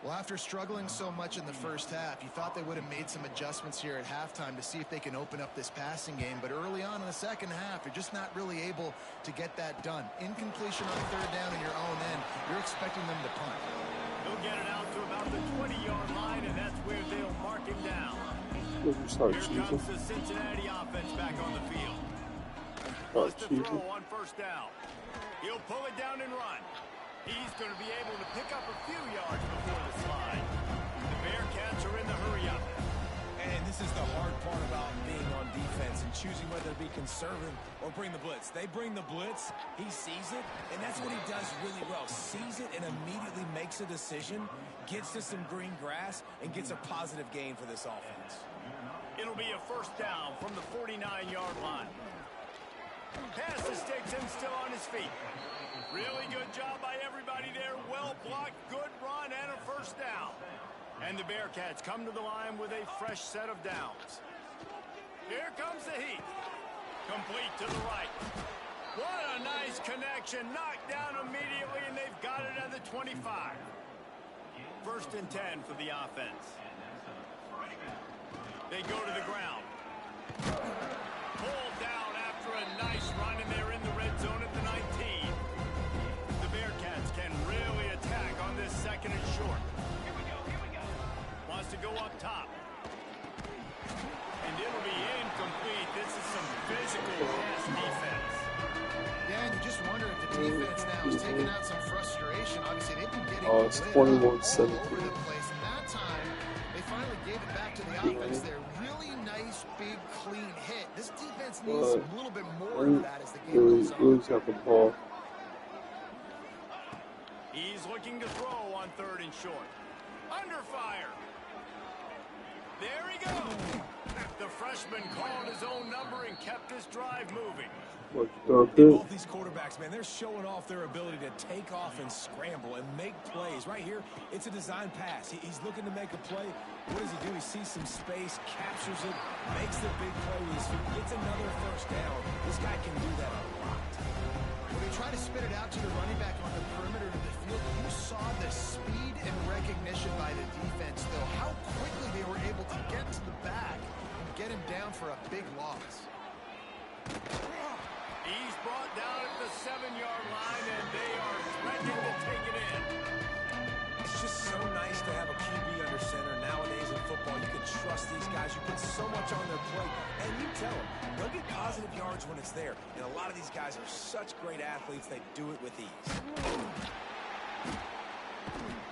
Well, after struggling so much in the first half, you thought they would have made some adjustments here at halftime to see if they can open up this passing game. But early on in the second half, you're just not really able to get that done. Incompletion on 3rd down in your own end, you're expecting them to punt. He'll get it out to about the 20-yard line, and that's where they'll mark him down. Here comes the Cincinnati offense back on the field. Wants to throw on 1st down. He'll pull it down and run. He's going to be able to pick up a few yards before the slide. The Bearcats are in the hurry-up. And this is the hard part about being on defense and choosing whether to be conservative or bring the blitz. They bring the blitz, he sees it, and that's what he does really well. Sees it and immediately makes a decision, gets to some green grass, and gets a positive gain for this offense. It'll be a 1st down from the 49-yard line. Pass to Stigson, still on his feet. Really good job by everybody there. Well blocked, good run, and a 1st down. And the Bearcats come to the line with a fresh set of downs. Here comes the heat. Complete to the right. What a nice connection. Knocked down immediately, and they've got it at the 25. 1st and 10 for the offense. They go to the ground. Pulled down after a nice run, and they're in the red zone at the 19. The Bearcats can really attack on this 2nd and short. Here we go. Wants to go up top. And it'll be incomplete. This is some physical pass defense. Yeah, and you just wonder if the defense now is taking out some frustration. Obviously, they've been getting It's lit all 21-17. over the place. And that time, they finally gave it back to the offense there. Really nice, big, clean hit. This defense needs a little bit more of that as the game goes on. Really got the ball. He's looking to throw on 3rd and short. Under fire. There he goes. The freshman called his own number and kept his drive moving. Both these quarterbacks, man, they're showing off their ability to take off and scramble and make plays. Right here, it's a design pass. He's looking to make a play. What does he do? He sees some space, captures it, makes the big play with his feet, gets another 1st down. This guy can do that a lot. When they try to spit it out to the running back on the perimeter of the field, you saw the speed and recognition by the defense, though, how quickly they were able to get to the back and get him down for a big loss. He's brought down at the 7-yard line, and they are threatening to take it in. It's just so nice to have a QB under center. Nowadays in football, you can trust these guys. You put so much on their plate, and you tell them they'll get positive yards when it's there. And a lot of these guys are such great athletes, they do it with ease.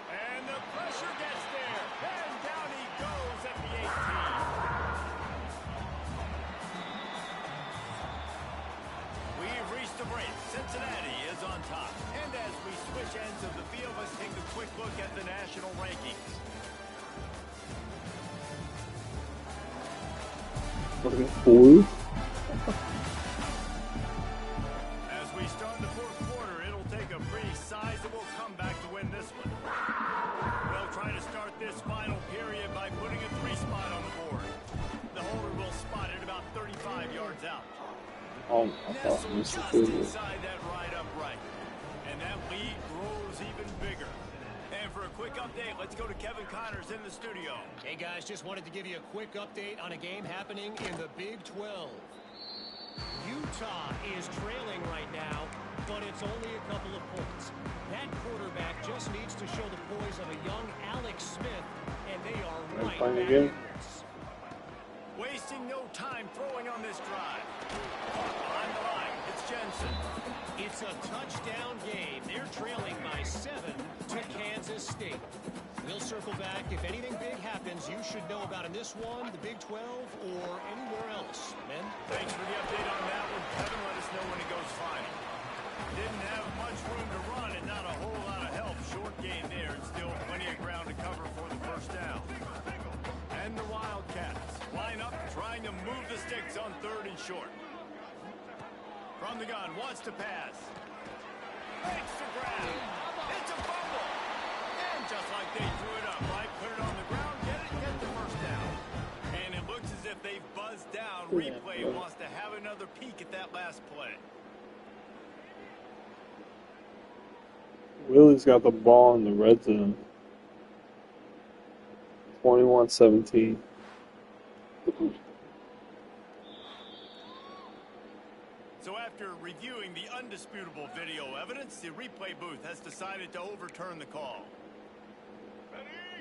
And the pressure gets there. And down he goes at the 18. We've reached the break. Cincinnati is on top. And as we switch ends of the field, let's take a quick look at the national rankings. Blue. As we start the fourth quarter, it'll take a pretty sizable comeback to win this one. They'll try to start this final period by putting a 3-spot on the board. The holder will spot it about 35 yards out. Oh, I thought Nestled this just was inside that right upright. And that lead grows even bigger. And for a quick update, let's go to Kevin Connors in the studio. Hey guys, just wanted to give you a quick update on a game happening in the Big 12. Utah is trailing right now, but it's only a couple of points. That quarterback just needs to show the poise of a young Alex Smith, and they are right back in this. Wasting no time throwing on this drive. On the line, it's Jensen. It's a touchdown game. They're trailing by 7 to Kansas State. We'll circle back. If anything big happens, you should know about in this one, the Big 12, or anywhere else. Men? Thanks for the update on that one. Kevin, let us know when it goes final. Didn't have much room to run and not a whole lot of help. Short game there and still plenty of ground to cover for the first down. And the Wildcats line up trying to move the sticks on 3rd and short. From the gun, wants to pass. Makes the grab. It's a fumble. And just like they threw it up, right? Put it on the ground, get the first down. And it looks as if they've buzzed down. Replay wants to have another peek at that last play. Willie's got the ball in the red zone. 21-17. So after reviewing the undisputable video evidence, the replay booth has decided to overturn the call.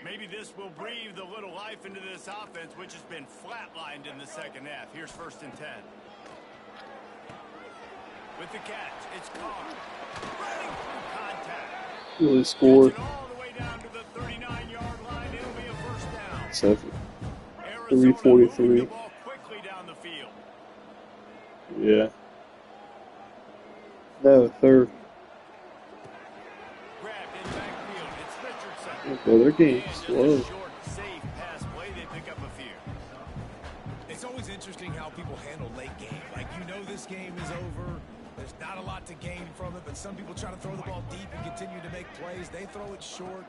Maybe this will breathe a little life into this offense, which has been flatlined in the second half. Here's 1st and 10. With the catch, it's Carr. Running through contact. Willie scored. All the way down to the 39-yard line. It'll be a first down. 3:43. The ball quickly down the field. Yeah. No, 3rd. Grabbed in backfield. It's Richardson. Well, their game's And slow. just a short, safe pass play. They pick up a few. It's always interesting how people handle late game. Like, you know this game is over. There's not a lot to gain from it, but some people try to throw the ball deep and continue to make plays. They throw it short.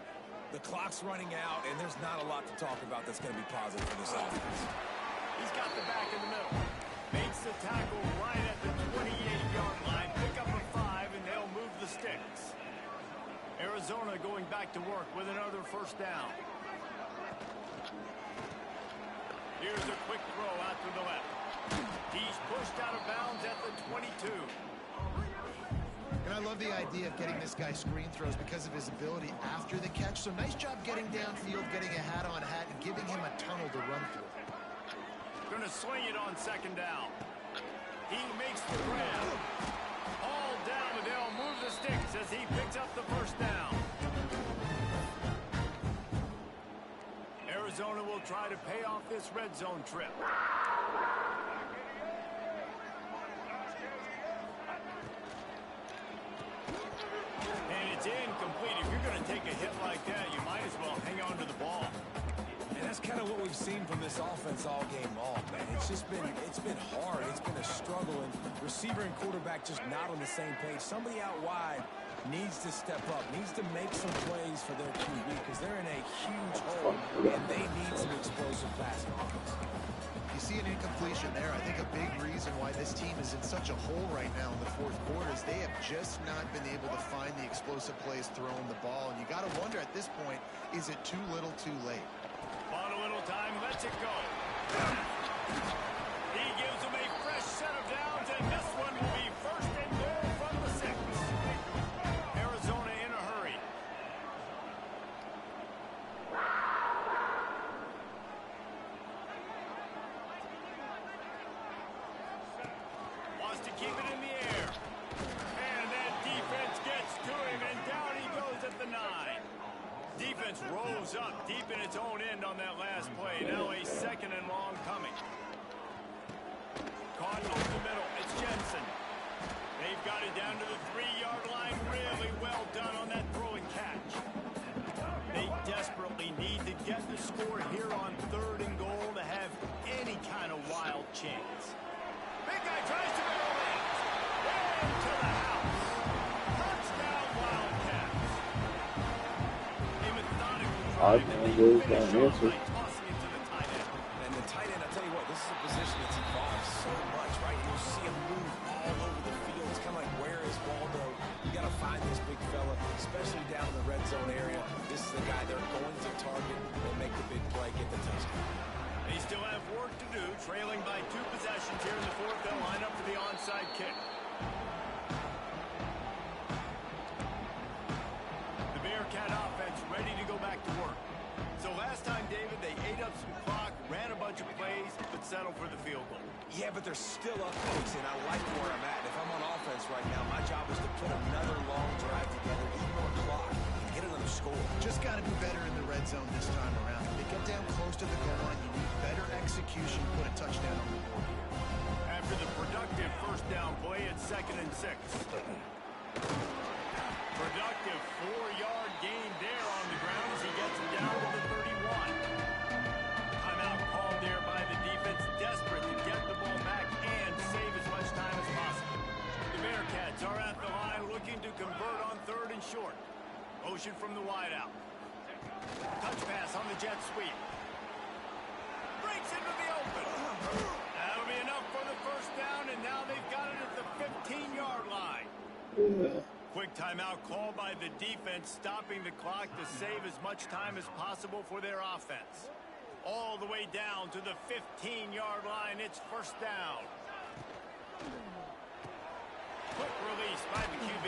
The clock's running out, and there's not a lot to talk about that's going to be positive for this offense. He's got the back in the middle. Makes the tackle right at the 28-yard line. Pick up a 5, and they'll move the sticks. Arizona going back to work with another first down. Here's a quick throw out to the left. He's pushed out of bounds at the 22. And I love the idea of getting this guy screen throws because of his ability after the catch. So nice job getting downfield, getting a hat-on-hat, and giving him a tunnel to run through. Going to sling it on 2nd down. He makes the grab. All down, and they'll move the sticks as he picks up the first down. Arizona will try to pay off this red zone trip. And it's incomplete. If you're going to take a hit like that, you might as well hang on to the ball. And that's kind of what we've seen from this offense all game long, man. It's been hard. It's been a struggle, and receiver and quarterback just not on the same page. Somebody out wide needs to step up, needs to make some plays for their QB because they're in a huge hole, and they need some explosive passing offense. You see an incompletion there. I think a big reason why this team is in such a hole right now in the fourth quarter is they have just not been able to find the explosive plays throwing the ball. And you got to wonder at this point, is it too little too late? On a little time, lets it go. He gives them a fresh set of downs, and this one will be 1st and goal from the 6. Arizona in a hurry. keep it in the air. And that defense gets to him, and down he goes at the 9. Defense rose up deep in its own end on that last play. Now a 2nd and long coming. Caught over the middle. It's Jensen. They've got it down to the 3-yard line. Really well done on that throw and catch. They desperately need to get the score here on 3rd and goal to have any kind of wild chance. Big guy tries to make a land. Into the house. Touchdown, Wildcats. A methodical drive that they finish off by tossing it to the tight end. And the tight end, I'll tell you what, this is a position that's evolved so much, right? You'll see him move all over the field. It's kind of like, where is Waldo? You got to find this big fella, especially down in the red zone area. This is the guy they're going to target and make the big play, get the touchdown. They still have work to do, trailing by 2 possessions here in the 4th. They'll line up for the onside kick. The Bearcat offense ready to go back to work. So last time, David, they ate up some clock, ran a bunch of plays, but settled for the field goal. Yeah, but they're still up close, and I like where I'm at. If I'm on offense right now, my job is to put another long drive together, eat more clock, and get another score. Just got to be better in the red zone this time around. If they get down close to the goal line, you need better execution to put a touchdown on the board here. After the productive 1st down play, it's 2nd and 6. Productive 4-yard gain there on the ground as he gets him down to the 31. Timeout called there by the defense, desperate to get the ball back and save as much time as possible. The Bearcats are at the line looking to convert on 3rd and short. Motion from the wideout. Touch pass on the jet sweep. Breaks into the open. That'll be enough for the 1st down, and now they've got it at the 15-yard line. Quick timeout called by the defense, stopping the clock to save as much time as possible for their offense. All the way down to the 15-yard line. It's 1st down. Quick release by the QB.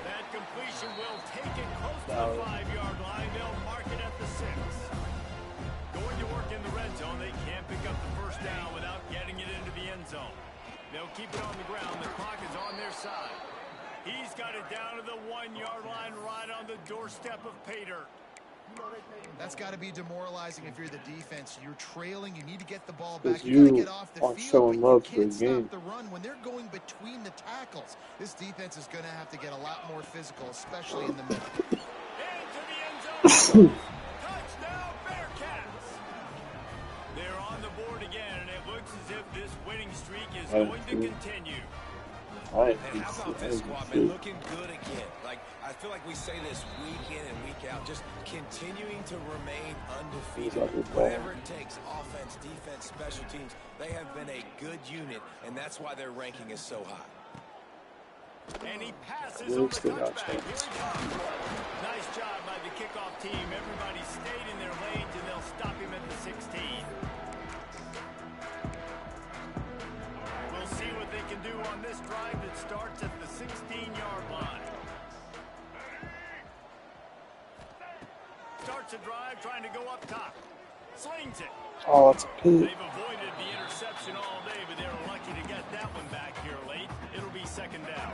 That completion will take it close to the 5-yard line. They'll mark it at the 6. Going to work in the red zone. They can't pick up the 1st down without getting it into the end zone. They'll keep it on the ground. The clock is on their side. He's got it down to the 1-yard line, right on the doorstep of pay dirt. That's got to be demoralizing if you're the defense. You're trailing. You need to get the ball back. You You got to get off the aren't field, showing but you love for can't the stop game. the run when they're going between the tackles. This defense is going to have to get a lot more physical, especially in the middle. Into the end zone. Touchdown, Bearcats. They're on the board again, and it looks as if this winning streak is going to continue. And how about this squad, man? Looking good again. Like, I feel like we say this week in and week out, just continuing to remain undefeated. Whatever it takes, offense, defense, special teams, they have been a good unit, and that's why their ranking is so high. And he passes on the touchback. Here he comes. Nice job by the kickoff team. Everybody stayed in their lanes, and they'll stop him at the 16. We'll see what they can do on this drive that starts at the 16-yard line. Starts a drive trying to go up top. Slings it. Oh, that's a pig. They've avoided the interception all day, but they were lucky to get that one back here late. It'll be 2nd down.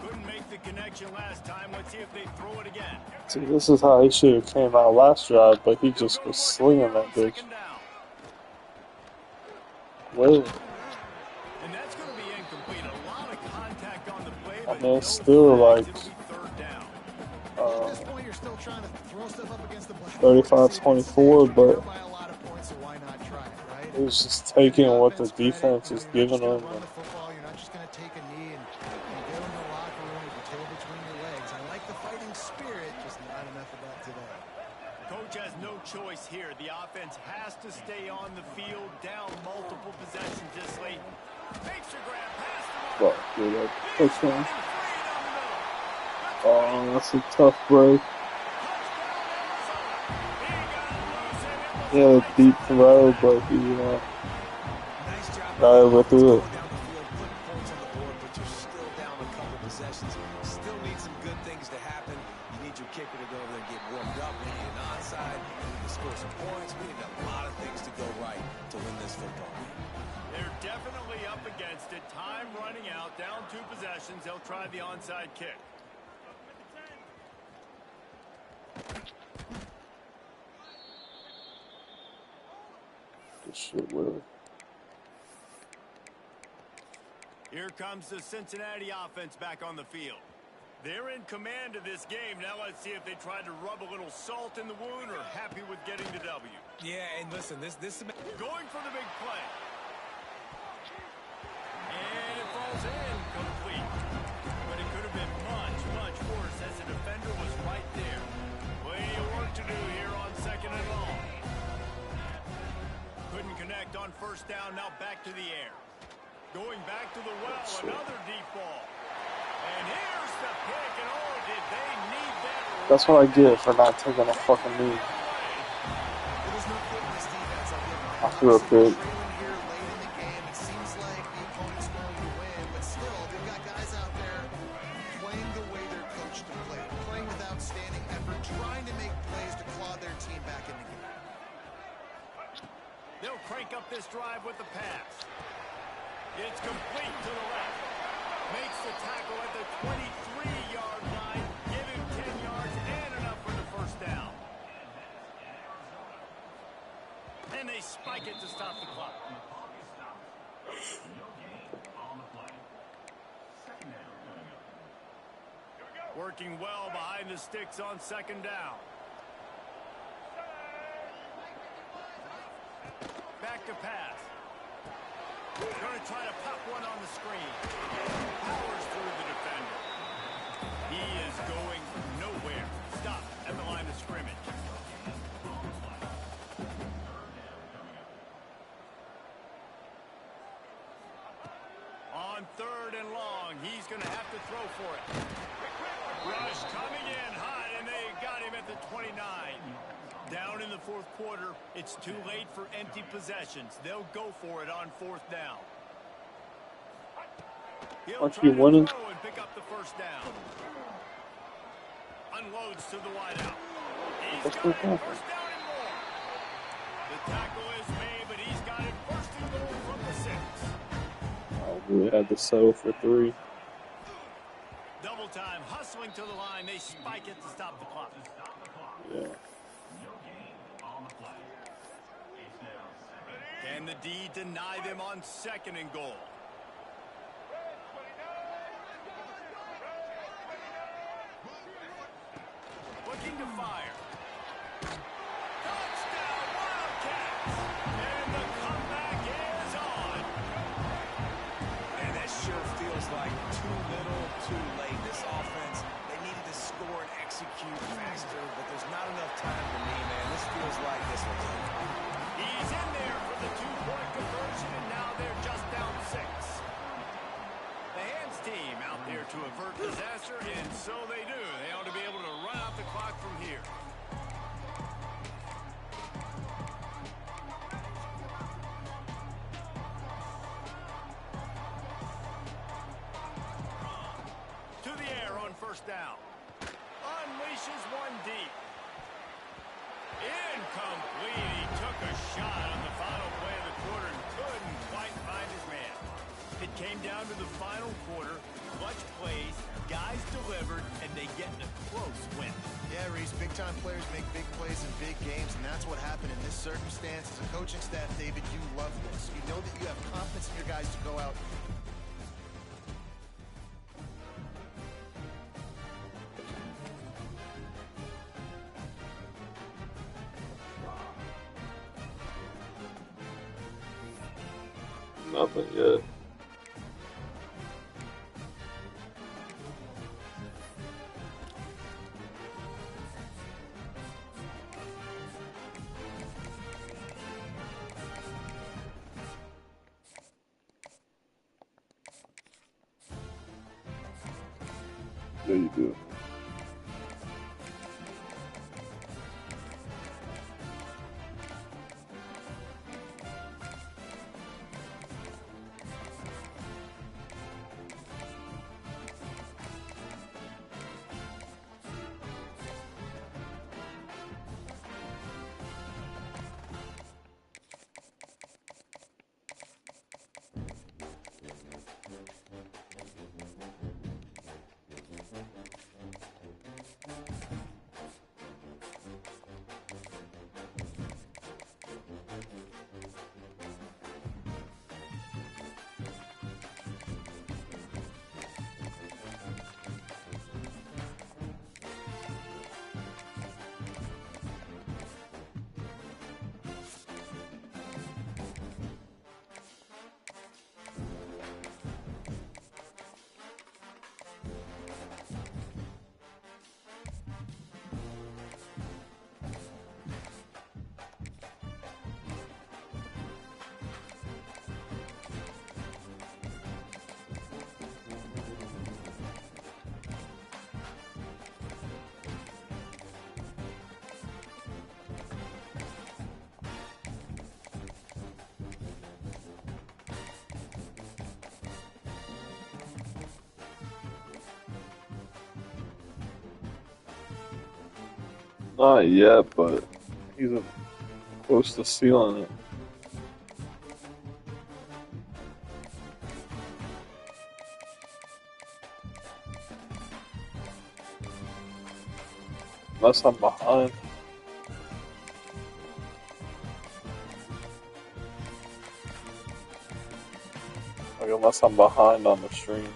Couldn't make the connection last time. Let's see if they throw it again. See, this is how he should have came out last drive, but he just was slinging that bitch. 2nd down. Well, And that's going to be incomplete. A lot of contact on the play, I but mean, no it's still yards. like It'll be 3rd down. At this point, you're still trying to throw stuff up against the black 35-24, but by a lot of points, so why not try it, right? it was just taking what the defense is giving You're them. not just gonna run the football. You're not just going to take a knee and go in the locker room with your tail between your legs. I like the fighting spirit, just not enough of that today. Coach has no choice here. The offense has to stay on the field, down multiple possessions this late. Makes a grab, pass to But, yeah, that touchdown. Oh, that's a tough break. Yeah, a deep throw, but he Nice job. got overthrew it. Down the field, put points on the board, but you're still down a couple possessions. Still need some good things to happen. You need your kicker to go over there and get warmed up. We need an onside. We need to score some points. We need a lot of things to go right to win this football game. They're definitely up against it. Time running out. Down 2 possessions. They'll try the onside kick. Good shit, Will. Here comes the Cincinnati offense back on the field. They're in command of this game. Now let's see if they try to rub a little salt in the wound or happy with getting the W. Yeah, and listen, this is going for the big play. And it falls in complete. But it could have been much, much worse as the defender was right there. Plenty of work to do here on 2nd and long. Couldn't connect on 1st down. Now back to the air. Going back to the well, another deep ball. And here's the pick, and oh, did they need that? That's what I get for not taking a fucking knee. I threw a pick. Here late in the game, it seems like the opponent's going to win, but still, they've got guys out there playing the way they're coached to play, playing with outstanding effort, trying to make plays to claw their team back in the game. They'll crank up this drive with the pass. It's complete to the left. Makes the tackle at the 23-yard line. Give him 10 yards and enough for the 1st down. And they spike it to stop the clock. Working well behind the sticks on 2nd down. Back to pass. Going to try to pop one on the screen. Powers through the defender. He is going nowhere. Stop at the line of scrimmage. On 3rd and long, he's going to have to throw for it. Rush coming in hot, and they got him at the 29. Down in the 4th quarter, it's too late for empty possessions. They'll go for it on 4th down. He'll try to throw and pick up the 1st down. Unloads to the wideout. He's got it, 1st down and more. The tackle is made, but he's got it 1st and goal from the 6. Oh, we had to settle for 3. Double time, hustling to the line. They spike it to stop the clock. Yeah. Can the D deny them on 2nd and goal? Looking to fire. Touchdown, Wildcats! And the comeback is on. And that sure feels like too little, too late. This offense, they needed to score and execute faster, but there's not enough time for me, man. This feels like this one's over. He's in there for the 2-point conversion, and now they're just down 6. The hands team out there to avert disaster, and so they do. They ought to be able to run out the clock from here. To the air on 1st down. Unleashes one deep. Incomplete. He took a shot on the final play of the quarter and couldn't quite find his man. It came down to the final quarter. Clutch plays, guys delivered, and they get a close win. Yeah, Reese, big-time players make big plays in big games, and that's what happened in this circumstance. As a coaching staff, David, you love this. You know that you have confidence in your guys to go out. Nothing yet. There you go. Not yet, but he's close to sealing it. Unless I'm behind. Like, unless I'm behind on the stream.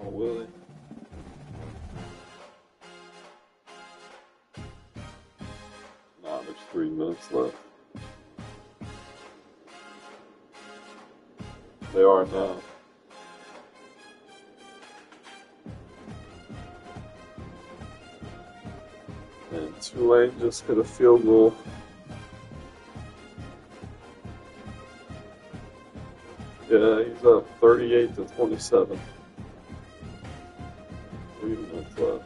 Oh, Willie. Nah, there's 3 minutes left. They are now. And Tulane just hit a field goal. Yeah, he's up 38-27. 3 minutes left.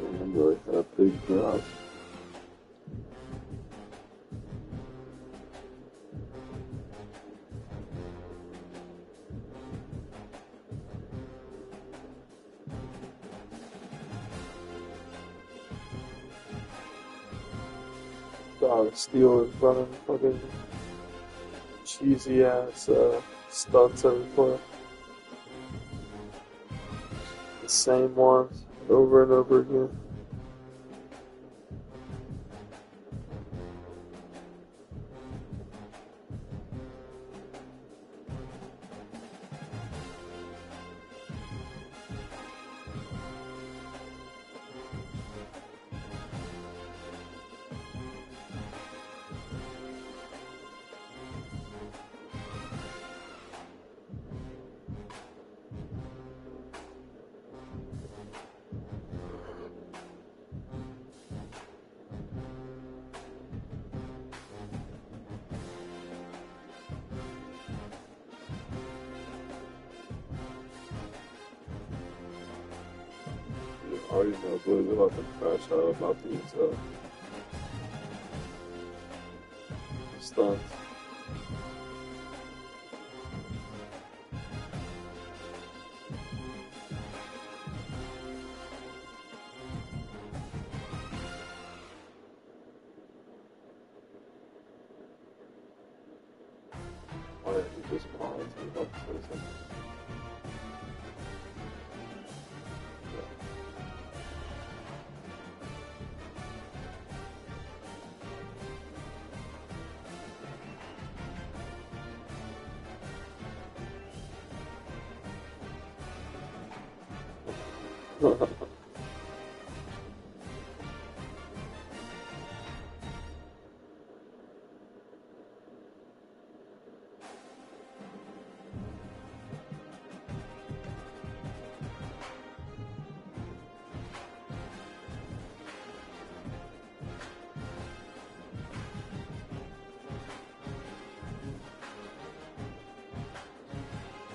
Remember, I had a big drop. Steelers running fucking cheesy ass stunts every play. The same ones over and over again. already know Blue about to crash out about these stunts. Why did he just pause and about to say something?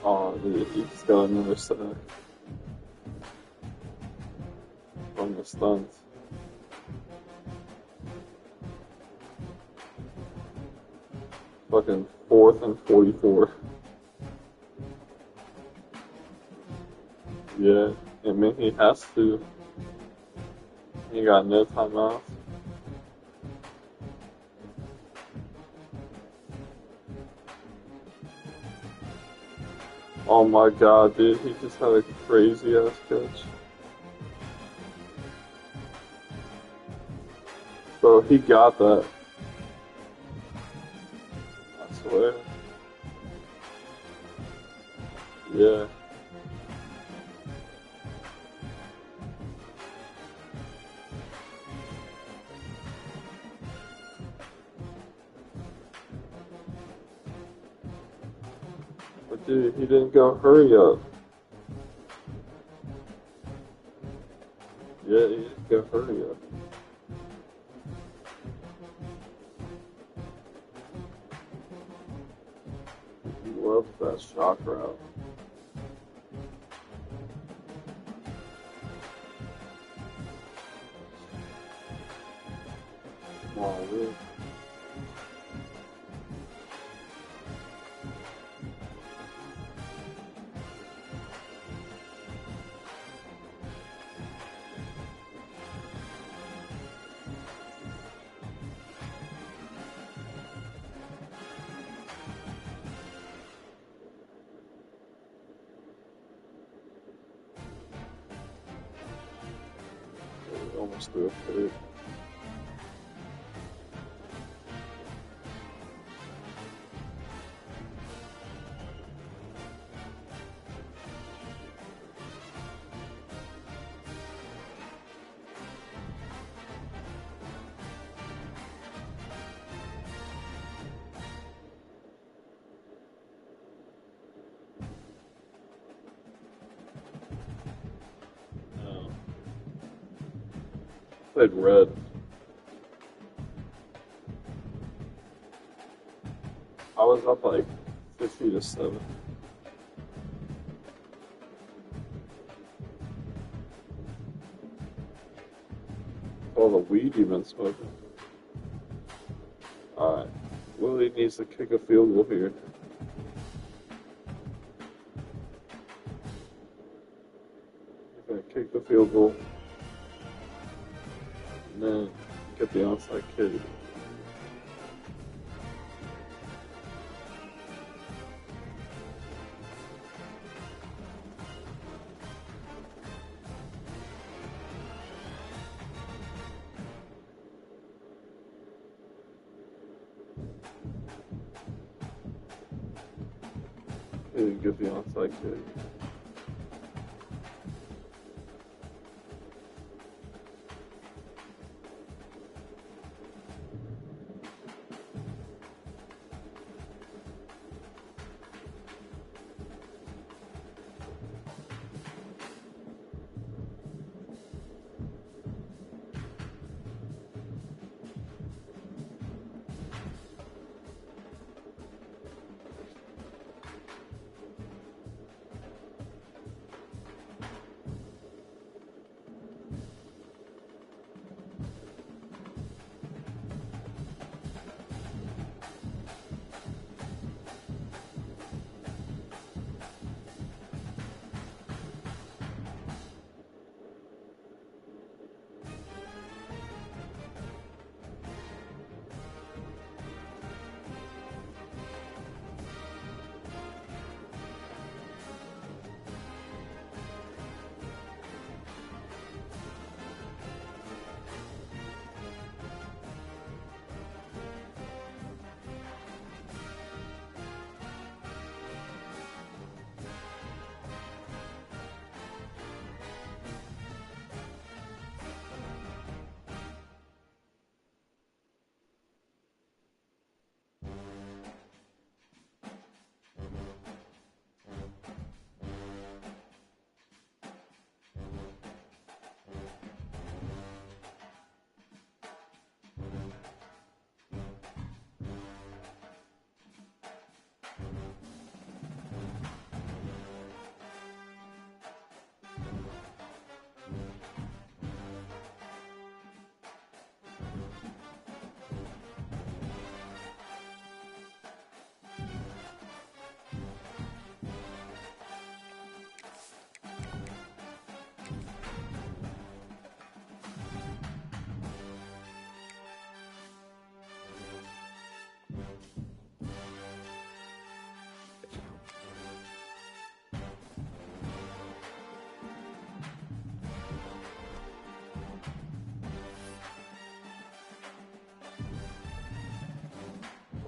Oh, dude, he just got another sack from the stunts. Fucking 4th and 44. Yeah, I mean, he has to. He got no timeouts. Oh my god, dude, he just had a crazy ass catch. Bro, he got that. I swear. Yeah. But dude, he didn't go hurry up. Yeah, he didn't go hurry up. He loves that shock route. Come on, dude. He almost threw a pick. No. Played red. I was up like 50-7. All the weed you've been smoking. Alright. Willie needs to kick a field goal here. He's gonna kick the field goal. And then get the onside kick. He didn't get the onside kick.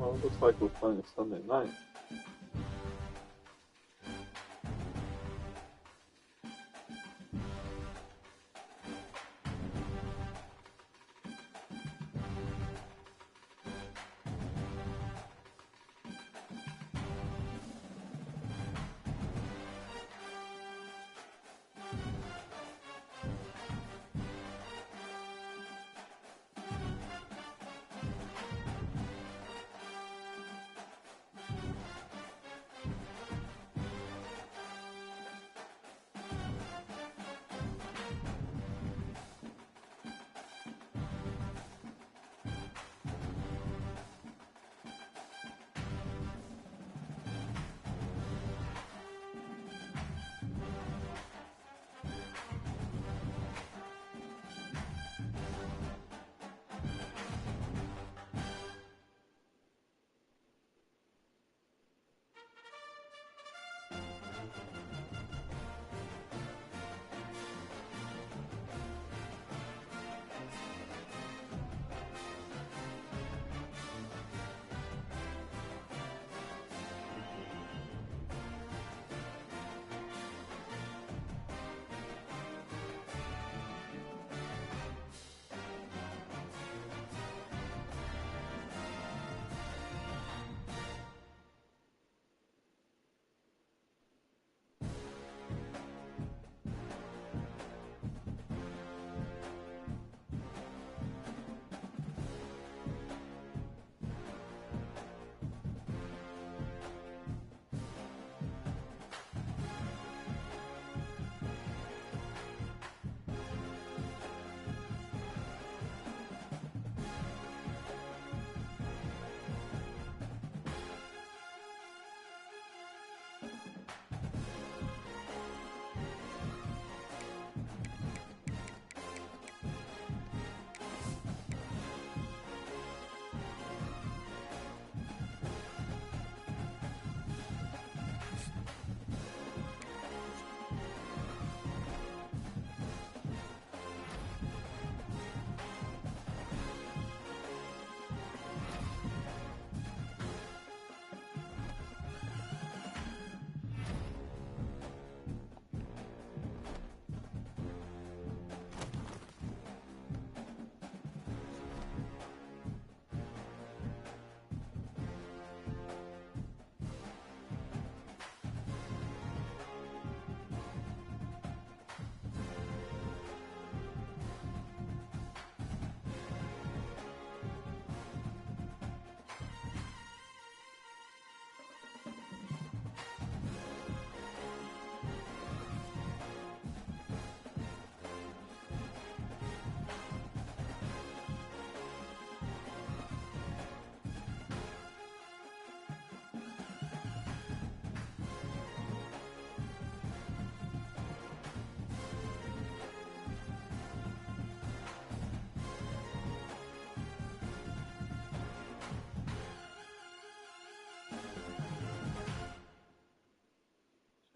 Oh, it looks like we're playing Sunday night.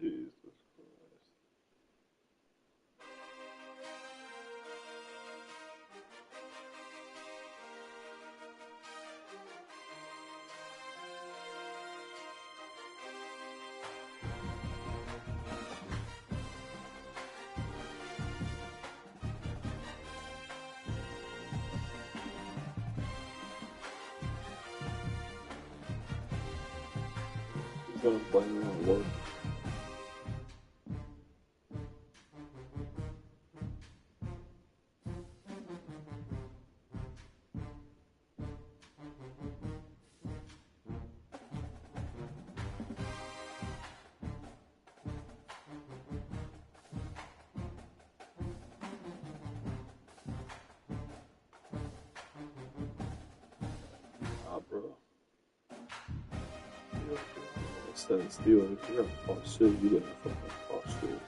Jesus Christ. He's gonna blame me on work. Bro. Instead of stealing, if you're gonna talk shit, you let me fucking talk shit.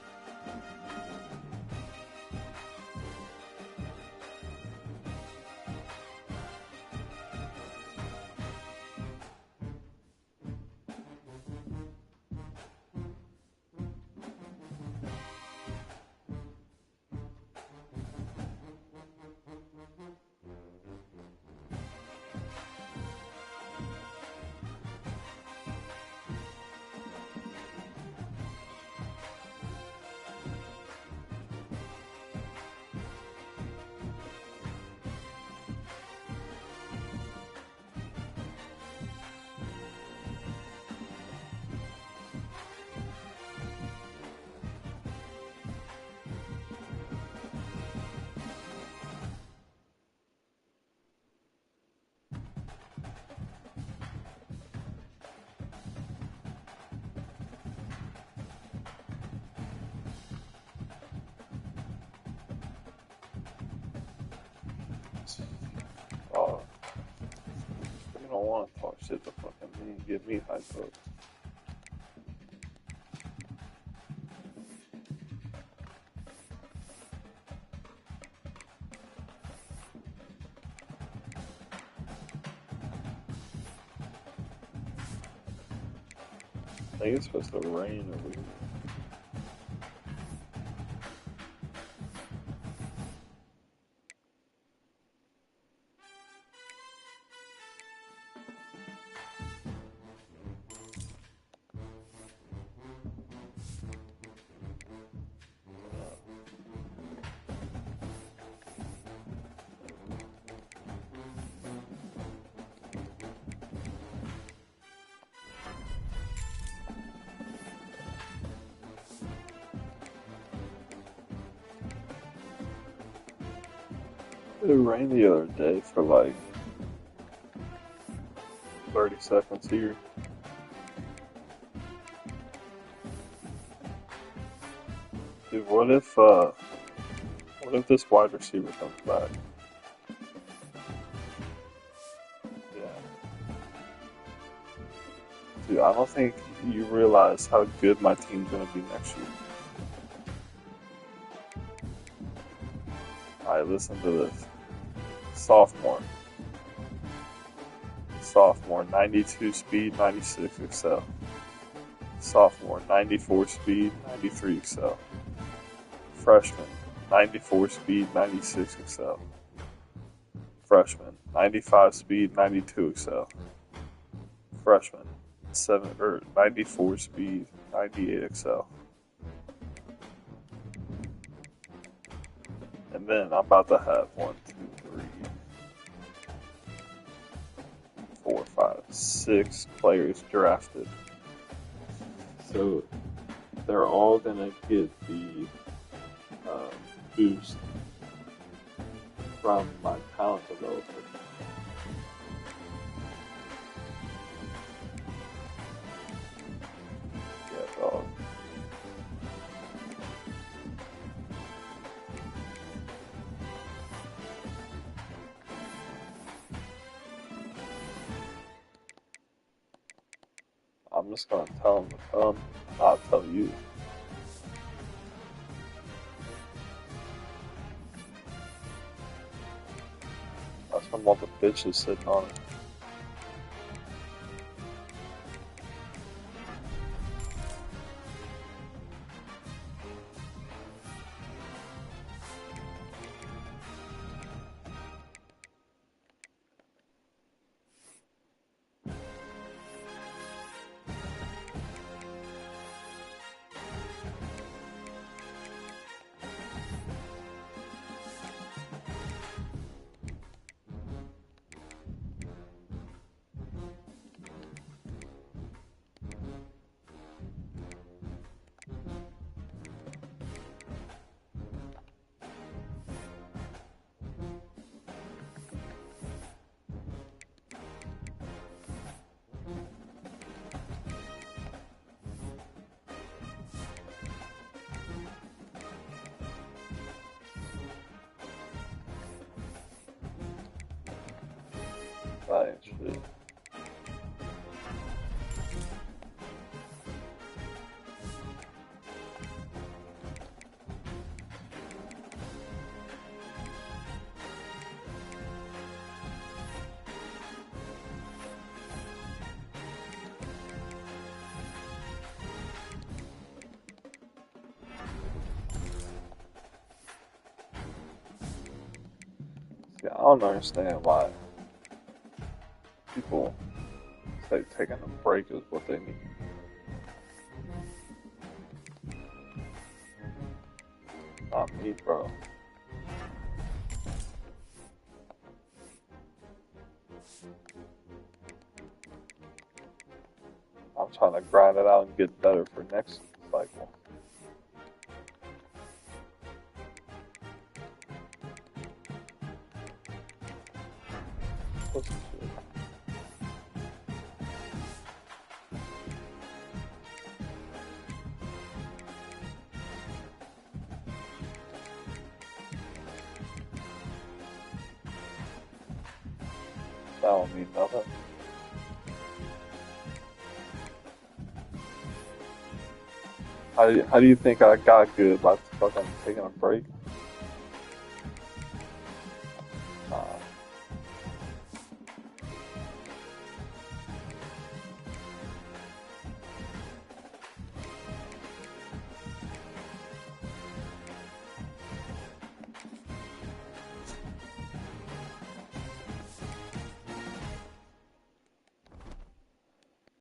don't want to talk shit to fucking me and get me hyped up. I think it's supposed to rain over here. It rained the other day for like 30 seconds here. Dude, what if this wide receiver comes back? Yeah. Dude, I don't think you realize how good my team's gonna be next year. Alright, listen to this. Sophomore, 92 speed, 96 excel. Sophomore, 94 speed, 93 excel. Freshman, 94 speed, 96 excel. Freshman, 95 speed, 92 excel. Freshman, 94 speed, 98 excel. And then I'm about to have 1, 2, 3, 4, 5, 6 players drafted. So they're all gonna get the boost from my talent developer. Yeah, dog. I'm just gonna tell him to come, not tell you. That's from all the bitches sitting on it. That ain't shit. See, I don't understand why people say taking a break is what they need. Not me, bro. I'm trying to grind it out and get better for next cycle. What's this shit? That don't mean nothing. How do you think I got good by fucking taking a break?